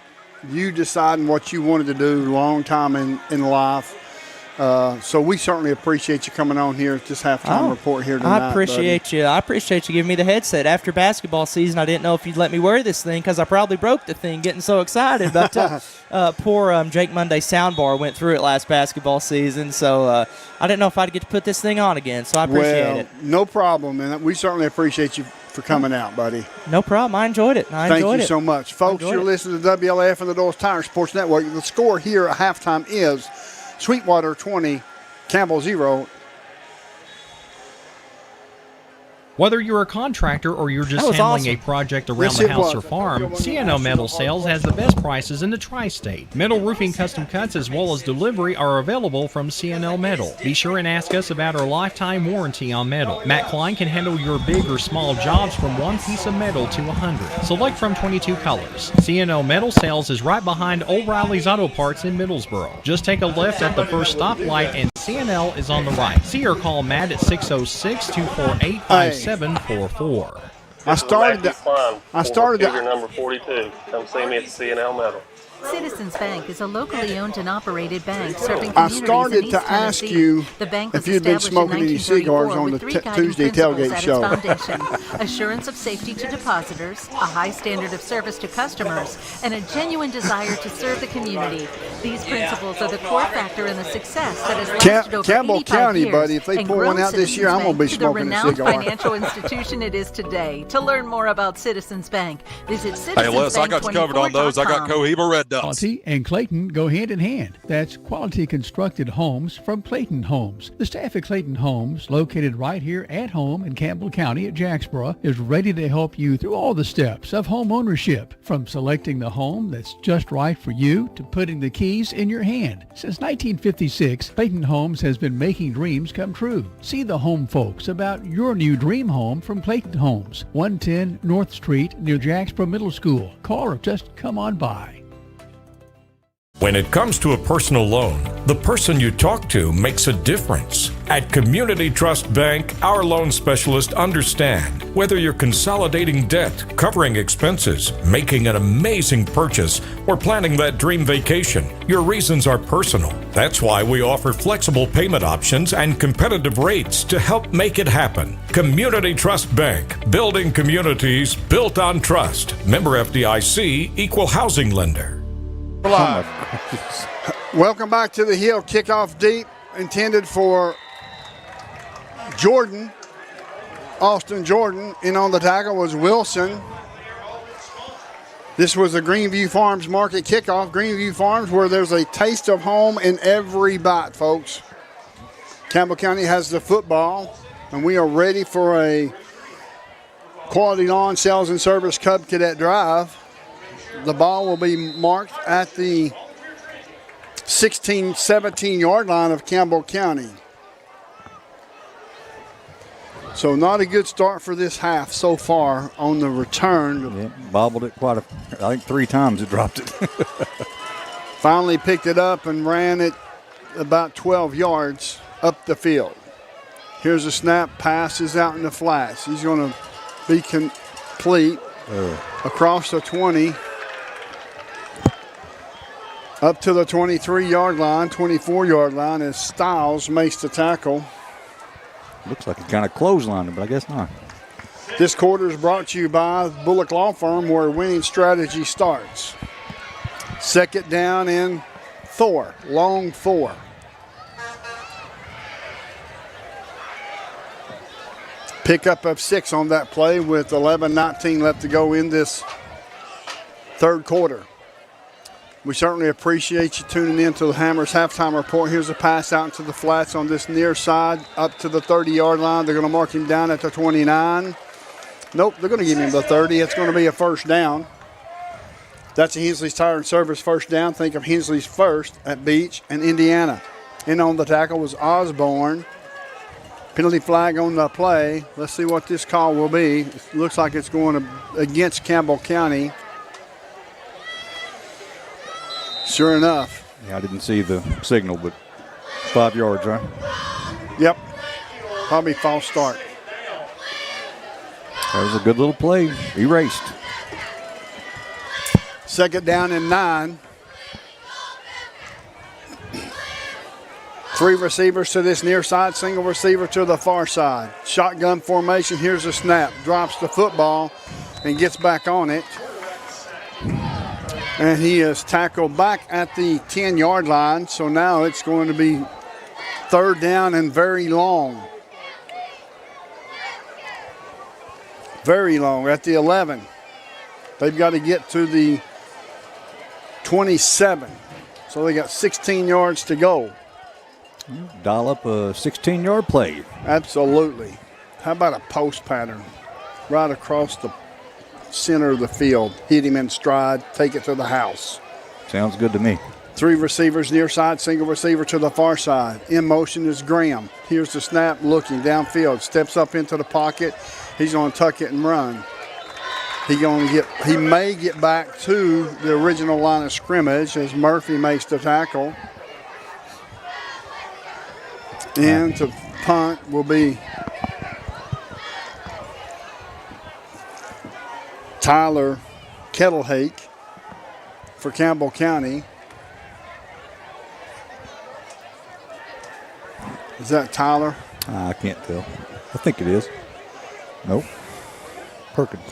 you deciding what you wanted to do long time in life. So we certainly appreciate you coming on here at this halftime report here tonight. I appreciate you. I appreciate you giving me the headset. After basketball season, I didn't know if you'd let me wear this thing because I probably broke the thing getting so excited. But poor Jake Monday soundbar went through it last basketball season, so I didn't know if I'd get to put this thing on again, so I appreciate it. No problem, and we certainly appreciate you for coming out, buddy. No problem. I enjoyed it. Thank you so much. Folks, you're listening to WLAF and the Doyle's Tire Sports Network. The score here at halftime is Sweetwater 20, Campbell 0. Whether you're a contractor or you're just handling a project around the house or farm, CNL Metal Sales has the best prices in the tri-state. Metal roofing custom cuts as well as delivery are available from CNL Metal. Be sure and ask us about our lifetime warranty on metal. Matt Klein can handle your big or small jobs from one piece of metal to 100. Select from 22 colors. CNL Metal Sales is right behind O'Reilly's Auto Parts in Middlesboro. Just take a left at the first stoplight and CNL is on the right. See or call Matt at 606-248-5744. I started Cougar number 42. Come see me at CNL Metal. Citizens Bank is a locally owned and operated bank serving I communities started in East to ask Tennessee. you The bank if was you'd been established smoking in any cigars on the 1934 with three guiding Tuesday principles tailgate at show. its foundation: assurance of safety to depositors, a high standard of service to customers, and a genuine desire to serve the community. These principles are the core factor in the success that has lasted over Campbell 85 County, years buddy, if they and pull grown one out this year, I'm going to be Citizens Bank smoking a to the cigar. renowned financial institution it is today. To learn more about Citizens Bank, visit Hey, Les, I got you covered on those. I got Cohiba Red Dots. Quality and Clayton go hand in hand. That's quality constructed homes from Clayton Homes. The staff at Clayton Homes, located right here at home in Campbell County at Jacksboro, is ready to help you through all the steps of home ownership, from selecting the home that's just right for you to putting the keys in your hand. Since 1956, Clayton Homes has been making dreams come true. See the home folks about your new dream home from Clayton Homes, 110 North Street near Jacksboro Middle School. Call or just come on by. When it comes to a personal loan, the person you talk to makes a difference. At Community Trust Bank, our loan specialists understand whether you're consolidating debt, covering expenses, making an amazing purchase, or planning that dream vacation. Your reasons are personal. That's why we offer flexible payment options and competitive rates to help make it happen. Community Trust Bank, building communities built on trust. Member FDIC, equal housing lender. Welcome back to the Hill. Kickoff deep, intended for Jordan. Austin Jordan. In on the tackle was Wilson. This was the Greenview Farms Market kickoff. Greenview Farms, where there's a taste of home in every bite, folks. Campbell County has the football, and we are ready for a Quality Lawn Sales and Service Cub Cadet Drive. The ball will be marked at the 16, 17-yard line of Campbell County. So not a good start for this half so far on the return. Yeah, bobbled it I think 3 times it dropped it. Finally picked it up and ran it about 12 yards up the field. Here's a snap, pass is out in the flats. He's going to be complete across the 20. Up to the 23-yard line, 24-yard line as Stiles makes the tackle. Looks like he kind of clotheslined him, but I guess not. This quarter is brought to you by Bullock Law Firm, where winning strategy starts. Second down and 4, long 4. Pickup of 6 on that play with 11:19 left to go in this third quarter. We certainly appreciate you tuning in to the Hammers halftime report. Here's a pass out into the flats on this near side up to the 30-yard line. They're going to mark him down at the 29. Nope, they're going to give him the 30. It's going to be a first down. That's a Hensley's Tire and Service first down. Think of Hensley's first at Beach and Indiana. In on the tackle was Osborne. Penalty flag on the play. Let's see what this call will be. It looks like it's going against Campbell County. Sure enough. Yeah, I didn't see the signal, but 5 yards, right? Yep. Probably false start. That was a good little play. Erased. Second down and 9. 3 receivers to this near side, single receiver to the far side. Shotgun formation, here's a snap. Drops the football and gets back on it. And he is tackled back at the 10-yard line, so now it's going to be third down and very long. Very long at the 11. They've got to get to the 27. So they got 16 yards to go. Dial up a 16-yard play. Absolutely. How about a post pattern right across the center of the field? Hit him in stride, take it to the house. Sounds good to me. 3 receivers near side, single receiver to the far side. In motion is Graham. Here's the snap, looking downfield, steps up into the pocket. He's going to tuck it and run. He may get back to the original line of scrimmage as Murphy makes the tackle. And to punt will be Tyler Kettlehake for Campbell County. Is that Tyler? I can't tell. I think it is. Nope. Perkins.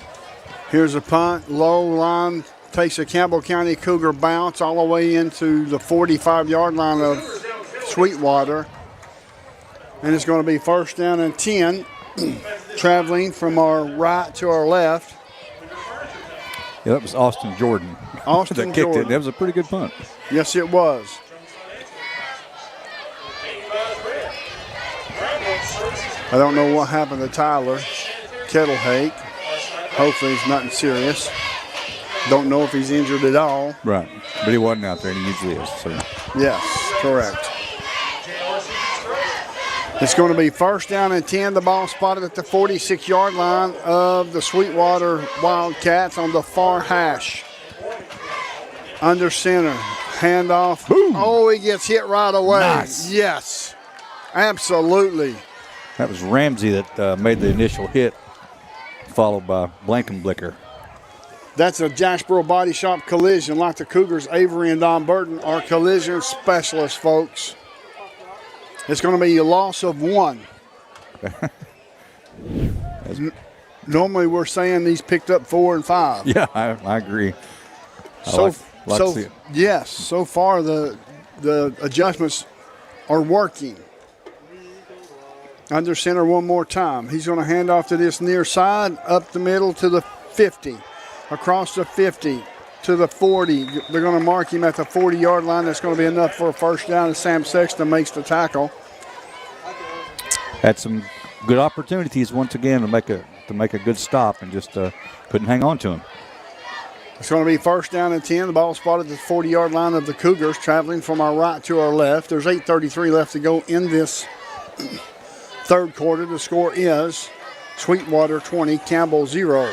Here's a punt. Low line takes a Campbell County Cougar bounce all the way into the 45-yard line of Sweetwater. And it's going to be first down and 10, traveling from our right to our left. Yeah, that was Austin Jordan. Austin that kicked Jordan. It. That was a pretty good punt. Yes, it was. I don't know what happened to Tyler Kettlehake. Hopefully it's nothing serious. Don't know if he's injured at all. Right. But he wasn't out there, and he usually is. So. Yes, correct. It's going to be first down and 10. The ball spotted at the 46-yard line of the Sweetwater Wildcats on the far hash. Under center. Handoff. Boom. Oh, he gets hit right away. Nice. Yes, absolutely. That was Ramsey that made the initial hit, followed by Blankenblicker. That's a Jacksboro Body Shop collision. Like the Cougars, Avery and Don Burton are collision specialists, folks. It's going to be a loss of 1. Normally we're saying these picked up 4 and 5. Yeah, I agree. Yes, so far the adjustments are working. Under center one more time. He's going to hand off to this near side, up the middle to the 50, across the 50 to the 40. They're going to mark him at the 40-yard line. That's going to be enough for a first down, and Sam Sexton makes the tackle. Had some good opportunities once again to make a good stop and just couldn't hang on to him. It's going to be first down and 10. The ball spotted at the 40-yard line of the Cougars, traveling from our right to our left. There's 8:33 left to go in this third quarter. The score is Sweetwater 20, Campbell 0.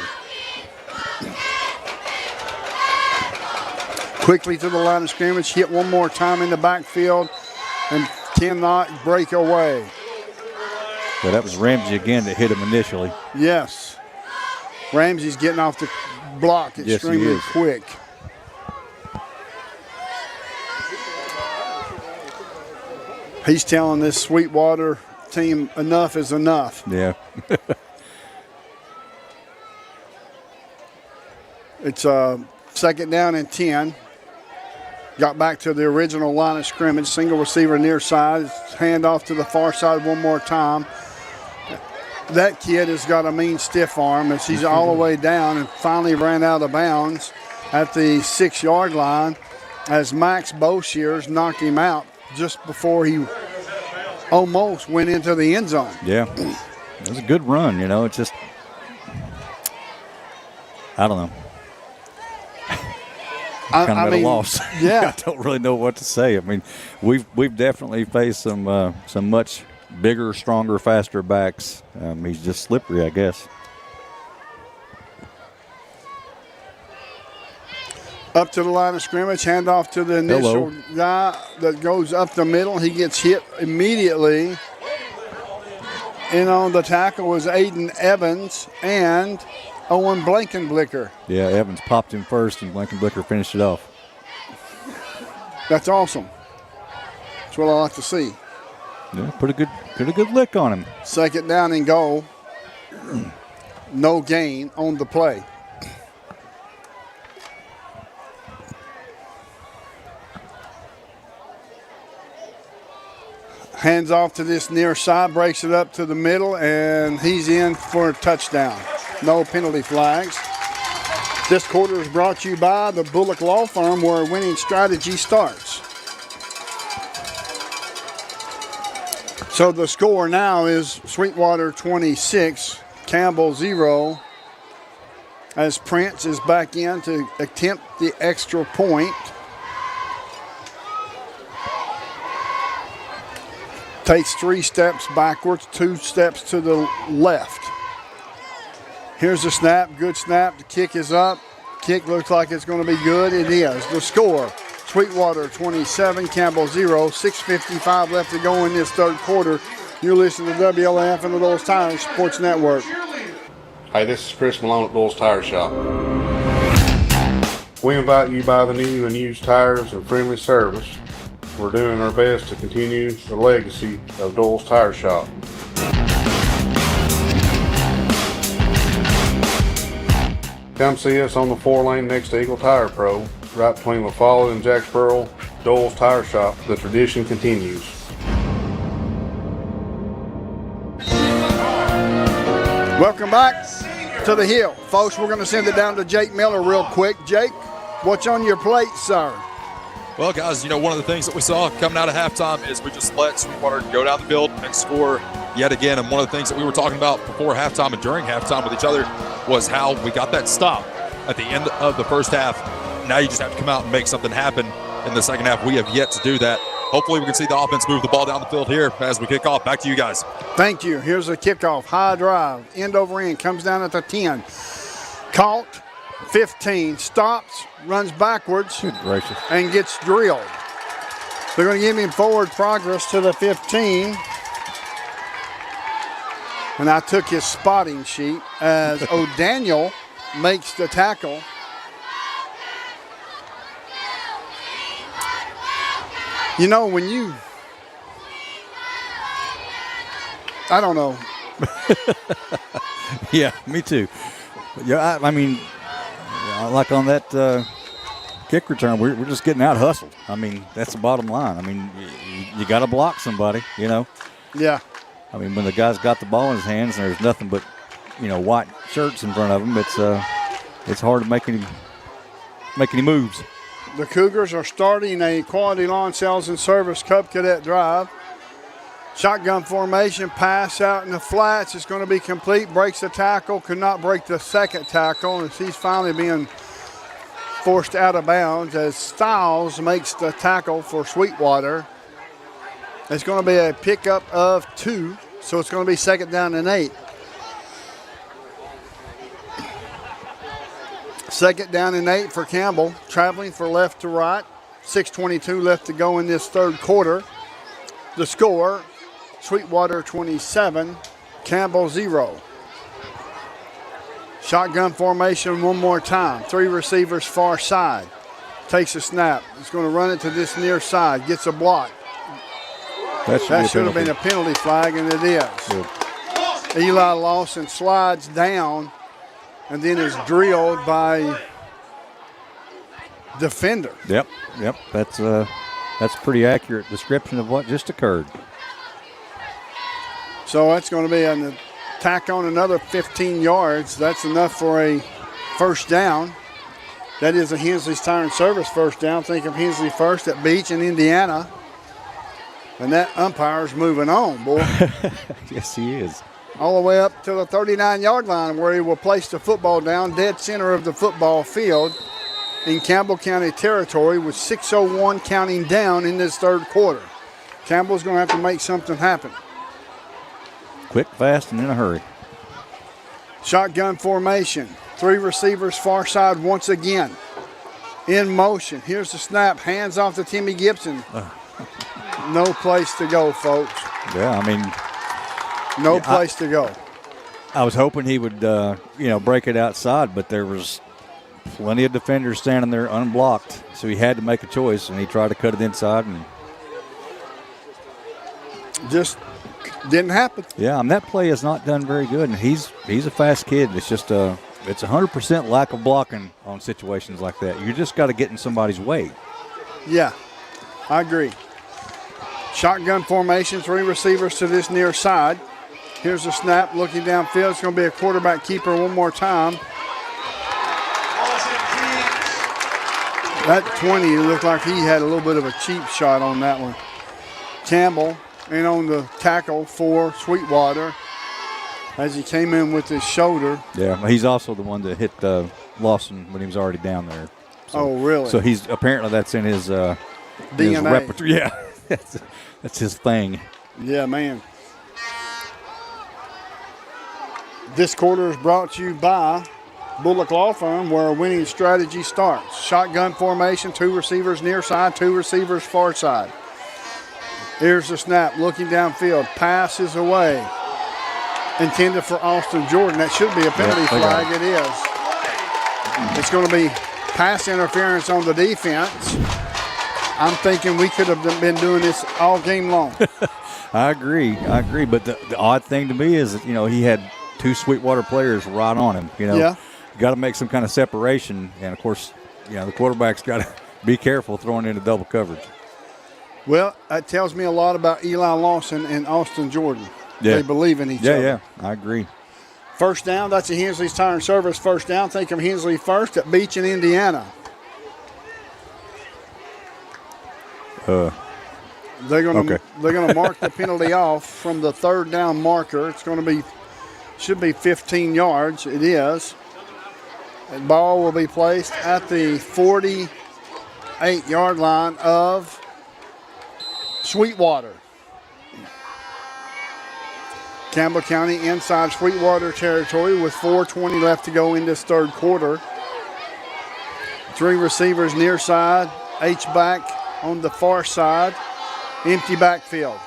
Quickly to the line of scrimmage, hit one more time in the backfield and cannot break away. Yeah, that was Ramsey again that hit him initially. Yes. Ramsey's getting off the block extremely quick. He's telling this Sweetwater team enough is enough. Yeah. It's second down and 10. Got back to the original line of scrimmage. Single receiver near side. Hand off to the far side one more time. That kid has got a mean stiff arm as he's all the way down and finally ran out of bounds at the 6-yard line as Max Boshears knocked him out just before he almost went into the end zone. Yeah, it was a good run, It's just, I don't know. Kind of at a loss. Yeah. I don't really know what to say. I mean, we've definitely faced some much bigger, stronger, faster backs. He's just slippery, I guess. Up to the line of scrimmage, handoff to the initial guy that goes up the middle. He gets hit immediately. And on the tackle was Aiden Evans and Owen Blankenblicker. Yeah, Evans popped him first, and Blankenblicker finished it off. That's awesome. That's what I like to see. Yeah, put a good lick on him. Second down and goal. No gain on the play. Hands off to this near side, breaks it up to the middle, and he's in for a touchdown. No penalty flags. This quarter is brought to you by the Bullock Law Firm, where winning strategy starts. So the score now is Sweetwater 26, Campbell 0, as Prince is back in to attempt the extra point. Takes 3 steps backwards, 2 steps to the left. Here's the snap, good snap. The kick is up. Kick looks like it's going to be good. It is. The score, Sweetwater 27, Campbell 0, 6:55 left to go in this third quarter. You're listening to WLAF and the Doyle's Tire Sports Network. Hey, this is Chris Malone at Doyle's Tire Shop. We invite you to buy the new and used tires and friendly service. We're doing our best to continue the legacy of Doyle's Tire Shop. Come see us on the 4-lane next to Eagle Tire Pro, right between La Follette and Jacksboro. Doyle's Tire Shop. The tradition continues. Welcome back to the Hill. Folks, we're going to send it down to Jake Miller real quick. Jake, what's on your plate, sir? Well, guys, one of the things that we saw coming out of halftime is we just let Sweetwater go down the field and score yet again. And one of the things that we were talking about before halftime and during halftime with each other was how we got that stop at the end of the first half. Now you just have to come out and make something happen in the second half. We have yet to do that. Hopefully we can see the offense move the ball down the field here as we kick off. Back to you guys. Thank you. Here's the kickoff. High drive. End over end. Comes down at the 10. Caught. 15. Stops. Runs backwards. Good gracious. And gets drilled. They're going to give him forward progress to the 15. And I took his spotting sheet as O'Daniel makes the tackle. When you, I don't know. Yeah, me too. Yeah, I mean, like on that kick return, we're just getting out hustled. I mean, that's the bottom line. I mean, you got to block somebody, Yeah. I mean, when the guy's got the ball in his hands and there's nothing but, white shirts in front of him, it's hard to make any moves. The Cougars are starting a Quality Lawn Sales and Service Cup Cadet Drive. Shotgun formation, pass out in the flats. It's going to be complete. Breaks the tackle, could not break the second tackle, and he's finally being forced out of bounds as Stiles makes the tackle for Sweetwater. It's going to be a pickup of 2, so it's going to be second down and 8. Second down and 8 for Campbell, traveling for left to right. 6:22 left to go in this third quarter. The score, Sweetwater 27, Campbell 0. Shotgun formation one more time. 3 receivers far side. Takes a snap. He's going to run it to this near side. Gets a block. That should have been a penalty flag, and it is. Good. Eli Lawson slides down and then is drilled by defender. Yep. That's a pretty accurate description of what just occurred. So that's going to be an tack on another 15 yards. That's enough for a first down. That is a Hensley's Tire and Service first down. Think of Hensley first at Beach in Indiana. And that umpire's moving on, boy. Yes, he is. All the way up to the 39-yard line where he will place the football down dead center of the football field in Campbell County territory with 6:01 counting down in this third quarter. Campbell's going to have to make something happen. Quick, fast, and in a hurry. Shotgun formation. 3 receivers far side once again. In motion. Here's the snap. Hands off to Timmy Gibson. No place to go, folks. Yeah, I mean. No place to go. I was hoping he would, break it outside, but there was plenty of defenders standing there unblocked. So he had to make a choice, and he tried to cut it inside. And just didn't happen. Yeah, that play is not done very good, and he's a fast kid. It's just it's 100% lack of blocking on situations like that. You just got to get in somebody's way. Yeah, I agree. Shotgun formation, 3 receivers to this near side. Here's the snap, looking downfield. It's going to be a quarterback keeper one more time. That 20 looked like he had a little bit of a cheap shot on that one. Campbell in on the tackle for Sweetwater as he came in with his shoulder. Yeah, he's also the one that hit Lawson when he was already down there. So, oh, really? So he's apparently that's in his DNA. His repertoire. Yeah, that's his thing. Yeah, man. This quarter is brought to you by Bullock Law Firm, where a winning strategy starts. Shotgun formation, 2 receivers near side, 2 receivers far side. Here's the snap, looking downfield. Pass is away. Intended for Austin Jordan. That should be a penalty flag. It is. It's going to be pass interference on the defense. I'm thinking we could have been doing this all game long. I agree. But the odd thing to me is that, he had 2 Sweetwater players right on him. Yeah. You got to make some kind of separation. And, of course, the quarterback's got to be careful throwing into double coverage. Well, that tells me a lot about Eli Lawson and Austin Jordan. Yeah. They believe in each other. Yeah, I agree. First down, that's a Hensley's Tire and Service first down. Think of Hensley first at Beach in Indiana. They're going to mark the penalty off from the third down marker. It's going to should be 15 yards. It is. The ball will be placed at the 48-yard line of Sweetwater. Campbell County inside Sweetwater territory with 4:20 left to go in this third quarter. 3 receivers near side, H-back on the far side, empty backfield.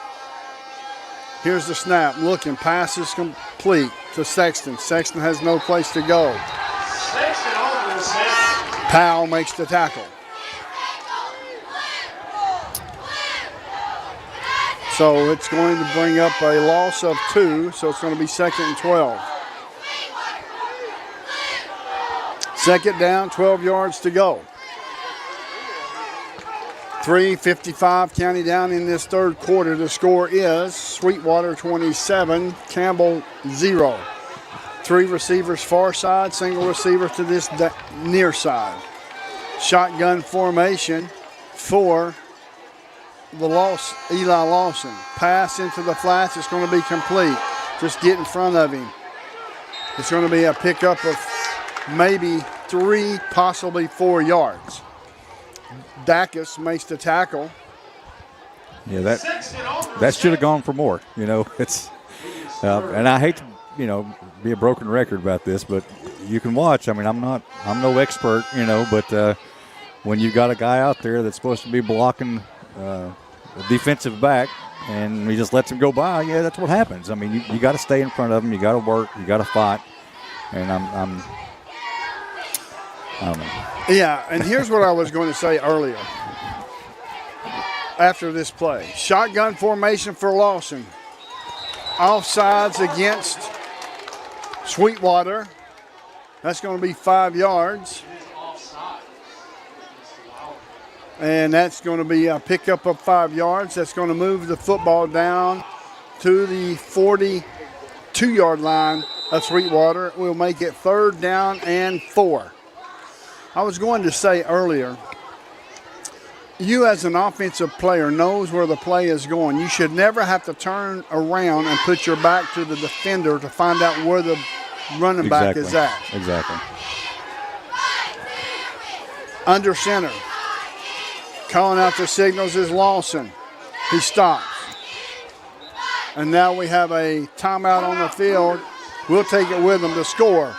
Here's the snap, looking, pass is complete to Sexton. Sexton has no place to go. Powell makes the tackle. So it's going to bring up a loss of 2, so it's going to be 2nd and 12. Second down, 12 yards to go. 3:55 counting down in this third quarter. The score is Sweetwater 27, Campbell 0. 3 receivers far side, single receiver to this near side. Shotgun formation for the loss, Eli Lawson. Pass into the flats. It's going to be complete. Just get in front of him. It's going to be a pickup of maybe 3, possibly 4 yards. Dacus makes the tackle. Yeah, that should have gone for more. It's and I hate to be a broken record about this, but you can watch. I mean, I'm no expert, but when you got a guy out there that's supposed to be blocking a defensive back and he just lets him go by, that's what happens. I mean, you got to stay in front of him. You got to work. You got to fight. And I don't know. Yeah, and here's what I was going to say earlier. After this play, shotgun formation for Lawson. Offsides against Sweetwater. That's going to be 5 yards. And that's going to be a pickup of 5 yards. That's going to move the football down to the 42-yard line of Sweetwater. We'll make it 3rd down and 4. I was going to say earlier, you as an offensive player knows where the play is going. You should never have to turn around and put your back to the defender to find out where the running back is at. Exactly. Under center. Calling out the signals is Lawson. He stops. And now we have a timeout on the field. We'll take it with them to score.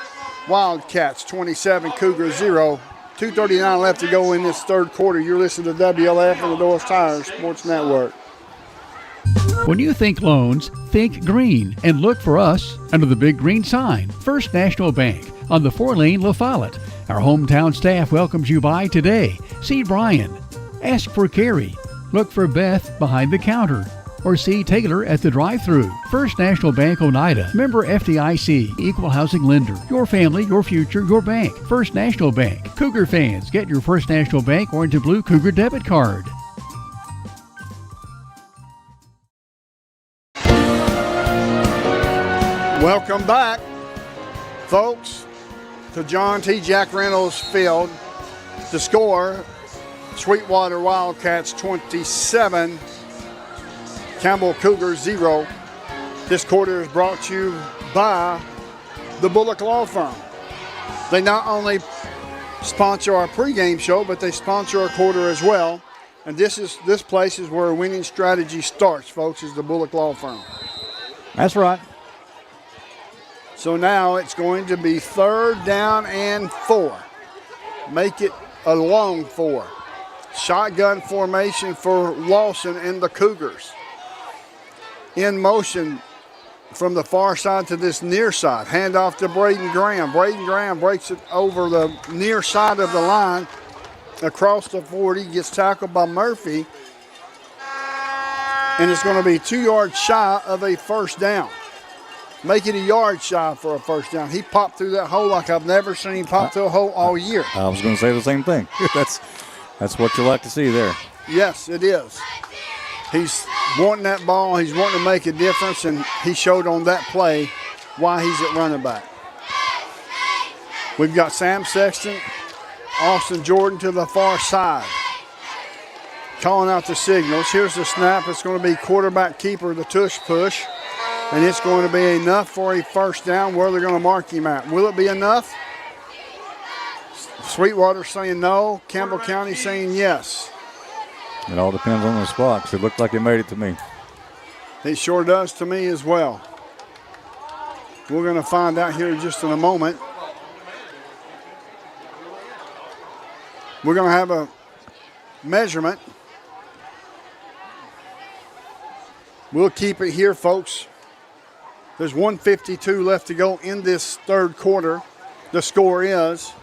Wildcats 27, Cougar 0. 2:39 left to go in this 3rd quarter. You're listening to WLF and the Doyle's Tire Sports Network. When you think loans, think green and look for us under the big green sign, First National Bank on the 4-lane La Follette. Our hometown staff welcomes you by today. See Brian. Ask for Carrie. Look for Beth behind the counter. Or see Taylor at the drive-thru. First National Bank Oneida. Member FDIC. Equal housing lender. Your family, your future, your bank. First National Bank. Cougar fans, get your First National Bank orange and blue Cougar debit card. Welcome back, folks, to John T. Jack Reynolds Field. The score, Sweetwater Wildcats 27, Campbell Cougar 0. This quarter is brought to you by the Bullock Law Firm. They not only sponsor our pregame show, but they sponsor our quarter as well. And this place is where winning strategy starts, folks, is the Bullock Law Firm. That's right. So now it's going to be 3rd down and 4. Make it a long 4. Shotgun formation for Lawson and the Cougars. In motion from the far side to this near side. Hand off to Braden Graham. Braden Graham breaks it over the near side of the line. Across the 40, gets tackled by Murphy. And it's going to be 2 yards shy of a 1st down. Make it a yard shy for a 1st down. He popped through that hole like I've never seen him pop through a hole all year. I was going to say the same thing. That's what you like to see there. Yes, it is. He's wanting that ball. He's wanting to make a difference, and he showed on that play why he's at running back. We've got Sam Sexton, Austin Jordan to the far side. Calling out the signals. Here's the snap. It's going to be quarterback keeper, the tush push. And it's going to be enough for a 1st down. Where they're going to mark him at. Will it be enough? Sweetwater saying no. Campbell County saying yes. It all depends on the spot, because it looked like it made it to me. It sure does to me as well. We're going to find out here just in a moment. We're going to have a measurement. We'll keep it here, folks. There's 1:52 left to go in this 3rd quarter. The score is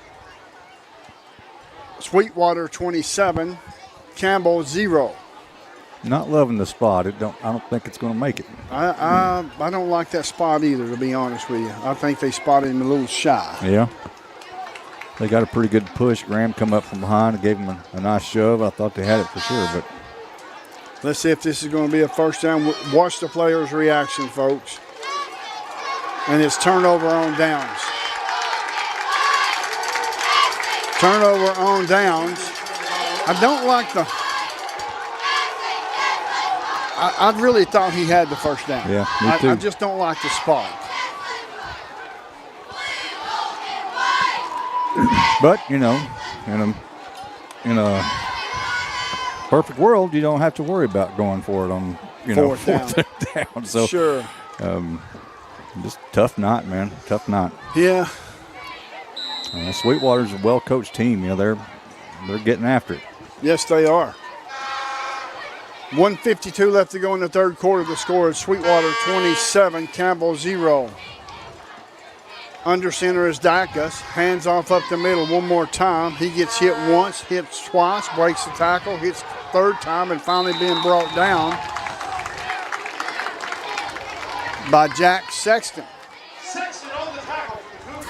Sweetwater 27, Campbell 0. Not loving the spot. I don't think it's going to make it. I don't like that spot either, to be honest with you. I think they spotted him a little shy. Yeah. They got a pretty good push. Graham come up from behind and gave him a nice shove. I thought they had it for sure, but let's see if this is going to be a 1st down. Watch the players' reaction, folks. And it's turnover on downs. Turnover on downs. I don't like the... I really thought he had the 1st down. Yeah, me too. I just don't like the spot. But, in a perfect world, you don't have to worry about going for it on, 4th down. So, sure. Just tough night, man. Tough night. Yeah. Sweetwater's a well-coached team. They're getting after it. Yes, they are. 1:52 left to go in the 3rd quarter. The score is Sweetwater 27, Campbell 0. Under center is Dacus. Hands off up the middle one more time. He gets hit once, hits twice, breaks the tackle, hits 3rd time, and finally being brought down by Jack Sexton. Sexton on the tackle for the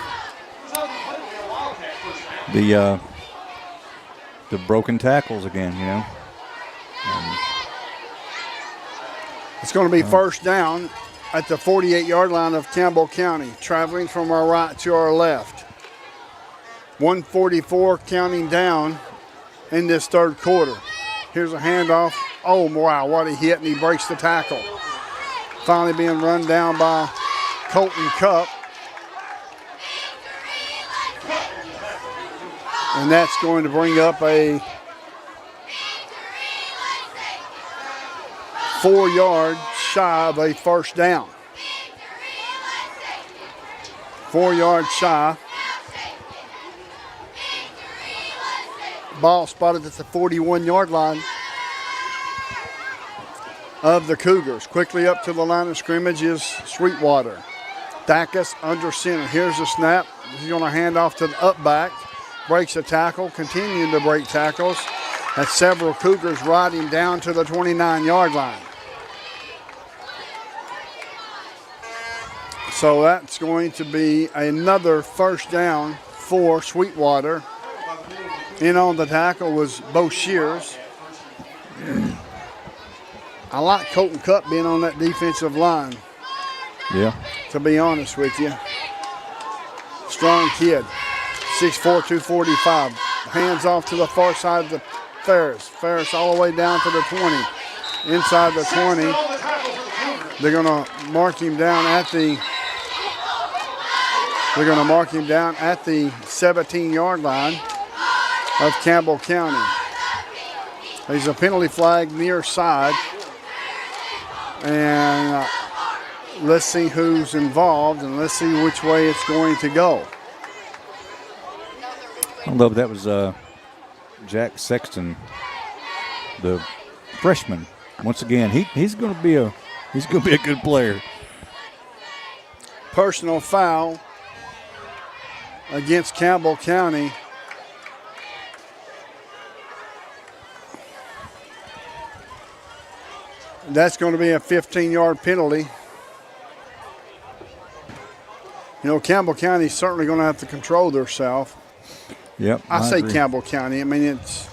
Cougars. the broken tackles again, you know. It's going to be first down at the 48-yard line of Campbell County, traveling from our right to our left. 1:44 counting down in this third quarter. Here's a handoff. Oh, wow, what a hit, and he breaks the tackle. Finally being run down by Colton Cup. And that's going to bring up a 4 yards shy of a first down. 4 yards shy. Ball spotted at the 41-yard line of the Cougars. Quickly up to the line of scrimmage is Sweetwater. Dacus under center. Here's the snap. He's going to hand off to the up back. Breaks a tackle, continuing to break tackles. As several Cougars ride him down to the 29-yard line. So that's going to be another first down for Sweetwater. In on the tackle was Bo Shears. I like Colton Cup being on that defensive line. Yeah. To be honest with you. Strong kid. 6'4", 245. Hands off to the far side of the Ferris. Ferris all the way down to the 20. Inside the 20. They're going to mark him down at the 17-yard line of Campbell County. There's a penalty flag near side. And let's see who's involved and let's see which way it's going to go. I don't know if that was Jack Sexton, the freshman. Once again, he's going to be a good player. Personal foul against Campbell County. That's going to be a 15-yard penalty. You know, Campbell County's certainly going to have to control themselves. Yep. I say agree. Campbell County. I mean, it's,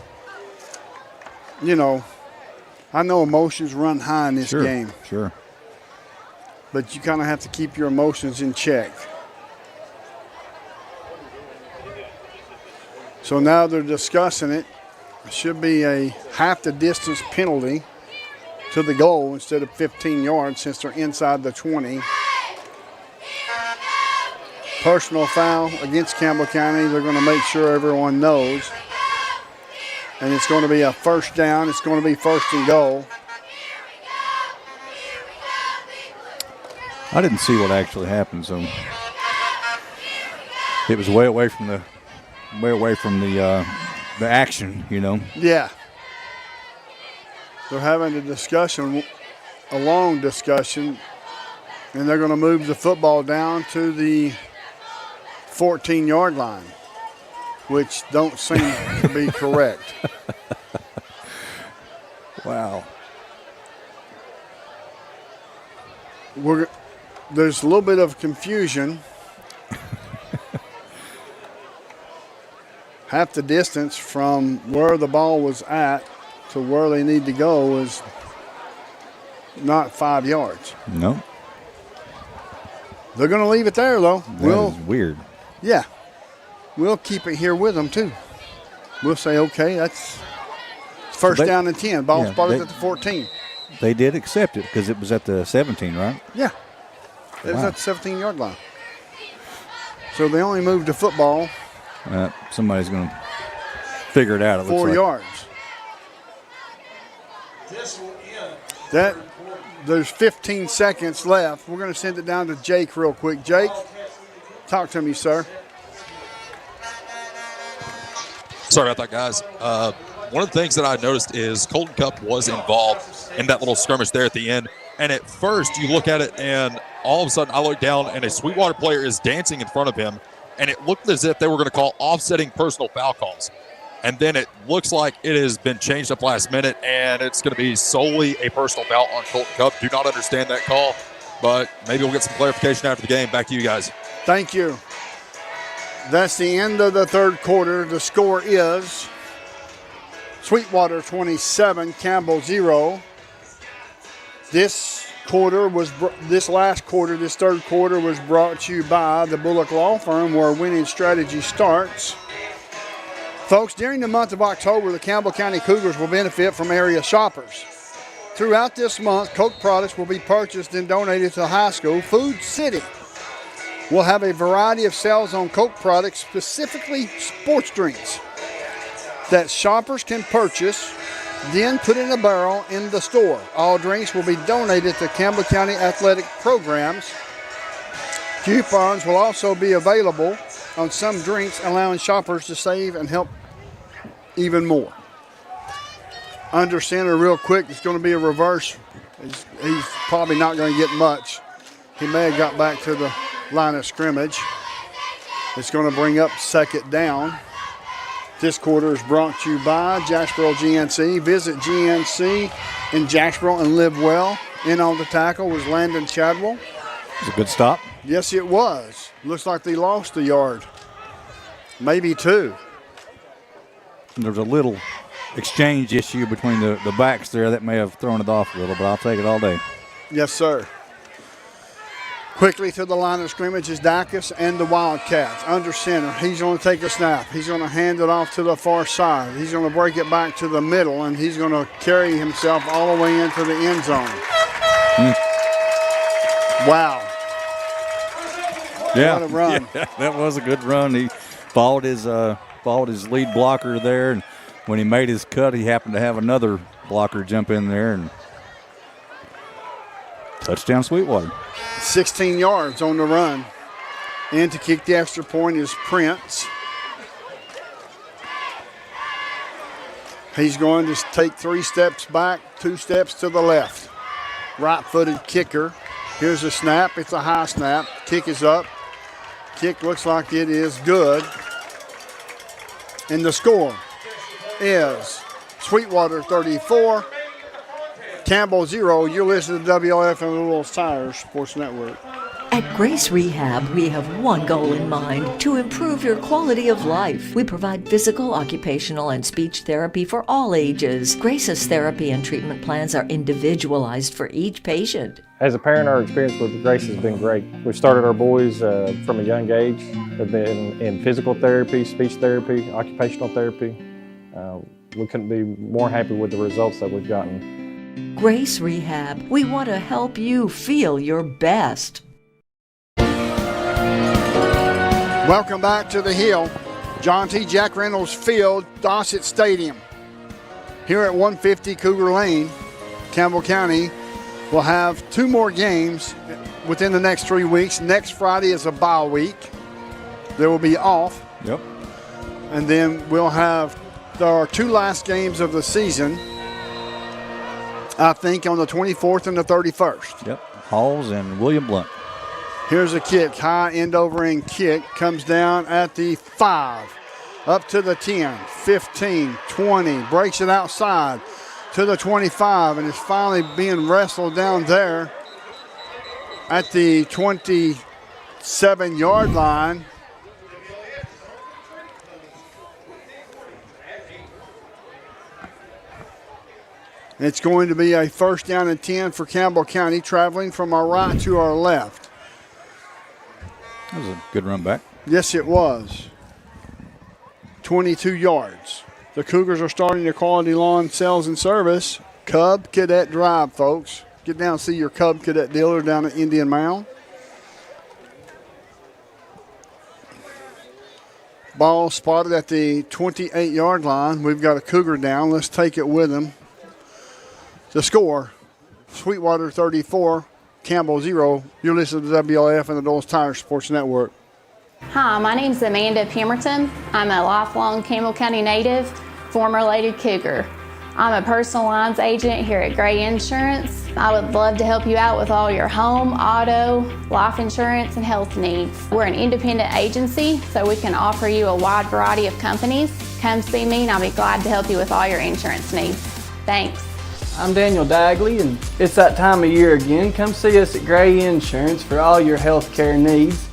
you know, I know emotions run high in this game. Sure. But you kind of have to keep your emotions in check. So now they're discussing it. It should be a half the distance penalty to the goal instead of 15 yards since they're inside the 20. Personal foul against Campbell County. They're going to make sure everyone knows. And it's going to be a first down. It's going to be first and goal. I didn't see what actually happened, so it was way away from the action, you know. Yeah. They're having a discussion, a long discussion, and they're going to move the football down to the 14-yard line, which don't seem to be correct. Wow. There's a little bit of confusion. Half the distance from where the ball was at to where they need to go is not 5 yards. No. They're going to leave it there, though. That is weird. Yeah. We'll keep it here with them, too. We'll say, okay, that's first down and 10. Ball spotted at the 14. They did accept it because it was at the 17, right? Yeah. It was at the 17-yard line. So they only moved the football. Somebody's going to figure it out. It 4 yards. There's 15 seconds left. We're going to send it down to Jake real quick. Jake, talk to me, sir. Sorry about that, guys. One of the things that I noticed is Colton Cup was involved in that little skirmish there at the end. And at first, you look at it, and all of a sudden, I look down, and a Sweetwater player is dancing in front of him. And it looked as if they were going to call offsetting personal foul calls. And then it looks like it has been changed up last minute, and it's going to be solely a personal foul on Colton Cup. Do not understand that call, but maybe we'll get some clarification after the game. Back to you guys. Thank you. That's the end of the third quarter. The score is Sweetwater 27, Campbell 0. This third quarter was brought to you by the Bullock Law Firm, where winning strategy starts. Folks, during the month of October, the Campbell County Cougars will benefit from area shoppers. Throughout this month, Coke products will be purchased and donated to the high school. Food City will have a variety of sales on Coke products, specifically sports drinks, that shoppers can purchase, then put in a barrel in the store. All drinks will be donated to Campbell County athletic programs. Coupons will also be available on some drinks, allowing shoppers to save and help even more. Under center real quick, it's going to be a reverse. He's probably not going to get much. He may have got back to the line of scrimmage. It's going to bring up second down. This quarter is brought to you by Jacksboro GNC. Visit GNC in Jacksboro and live well. In on the tackle was Landon Chadwell. It was a good stop. Yes, it was. Looks like they lost a yard. Maybe two. And there's a little exchange issue between the backs there that may have thrown it off a little, but I'll take it all day. Yes, sir. Quickly to the line of scrimmage is Dacus and the Wildcats. Under center, he's going to take a snap. He's going to hand it off to the far side. He's going to break it back to the middle, and he's going to carry himself all the way into the end zone. Wow. Yeah. What a run. Yeah, that was a good run. He followed his lead blocker there, and when he made his cut, he happened to have another blocker jump in there, and touchdown Sweetwater. 16 yards on the run. And to kick the extra point is Prince. He's going to take 3 steps back, 2 steps to the left. Right-footed kicker. Here's a snap. It's a high snap. Kick is up. Kick looks like it is good. And the score is Sweetwater 34, Campbell 0. You're listening to WLF and Little Tires Sports Network. At Grace Rehab, we have one goal in mind: to improve your quality of life. We provide physical, occupational, and speech therapy for all ages. Grace's therapy and treatment plans are individualized for each patient. As a parent, our experience with Grace has been great. We've started our boys from a young age. They've been in physical therapy, speech therapy, occupational therapy. We couldn't be more happy with the results that we've gotten. Grace Rehab, we want to help you feel your best. Welcome back to the Hill. John T. Jack Reynolds Field, Dossett Stadium. Here at 150 Cougar Lane, Campbell County will have 2 more games within the next 3 weeks. Next Friday is a bye week. They will be off. Yep. And then we'll have our 2 last games of the season, I think, on the 24th and the 31st. Yep. Halls and William Blunt. Here's a kick, high end over end kick, comes down at the 5, up to the 10, 15, 20, breaks it outside to the 25, and is finally being wrestled down there at the 27-yard line. It's going to be a first down and 10 for Campbell County, traveling from our right to our left. That was a good run back. Yes, it was. 22 yards. The Cougars are starting their quality lawn sales and service. Cub Cadet Drive, folks. Get down and see your Cub Cadet dealer down at Indian Mound. Ball spotted at the 28-yard line. We've got a Cougar down. Let's take it with them. The score, Sweetwater 34, Campbell 0. You're listening to WLF and the Doyle's Tire Sports Network. Hi, my name's Amanda Pemberton. I'm a lifelong Campbell County native, former Lady Cougar. I'm a personal lines agent here at Gray Insurance. I would love to help you out with all your home, auto, life insurance, and health needs. We're an independent agency, so we can offer you a wide variety of companies. Come see me and I'll be glad to help you with all your insurance needs. Thanks. I'm Daniel Dagley, and it's that time of year again. Come see us at Gray Insurance for all your health care needs.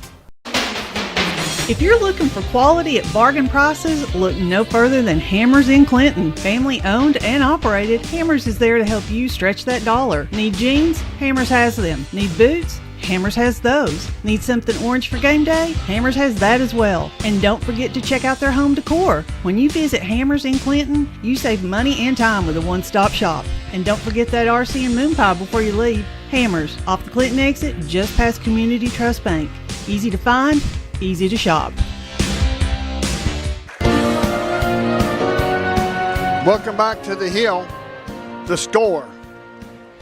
If you're looking for quality at bargain prices, look no further than Hammers in Clinton. Family owned and operated, Hammers is there to help you stretch that dollar. Need jeans? Hammers has them. Need boots? Hammers has those. Need something orange for game day? Hammers has that as well. And don't forget to check out their home decor. When you visit Hammers in Clinton, you save money and time with a one-stop shop. And don't forget that RC and moon pie before you leave. Hammers, off the Clinton exit, just past Community Trust Bank. Easy to find, easy to shop. Welcome back to the Hill. The score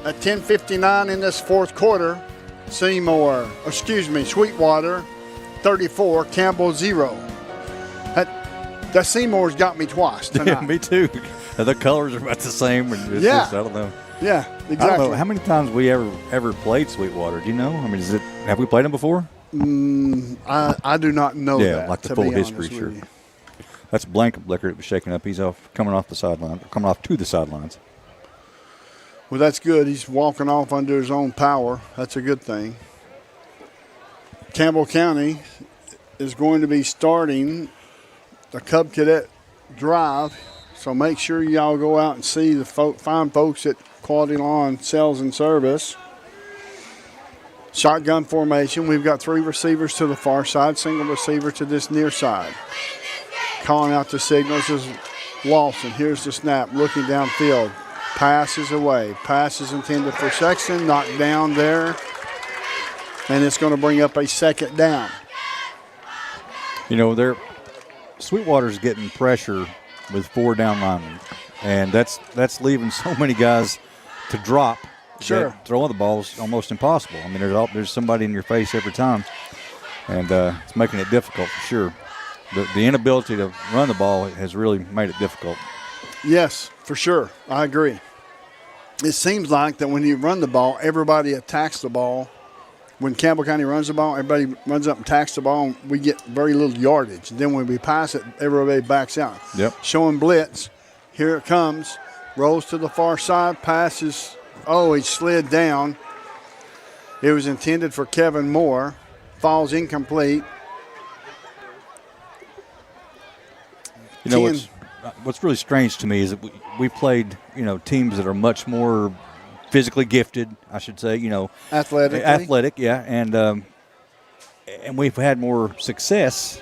at 10:59 in this fourth quarter. Sweetwater 34, Campbell 0. That Seymour's got me twice tonight. Yeah, me too. The colors are about the same. And it's just, I don't know. Yeah, exactly. I don't know how many times we ever played Sweetwater. Do you know? I mean, have we played them before? I do not know that. Yeah, like the full history, sure. That's Blanket Blicker that was shaking up. He's coming off to the sidelines. Well, that's good. He's walking off under his own power. That's a good thing. Campbell County is going to be starting the Cub Cadet Drive, so make sure y'all go out and see the fine folks at Quality Lawn Sales and Service. Shotgun formation. We've got 3 receivers to the far side, single receiver to this near side. Calling out the signals is Lawson. Here's the snap, looking downfield. Pass is away. Pass is intended for Sexton, knocked down there. And it's going to bring up a second down. You know, Sweetwater's getting pressure with 4 down linemen. And that's leaving so many guys to drop. Sure. Throwing the ball's almost impossible. I mean, there's somebody in your face every time. And it's making it difficult for sure. The inability to run the ball has really made it difficult. Yes, for sure. I agree. It seems like that when you run the ball, everybody attacks the ball. When Campbell County runs the ball, everybody runs up and attacks the ball, and we get very little yardage. And then when we pass it, everybody backs out. Yep. Showing blitz. Here it comes. Rolls to the far side. Passes. Oh, he slid down. It was intended for Kevin Moore. Falls incomplete. You know, what's really strange to me is that we played, teams that are much more physically gifted, I should say, Athletic, yeah, and we've had more success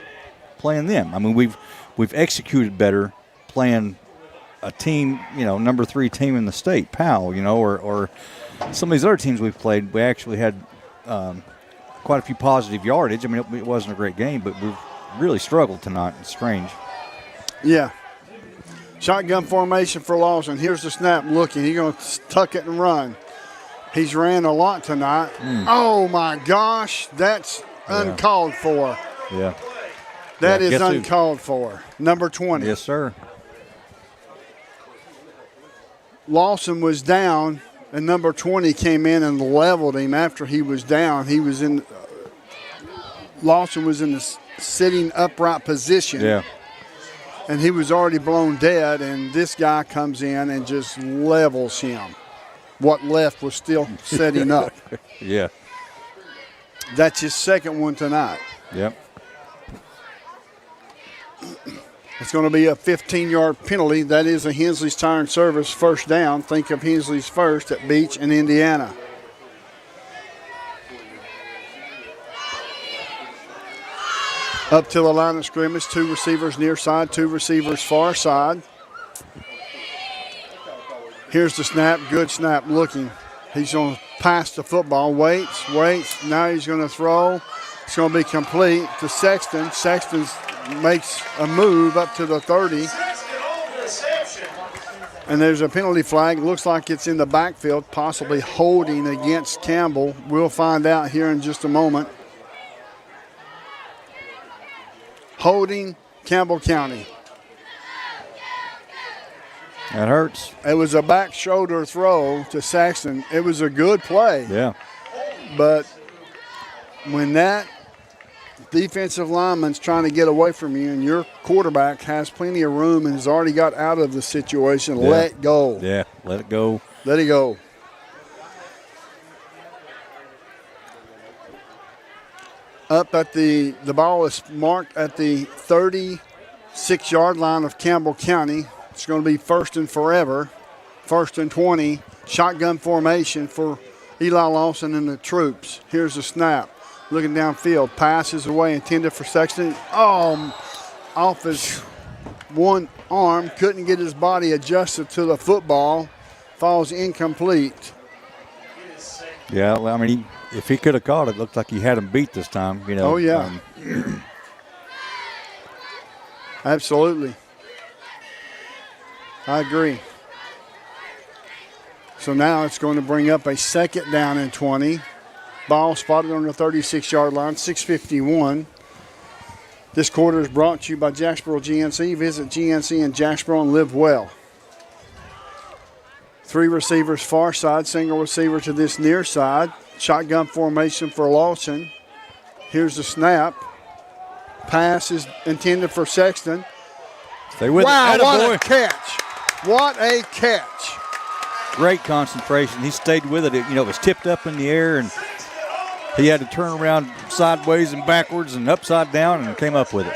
playing them. I mean, we've executed better playing a team, number 3 team in the state, Powell, or some of these other teams we've played. We actually had quite a few positive yardage. I mean, it wasn't a great game, but we've really struggled tonight. It's strange. Yeah. Shotgun formation for Lawson. Here's the snap looking. He's going to tuck it and run. He's ran a lot tonight. Oh, my gosh. That's uncalled for. Yeah. That is uncalled for. Number 20. Yes, sir. Lawson was down, and number 20 came in and leveled him after he was down. Lawson was in the sitting upright position. Yeah. And he was already blown dead, and this guy comes in and just levels him. What left was still setting up. Yeah. That's his second one tonight. Yep. It's going to be a 15-yard penalty. That is a Hensley's Tire and Service first down. Think of Hensley's first at Beach in Indiana. Up to the line of scrimmage, 2 receivers near side, 2 receivers far side. Here's the snap, good snap looking. He's going to pass the football, waits. Now he's going to throw. It's going to be complete to Sexton. Sexton makes a move up to the 30. And there's a penalty flag. Looks like it's in the backfield, possibly holding against Campbell. We'll find out here in just a moment. Holding Campbell County. That hurts. It was a back shoulder throw to Saxton. It was a good play. Yeah. But when that defensive lineman's trying to get away from you and your quarterback has plenty of room and has already got out of the situation, let go. Yeah, let it go. Let it go. up at the ball is marked at the 36-yard line of Campbell County. It's going to be first and forever, 1st and 20. Shotgun formation for Eli Lawson and the troops. Here's the snap. Looking downfield. Passes away, intended for Sexton. Off his one arm. Couldn't get his body adjusted to the football. Falls incomplete. Yeah, well, I mean, if he could have caught it, looked like he had him beat this time. You know. Oh, yeah. Absolutely. I agree. So now it's going to bring up a 2nd down and 20. Ball spotted on the 36-yard line, 6:51. This quarter is brought to you by Jacksboro GNC. Visit GNC in Jacksboro and live well. 3 receivers far side, single receiver to this near side. Shotgun formation for Lawson. Here's the snap. Pass is intended for Sexton. Stay with wow, it. what a catch. What a catch. Great concentration. He stayed with it. It was tipped up in the air, and he had to turn around sideways and backwards and upside down and came up with it.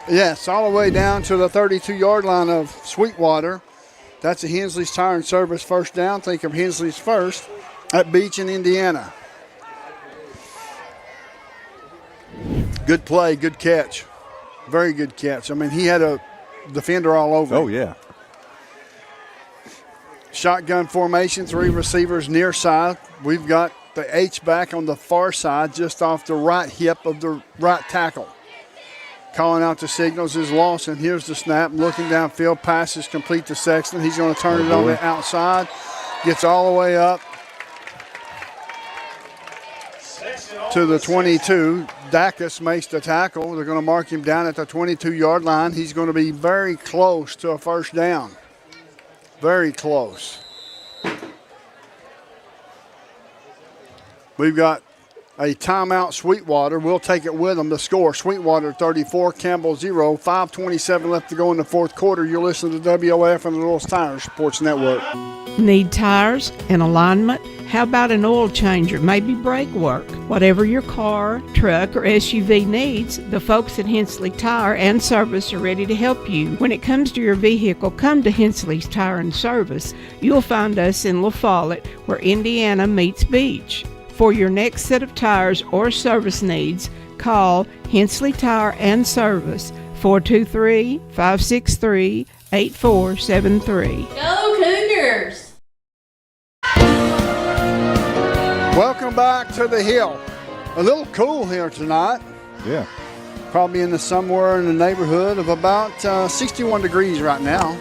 Yes, all the way down to the 32-yard line of Sweetwater. That's a Hensley's Tire and Service first down. Think of Hensley's first at Beach in Indiana. Good play, good catch. Very good catch. I mean, he had a defender all over him. Oh, yeah. Shotgun formation, 3 receivers near side. We've got the H-back on the far side, just off the right hip of the right tackle. Calling out the signals is Lawson. Here's the snap. Looking downfield. Pass is complete to Sexton. He's going to turn it on the outside. Gets all the way up to the 22. Dacus makes the tackle. They're going to mark him down at the 22-yard line. He's going to be very close to a first down. Very close. We've got a timeout, Sweetwater. We'll take it with them. The score, Sweetwater 34, Campbell 0. 5:27 left to go in the 4th quarter. You're listening to WOF and the Little Tire Sports Network. Need tires and alignment? How about an oil changer, maybe brake work? Whatever your car, truck, or SUV needs, the folks at Hensley Tire and Service are ready to help you. When it comes to your vehicle, come to Hensley's Tire and Service. You'll find us in La Follette, where Indiana meets Beach. For your next set of tires or service needs, call Hensley Tire and Service, 423-563-8473. Go Cougars! Welcome back to the Hill. A little cool here tonight. Yeah. Probably somewhere in the neighborhood of about 61 degrees right now.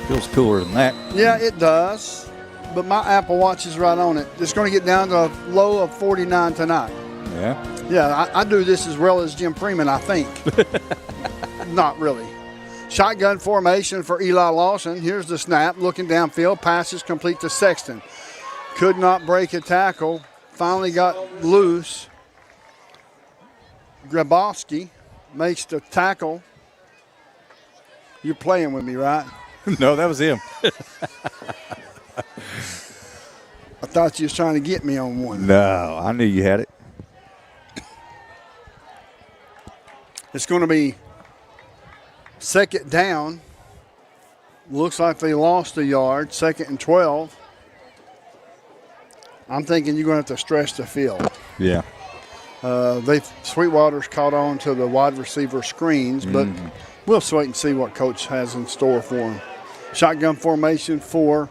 Feels cooler than that. Yeah, it does. But my Apple Watch is right on it. It's going to get down to a low of 49 tonight. Yeah? Yeah, I do this as well as Jim Freeman, I think. Not really. Shotgun formation for Eli Lawson. Here's the snap. Looking downfield. Passes complete to Sexton. Could not break a tackle. Finally got loose. Grabowski makes the tackle. You're playing with me, right? No, that was him. I thought you was trying to get me on one. No, I knew you had it. It's going to be 2nd down. Looks like they lost a yard. 2nd and 12. I'm thinking you're going to have to stretch the field. Yeah. Sweetwater's caught on to the wide receiver screens, but we'll wait and see what Coach has in store for him. Shotgun formation for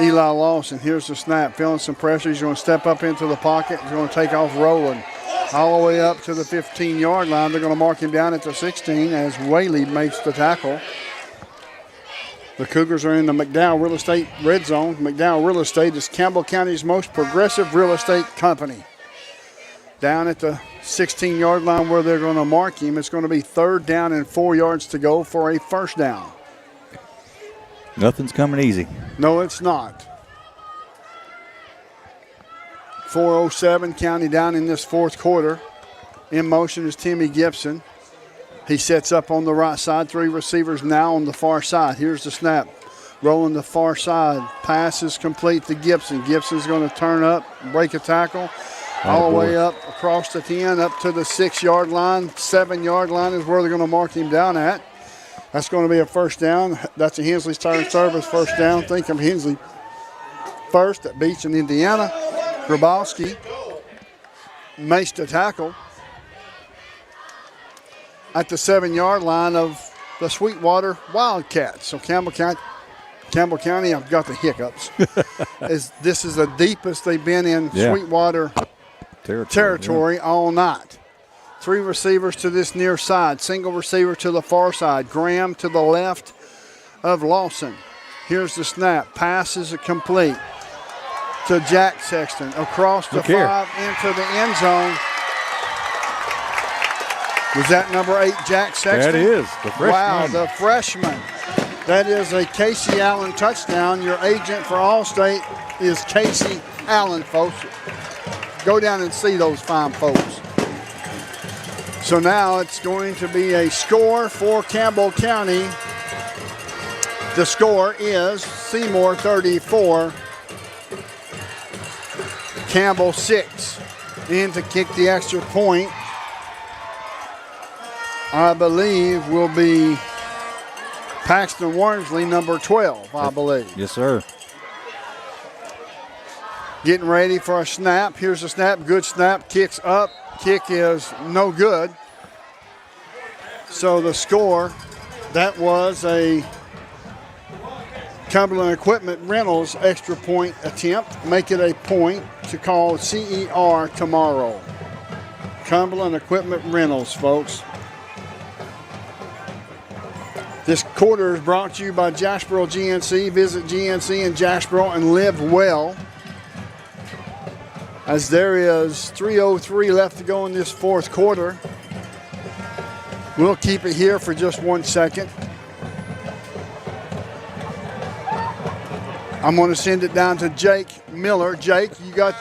Eli Lawson. Here's the snap. Feeling some pressure. He's going to step up into the pocket. He's going to take off rolling all the way up to the 15-yard line. They're going to mark him down at the 16 as Whaley makes the tackle. The Cougars are in the McDowell Real Estate red zone. McDowell Real Estate is Campbell County's most progressive real estate company. Down at the 16-yard line where they're going to mark him, it's going to be 3rd down and 4 yards to go for a first down. Nothing's coming easy. No, it's not. 4:07 County down in this 4th quarter. In motion is Timmy Gibson. He sets up on the right side. 3 receivers now on the far side. Here's the snap. Rolling the far side. Pass is complete to Gibson. Gibson's going to turn up, break a tackle. All the way up across the 10, up to the 6-yard line. 7-yard line is where they're going to mark him down at. That's going to be a first down. That's a Hensley's turn service first down. Think of Hensley first at Beach in Indiana. Grabowski maced a tackle at the 7-yard line of the Sweetwater Wildcats. So Campbell County, I've got the hiccups. This is the deepest they've been in Sweetwater territory all night. 3 receivers to this near side. Single receiver to the far side. Graham to the left of Lawson. Here's the snap. Pass is complete to Jack Sexton. Across the 5 into the end zone. Was that number 8, Jack Sexton? That is, the freshman. Wow, the freshman. That is a Casey Allen touchdown. Your agent for Allstate is Casey Allen, folks. Go down and see those fine folks. So now it's going to be a score for Campbell County. The score is Seymour 34, Campbell 6. In to kick the extra point, I believe, will be Paxton Wormsley, number 12, I believe. Yes, sir. Getting ready for a snap. Here's a snap. Good snap. Kicks up. Kick is no good. So the score, that was a Cumberland Equipment Rentals extra point attempt. Make it a point to call CER tomorrow. Cumberland Equipment Rentals, folks. This quarter is brought to you by Jaspero GNC. Visit GNC in Jaspero and live well. As there is 3:03 left to go in this fourth quarter. We'll keep it here for just 1 second. I'm going to send it down to Jake Miller. Jake, you got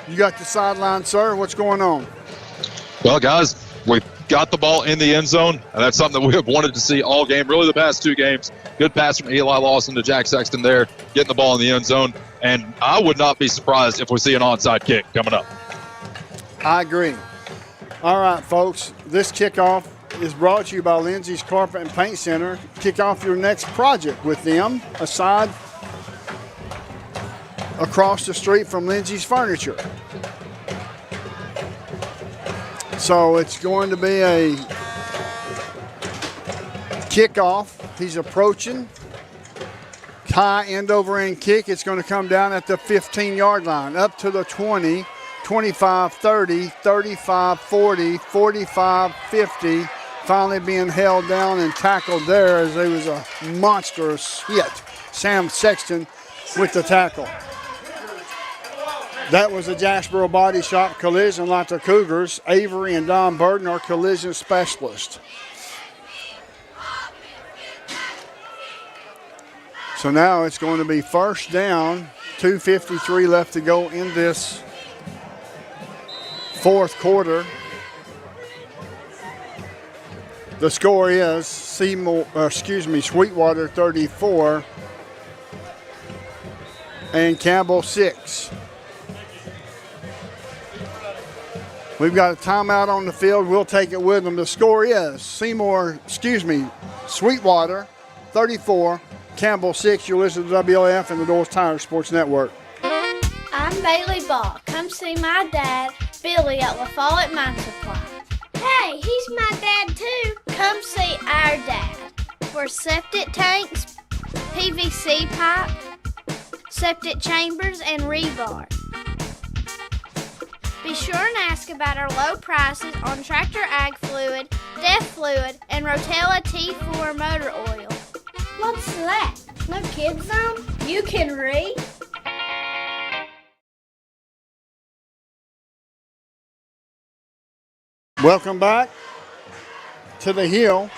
the sideline, sir. What's going on? Well, guys, we've got the ball in the end zone, and that's something that we have wanted to see all game, really the past 2 games. Good pass from Eli Lawson to Jack Sexton there, getting the ball in the end zone. And I would not be surprised if we see an onside kick coming up. I agree. All right, folks, this kickoff is brought to you by Lindsay's Carpet and Paint Center. Kick off your next project with them, aside across the street from Lindsay's Furniture. So it's going to be a kickoff. He's approaching. High end over end kick. It's going to come down at the 15-yard line, up to the 20, 25, 30, 35, 40, 45, 50. Finally being held down and tackled there as there was a monstrous hit. Sam Sexton with the tackle. That was a Jaspero Body Shop collision like the Cougars. Avery and Don Burton are collision specialists. So now it's going to be first down, 2:53 left to go in this fourth quarter. The score is Sweetwater 34 and Campbell 6. We've got a timeout on the field. We'll take it with them. The score is Sweetwater 34, Campbell 6. You're listening to WLF and the Doors Tire Sports Network. I'm Bailey Ball. Come see my dad, Billy, at La Follette Mine Supply. Hey, he's my dad too. Come see our dad for septic tanks, PVC pipe, septic chambers, and rebar. Be sure and ask about our low prices on Tractor Ag Fluid, Def Fluid, and Rotella T4 motor oil. What's that? No kids zone? You can read? Welcome back to the Hill.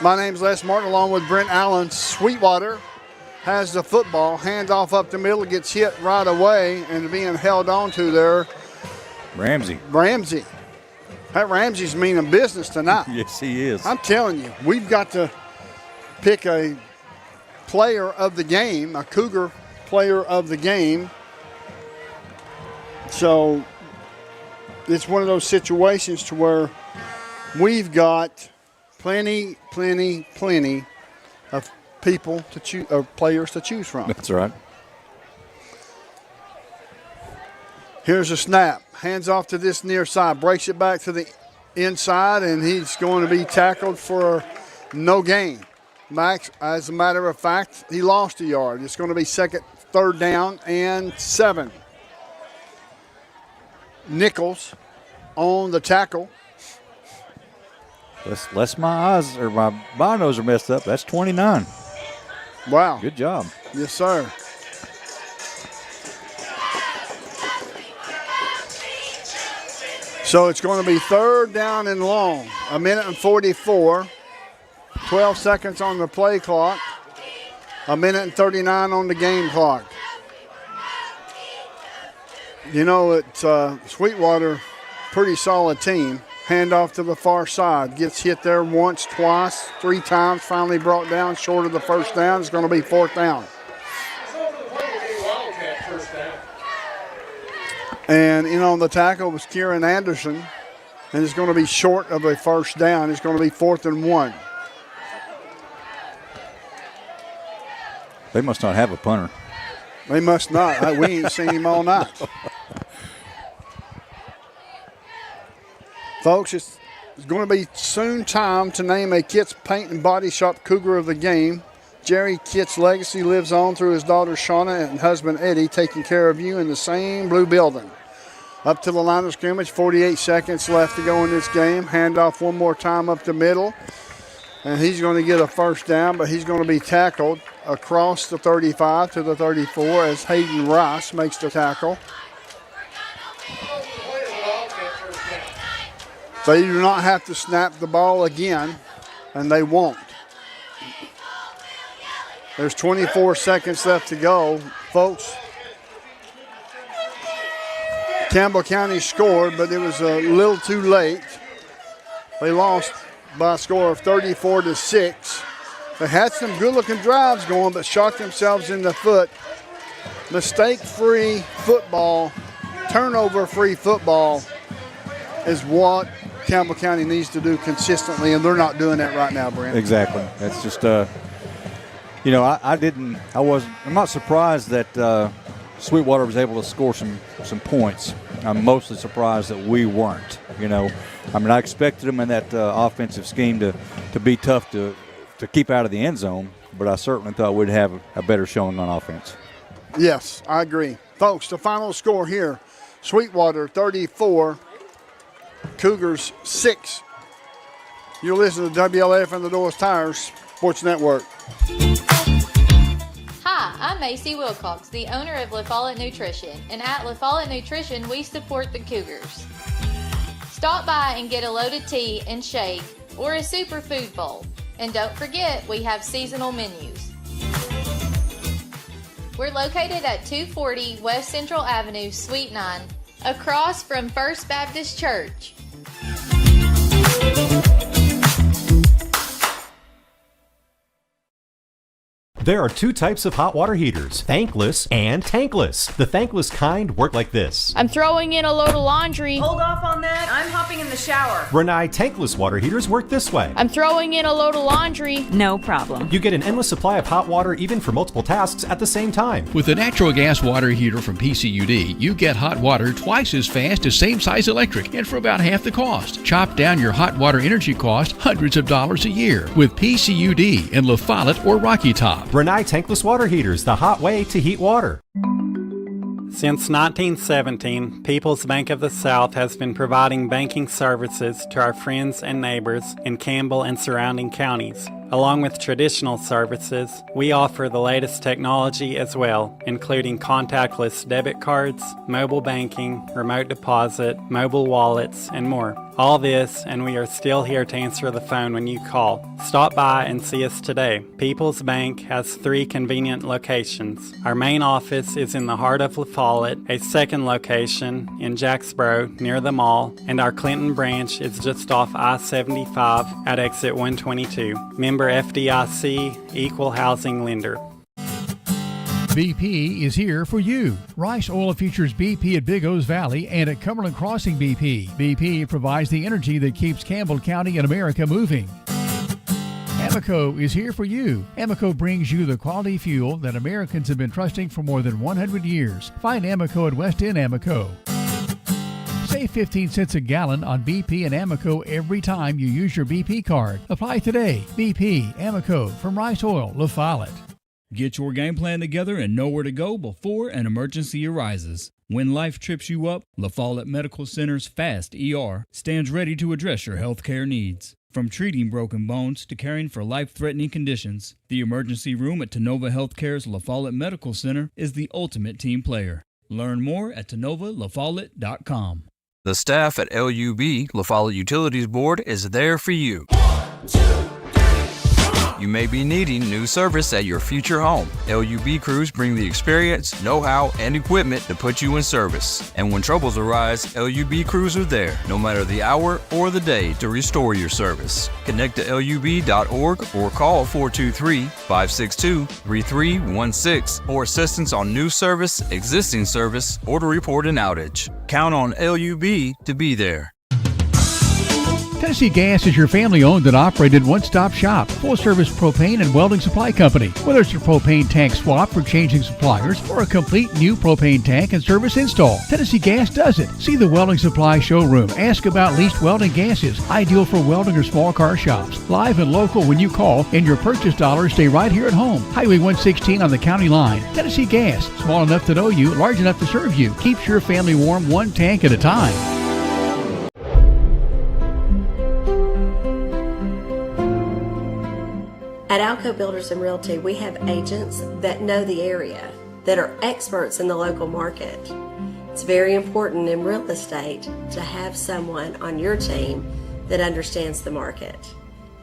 My name's Les Martin along with Brent Allen. Sweetwater has the football, handoff up the middle, gets hit right away and being held on to there. Ramsey. That Ramsey's meaning business tonight. Yes, he is. I'm telling you, we've got to pick a player of the game, a Cougar player of the game. So it's one of those situations to where we've got plenty of people to choose, of players to choose from. That's right. Here's a snap. Hands off to this near side. Breaks it back to the inside, and he's going to be tackled for no gain. Max, as a matter of fact, he lost a yard. It's going to be third down and 7. Nichols on the tackle. Lest my eyes or my binos are messed up. That's 29. Wow. Good job. Yes, sir. So it's going to be third down and long. 1:44. 12 seconds on the play clock. 1:39 on the game clock. You know, it's Sweetwater, pretty solid team. Handoff to the far side. Gets hit there once, twice, 3 times. Finally brought down short of the first down. It's going to be 4th down. And in on the tackle was Kieran Anderson. And it's going to be short of a first down. It's going to be 4th and 1. They must not have a punter. They must not. We ain't seen him all night. Folks, it's going to be soon time to name a Kitts Paint and Body Shop Cougar of the game. Jerry Kitts' legacy lives on through his daughter Shauna and husband Eddie, taking care of you in the same blue building. Up to the line of scrimmage, 48 seconds left to go in this game. Handoff one more time up the middle. And he's going to get a first down, but he's going to be tackled across the 35 to the 34 as Hayden Rice makes the tackle. They do not have to snap the ball again, and they won't. There's 24 seconds left to go. Folks, Campbell County scored, but it was a little too late. They lost by a score of 34-6. They had some good-looking drives going, but shot themselves in the foot. Mistake-free football, turnover-free football is what Campbell County needs to do consistently, and they're not doing that right now, Brent. Exactly. That's just, you know, I'm not surprised that Sweetwater was able to score some points. I'm mostly surprised that we weren't. You know, I mean, I expected them in that offensive scheme to be tough to keep out of the end zone, but I certainly thought we'd have a better showing on offense. Yes, I agree. Folks, the final score here, Sweetwater 34, Cougars 6. You're listening to WLF and the Doors Tires Sports Network. Hi, I'm Macy Wilcox, the owner of La Follette Nutrition, and at La Follette Nutrition, we support the Cougars. Stop by and get a loaded tea and shake or a superfood bowl. And don't forget, we have seasonal menus. We're located at 240 West Central Avenue, Suite 9, across from First Baptist Church. There are 2 types of hot water heaters, thankless and tankless. The thankless kind work like this. I'm throwing in a load of laundry. Hold off on that. I'm hopping in the shower. Rinnai tankless water heaters work this way. I'm throwing in a load of laundry. No problem. You get an endless supply of hot water even for multiple tasks at the same time. With the natural gas water heater from PCUD, you get hot water twice as fast as same size electric and for about half the cost. Chop down your hot water energy cost hundreds of dollars a year with PCUD in La Follette or Rocky Top. Rinnai tankless water heaters, the hot way to heat water. Since 1917, People's Bank of the South has been providing banking services to our friends and neighbors in Campbell and surrounding counties. Along with traditional services, we offer the latest technology as well, including contactless debit cards, mobile banking, remote deposit, mobile wallets, and more. All this, and we are still here to answer the phone when you call. Stop by and see us today. People's Bank has 3 convenient locations. Our main office is in the heart of La Follette, a second location in Jacksboro near the mall, and our Clinton branch is just off I-75 at exit 122. Member FDIC, Equal Housing Lender. BP is here for you. Rice Oil features BP at Big O's Valley and at Cumberland Crossing BP. BP provides the energy that keeps Campbell County and America moving. Amoco is here for you. Amoco brings you the quality fuel that Americans have been trusting for more than 100 years. Find Amoco at West End Amoco. Save 15 cents a gallon on BP and Amoco every time you use your BP card. Apply today. BP, Amoco, from Rice Oil, La Follette. Get your game plan together and know where to go before an emergency arises. When life trips you up, La Follette Medical Center's FAST ER stands ready to address your health care needs. From treating broken bones to caring for life-threatening conditions, the emergency room at Tenova Healthcare's La Follette Medical Center is the ultimate team player. Learn more at TenovaLaFollette.com. The staff at LUB, La Follette Utilities Board, is there for you. You may be needing new service at your future home. LUB crews bring the experience, know-how, and equipment to put you in service. And when troubles arise, LUB crews are there, no matter the hour or the day, to restore your service. Connect to LUB.org or call 423-562-3316 for assistance on new service, existing service, or to report an outage. Count on LUB to be there. Tennessee Gas is your family-owned and operated one-stop shop, full-service propane and welding supply company. Whether it's your propane tank swap for changing suppliers or a complete new propane tank and service install, Tennessee Gas does it. See the welding supply showroom. Ask about leased welding gases, ideal for welding or small car shops. Live and local when you call, and your purchase dollars stay right here at home. Highway 116 on the county line. Tennessee Gas, small enough to know you, large enough to serve you. Keeps your family warm one tank at a time. At Alco Builders and Realty, we have agents that know the area, that are experts in the local market. It's very important in real estate to have someone on your team that understands the market.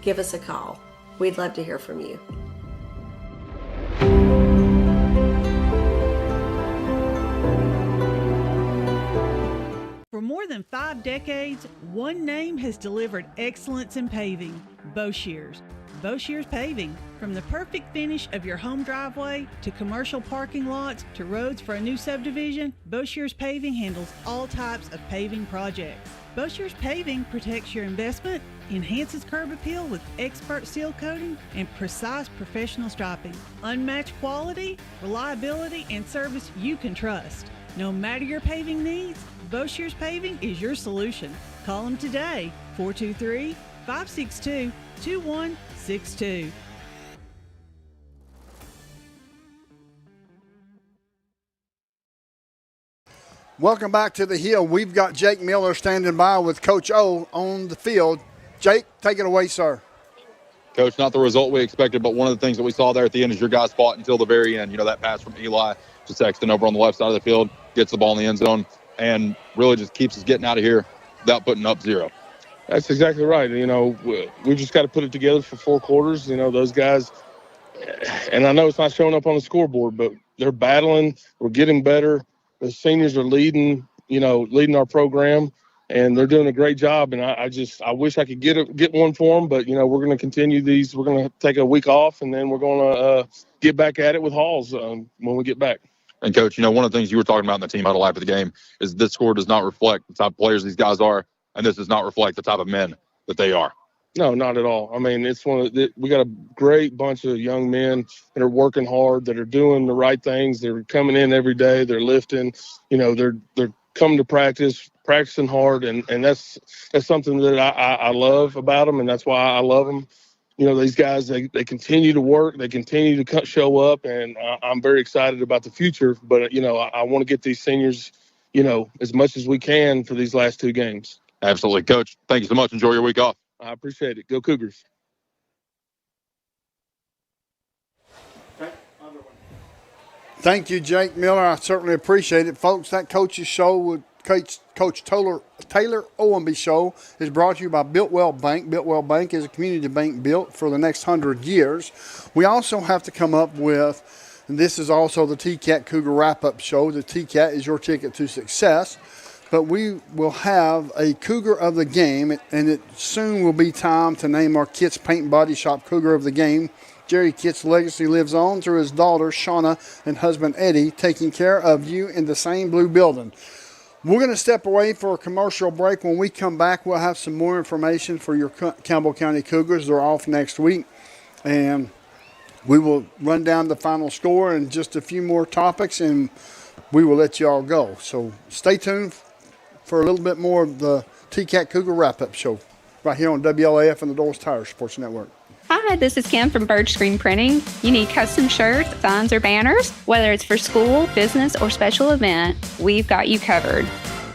Give us a call. We'd love to hear from you. For more than 5 decades, one name has delivered excellence in paving: Boshears. Boshears Paving. From the perfect finish of your home driveway to commercial parking lots to roads for a new subdivision, Boshears Paving handles all types of paving projects. Boshears Paving protects your investment, enhances curb appeal with expert seal coating and precise professional striping. Unmatched quality, reliability, and service you can trust. No matter your paving needs, Boshears Paving is your solution. Call them today, 423-562-2162. Welcome back to the Hill. We've got Jake Miller standing by with Coach O on the field. Jake, take it away, sir. Coach, not the result we expected, but one of the things that we saw there at the end is your guys fought until the very end. You know, that pass from Eli to Sexton over on the left side of the field, gets the ball in the end zone, and really just keeps us getting out of here without putting up 0. That's exactly right. You know, we just got to put it together for 4 quarters. You know, those guys, and I know it's not showing up on the scoreboard, but they're battling. We're getting better. The seniors are leading our program, and they're doing a great job. And I wish I could get one for them, but, you know, we're going to continue these. We're going to take a week off, and then we're going to get back at it with Halls when we get back. And, Coach, you know, one of the things you were talking about in the team huddle after the game is this score does not reflect the type of players these guys are, and this does not reflect the type of men that they are. No, not at all. I mean, it's we got a great bunch of young men that are working hard, that are doing the right things. They're coming in every day. They're lifting. You know, they're coming to practicing hard, and that's something that I love about them, and that's why I love them. You know, these guys, they continue to work. They continue to show up, and I'm very excited about the future. But, you know, I want to get these seniors, you know, as much as we can for these last 2 games. Absolutely. Coach, thank you so much. Enjoy your week off. I appreciate it. Go Cougars. Thank you, Jake Miller. I certainly appreciate it. Folks, that Coach's Show with Coach Taylor Owenby Show is brought to you by Builtwell Bank. Builtwell Bank is a community bank built for the next 100 years. We also have to come up with, and this is also the TCAT Cougar Wrap-Up Show. The TCAT is your ticket to success. But we will have a Cougar of the Game, and it soon will be time to name our Kits Paint and Body Shop Cougar of the Game Jerry Kitt's legacy lives on through his daughter, Shauna, and husband, Eddie, taking care of you in the same blue building. We're going to step away for a commercial break. When we come back, we'll have some more information for your Campbell County Cougars. They're off next week. And we will run down the final score and just a few more topics, and we will let you all go. So stay tuned for a little bit more of the TCAT Cougar Wrap-Up Show right here on WLAF and the Doors Tire Sports Network. Hi, this is Kim from Bird Screen Printing. You need custom shirts, signs, or banners? Whether it's for school, business, or special event, we've got you covered.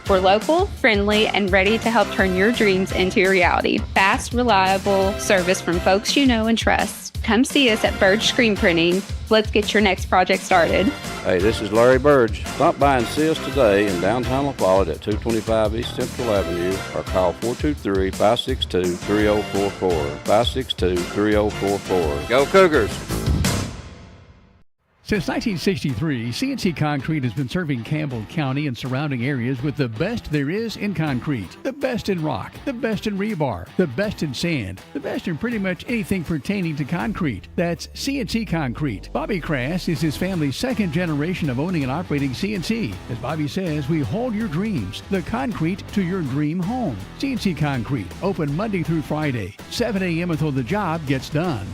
We're local, friendly, and ready to help turn your dreams into a reality. Fast, reliable service from folks you know and trust. Come see us at Bird Screen Printing. Let's get your next project started. Hey, this is Larry Burge. Stop by and see us today in downtown La Follette at 225 East Central Avenue or call 423-562-3044. 562-3044. Go Cougars! Since 1963, CNC Concrete has been serving Campbell County and surrounding areas with the best there is in concrete. The best in rock, the best in rebar, the best in sand, the best in pretty much anything pertaining to concrete. That's CNC Concrete. Bobby Crass is his family's second generation of owning and operating CNC. As Bobby says, we hold your dreams, the concrete to your dream home. CNC Concrete, open Monday through Friday, 7 a.m. until the job gets done.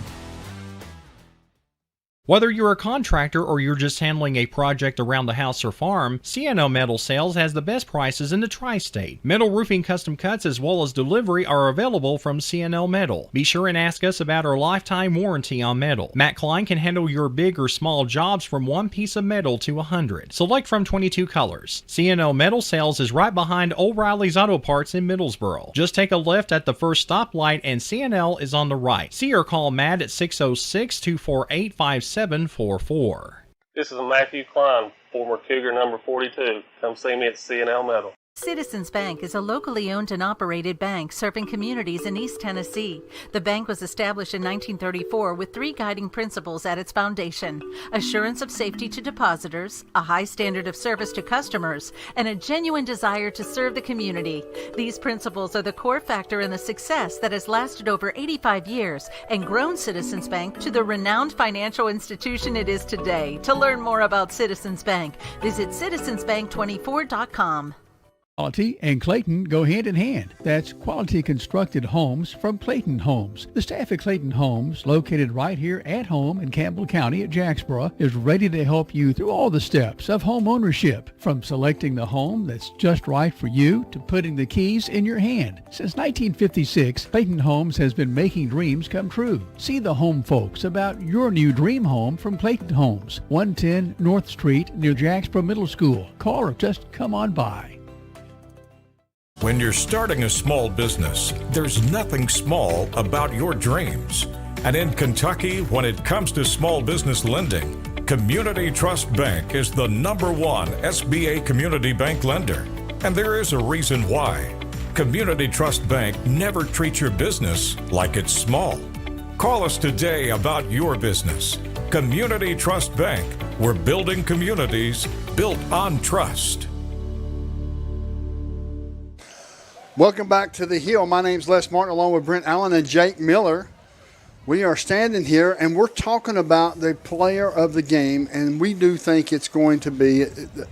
Whether you're a contractor or you're just handling a project around the house or farm, CNO Metal Sales has the best prices in the tri-state. Metal roofing custom cuts as well as delivery are available from CNO Metal. Be sure and ask us about our lifetime warranty on metal. Matt Klein can handle your big or small jobs from 1 piece of metal to 100. Select from 22 colors. CNO Metal Sales is right behind O'Reilly's Auto Parts in Middlesboro. Just take a left at the first stoplight and CNL is on the right. See or call Matt at 606-248-5744. This is Matthew Klein, former Cougar number 42. Come see me at CNL Metal. Citizens Bank is a locally owned and operated bank serving communities in East Tennessee. The bank was established in 1934 with 3 guiding principles at its foundation: assurance of safety to depositors, a high standard of service to customers, and a genuine desire to serve the community. These principles are the core factor in the success that has lasted over 85 years and grown Citizens Bank to the renowned financial institution it is today. To learn more about Citizens Bank, visit citizensbank24.com. Quality and Clayton go hand in hand. That's quality constructed homes from Clayton Homes. The staff at Clayton Homes, located right here at home in Campbell County at Jacksboro, is ready to help you through all the steps of home ownership, from selecting the home that's just right for you to putting the keys in your hand. Since 1956, Clayton Homes has been making dreams come true. See the home folks about your new dream home from Clayton Homes, 110 North Street near Jacksboro Middle School. Call or just come on by. When you're starting a small business, there's nothing small about your dreams. And in Kentucky, when it comes to small business lending, Community Trust Bank is the #1 SBA community bank lender. And there is a reason why. Community Trust Bank never treats your business like it's small. Call us today about your business. Community Trust Bank. We're building communities built on trust. Welcome back to The Hill. My name's Les Martin, along with Brent Allen and Jake Miller. We are standing here, and we're talking about the player of the game, and we do think it's going to be,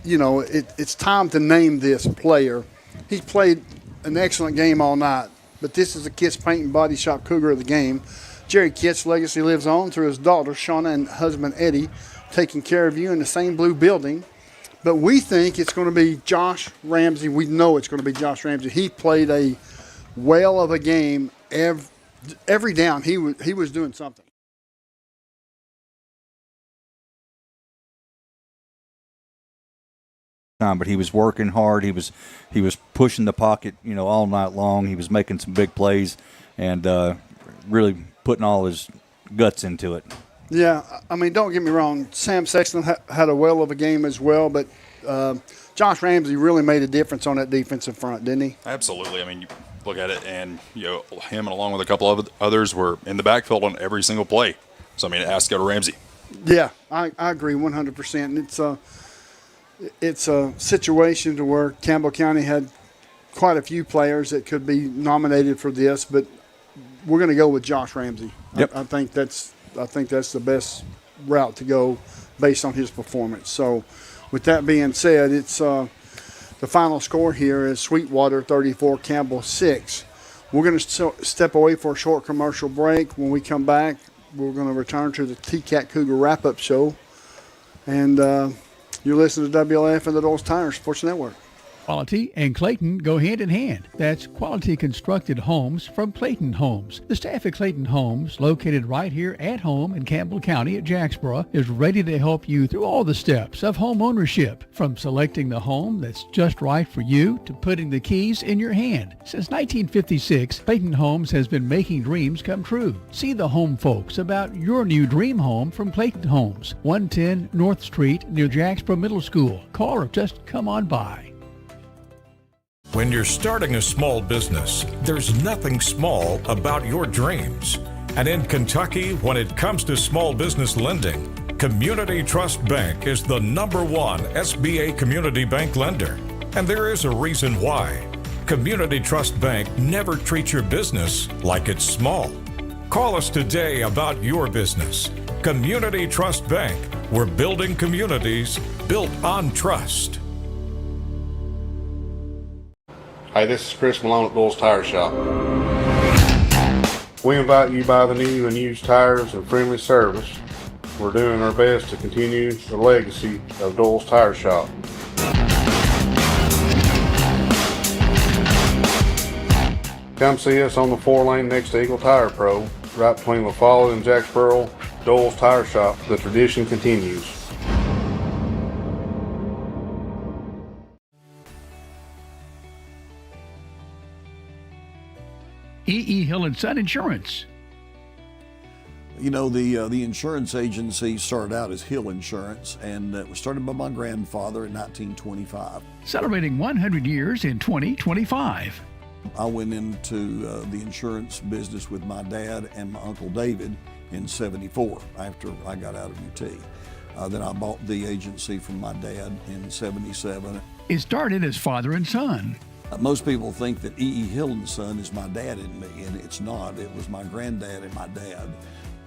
it's time to name this player. He's played an excellent game all night, but this is the Kitt's Paint and Body Shop Cougar of the game. Jerry Kitt's legacy lives on through his daughter, Shauna, and husband, Eddie, taking care of you in the same blue building. But we think it's going to be Josh Ramsey. We know it's going to be Josh Ramsey. He played a whale of a game every down. He was doing something. But he was working hard. He was pushing the pocket, all night long. He was making some big plays and really putting all his guts into it. Yeah, I mean, don't get me wrong. Sam Sexton had a whale of a game as well, but Josh Ramsey really made a difference on that defensive front, didn't he? Absolutely. I mean, you look at it, and him and along with a couple of others were in the backfield on every single play. So I mean, it has to go to Ramsey. Yeah, I agree 100%. And it's a situation to where Campbell County had quite a few players that could be nominated for this, but we're going to go with Josh Ramsey. Yep. I think that's I think that's the best route to go based on his performance. So with that being said, it's the final score here is Sweetwater 34, Campbell 6. We're going to step away for a short commercial break. When we come back, we're going to return to the T-Cat Cougar Wrap-Up Show. And you're listening to WLF and the Doles Tire Sports Network. Quality and Clayton go hand in hand. That's quality constructed homes from Clayton Homes. The staff at Clayton Homes, located right here at home in Campbell County at Jacksboro, is ready to help you through all the steps of home ownership, from selecting the home that's just right for you to putting the keys in your hand. Since 1956, Clayton Homes has been making dreams come true. See the home folks about your new dream home from Clayton Homes, 110 North Street near Jacksboro Middle School. Call or just come on by. When you're starting a small business, there's nothing small about your dreams. And in Kentucky, when it comes to small business lending, Community Trust Bank is the #1 SBA community bank lender. And there is a reason why. Community Trust Bank never treats your business like it's small. Call us today about your business. Community Trust Bank. We're building communities built on trust. Hey, this is Chris Malone at Doles Tire Shop. We invite you to buy the new and used tires and friendly service. We're doing our best to continue the legacy of Doles Tire Shop. Come see us on the 4-lane next to Eagle Tire Pro, right between La Follette and Jacksboro. Doles Tire Shop. The tradition continues. E.E. Hill & Son Insurance. You know, the insurance agency started out as Hill Insurance, and it was started by my grandfather in 1925. Celebrating 100 years in 2025. I went into the insurance business with my dad and my Uncle David in '74 after I got out of UT. Then I bought the agency from my dad in '77. It started as father and son. Most people think that E.E. Hill & Son is my dad and me, and it's not. It was my granddad and my dad.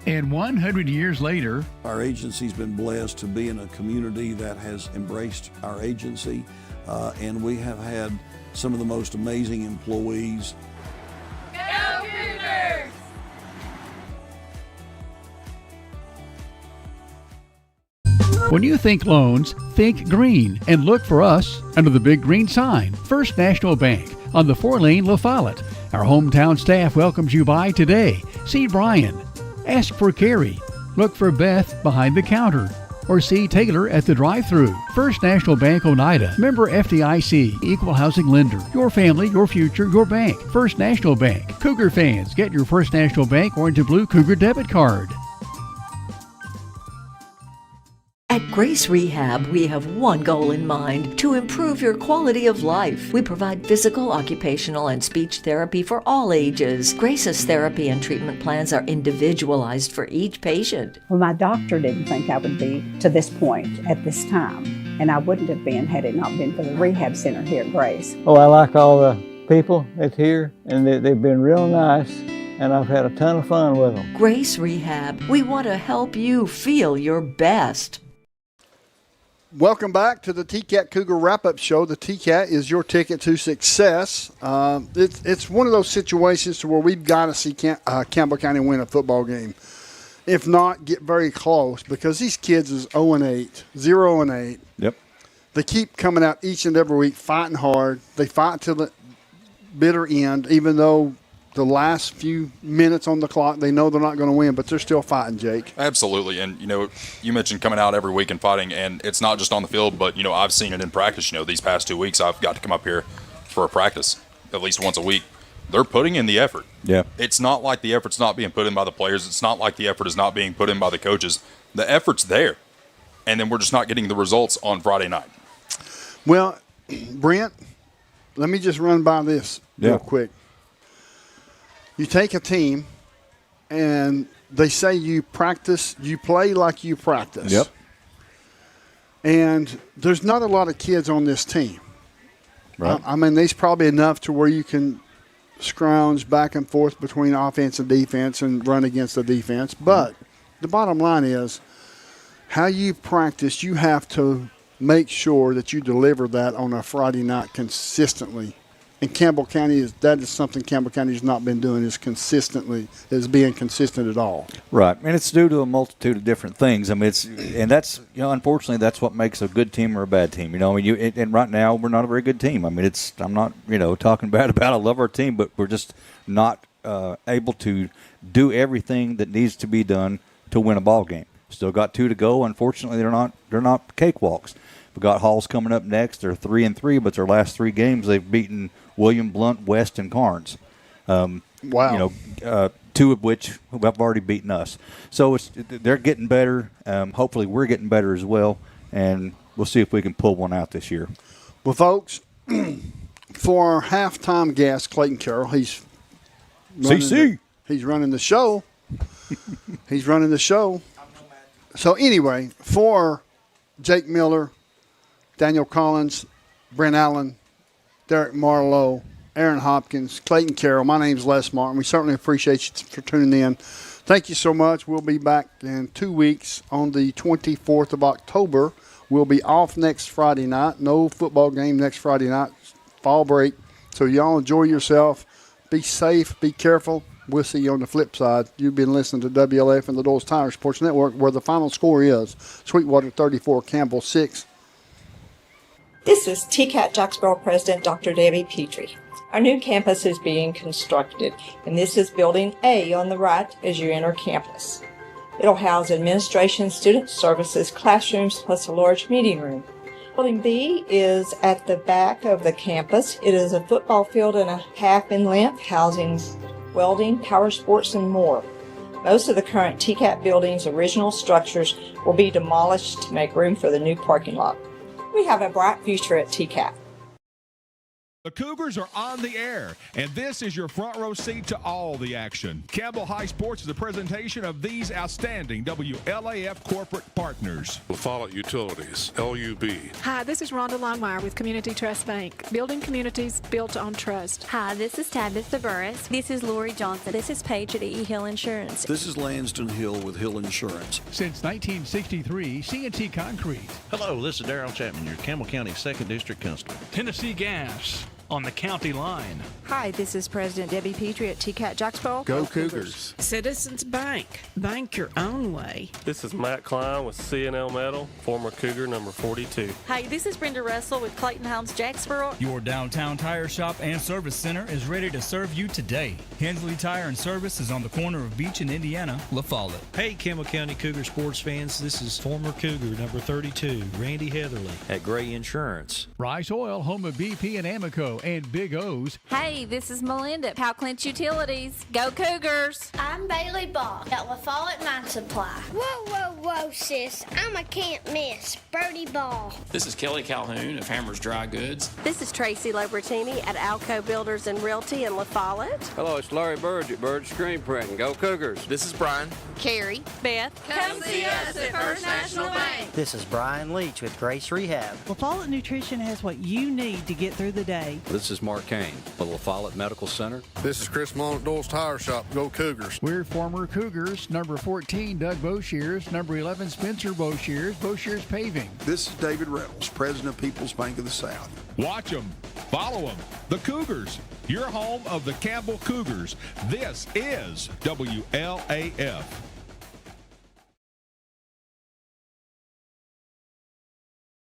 And 100 years later, our agency's been blessed to be in a community that has embraced our agency, and we have had some of the most amazing employees. Go Cougars! When you think loans, think green and look for us under the big green sign, First National Bank on the 4-lane La Follette. Our hometown staff welcomes you by today. See Brian. Ask for Carrie. Look for Beth behind the counter. Or see Taylor at the drive-thru. First National Bank Oneida. Member FDIC. Equal housing lender. Your family, your future, your bank. First National Bank. Cougar fans, get your First National Bank orange and blue Cougar debit card. At Grace Rehab, we have one goal in mind: to improve your quality of life. We provide physical, occupational, and speech therapy for all ages. Grace's therapy and treatment plans are individualized for each patient. Well, my doctor didn't think I would be to this point at this time, and I wouldn't have been had it not been for the rehab center here at Grace. Oh, I like all the people that's here, and they've been real nice, and I've had a ton of fun with them. Grace Rehab, we want to help you feel your best. Welcome back to the T-Cat Cougar Wrap-Up Show. The T-Cat is your ticket to success. It's one of those situations to where we've got to see Campbell County win a football game. If not, get very close, because these kids is 0-8, 0-8. Yep. They keep coming out each and every week fighting hard. They fight till the bitter end, even though the last few minutes on the clock, they know they're not going to win, but they're still fighting, Jake. Absolutely. And, you mentioned coming out every week and fighting, and it's not just on the field, but, I've seen it in practice. These past 2 weeks, I've got to come up here for a practice at least once a week. They're putting in the effort. Yeah. It's not like the effort's not being put in by the players. It's not like the effort is not being put in by the coaches. The effort's there, and then we're just not getting the results on Friday night. Well, Brent, let me just run by this real quick. You take a team, and they say you play like you practice. Yep. And there's not a lot of kids on this team. Right. I mean, there's probably enough to where you can scrounge back and forth between offense and defense and run against the defense. But the bottom line is how you practice, you have to make sure that you deliver that on a Friday night consistently. And Campbell County that is something Campbell County has not been doing is being consistent at all. Right, and it's due to a multitude of different things. I mean, that's unfortunately that's what makes a good team or a bad team. And right now we're not a very good team. I mean, I'm not talking bad about. I love our team, but we're just not able to do everything that needs to be done to win a ball game. Still got 2 to go. Unfortunately, they're not cakewalks. We've got Halls coming up next. They're 3-3, but their last 3 games they've beaten William, Blunt, West, and Carnes. Wow. 2 of which have already beaten us. So they're getting better. Hopefully we're getting better as well, and we'll see if we can pull one out this year. Well, folks, for our halftime guest, Clayton Carroll, he's running the show. He's running the show. So anyway, for Jake Miller, Daniel Collins, Brent Allen, Derek Marlowe, Aaron Hopkins, Clayton Carroll. My name's Les Martin. We certainly appreciate you for tuning in. Thank you so much. We'll be back in 2 weeks on the 24th of October. We'll be off next Friday night. No football game next Friday night. Fall break. So y'all enjoy yourself. Be safe. Be careful. We'll see you on the flip side. You've been listening to WLF and the Doles Tire Sports Network, where the final score is Sweetwater 34, Campbell 6. This is TCAT Jacksboro President Dr. Debbie Petrie. Our new campus is being constructed, and this is Building A on the right as you enter campus. It'll house administration, student services, classrooms, plus a large meeting room. Building B is at the back of the campus. It is a football field and a half in length, housing welding, power sports, and more. Most of the current TCAT building's original structures will be demolished to make room for the new parking lot. We have a bright future at TCAT. The Cougars are on the air, and this is your front row seat to all the action. Campbell High Sports is a presentation of these outstanding WLAF corporate partners. LaFollette Utilities, LUB. Hi, this is Rhonda Longmire with Community Trust Bank, building communities built on trust. Hi, this is Tabitha Burris. This is Lori Johnson. This is Paige at E. Hill Insurance. This is Lanston Hill with Hill Insurance. Since 1963, C&T Concrete. Hello, this is Darrell Chapman, your Campbell County 2nd District Constable. Tennessee Gas. On the county line. Hi, this is President Debbie Petrie at TCAT Jacksboro. Go Cougars. Citizens Bank. Bank your own way. This is Matt Klein with C&L Metal, former Cougar number 42. Hi, this is Brenda Russell with Clayton Homes Jacksboro. Your downtown tire shop and service center is ready to serve you today. Hensley Tire and Service is on the corner of Beach and Indiana, LaFollette. Hey, Campbell County Cougar sports fans, this is former Cougar number 32, Randy Heatherly at Gray Insurance. Rice Oil, home of BP and Amoco and Big O's. Hey, this is Melinda, Powell Clinch Utilities. Go Cougars! I'm Bailey Ball at LaFollette Mine Supply. Whoa, whoa, whoa, sis. I'm a can't miss. Birdie Ball. This is Kelly Calhoun of Hammers Dry Goods. This is Tracy Lobratini at Alco Builders and Realty in LaFollette. Hello, it's Larry Burge at Burge Screen Printing. Go Cougars. This is Brian. Carrie. Beth. Come see us at First National Bank. This is Brian Leach with Grace Rehab. LaFollette Nutrition has what you need to get through the day. This is Mark Kane with LaFollette Medical Center. This is Chris Mullen at Dole's Tire Shop. Go Cougars. We're former Cougars. Number 14, Doug Boshears. Number 11, Spencer Boshears. Boshears Paving. This is David Reynolds, President of People's Bank of the South. Watch them. Follow them. The Cougars. Your home of the Campbell Cougars. This is WLAF.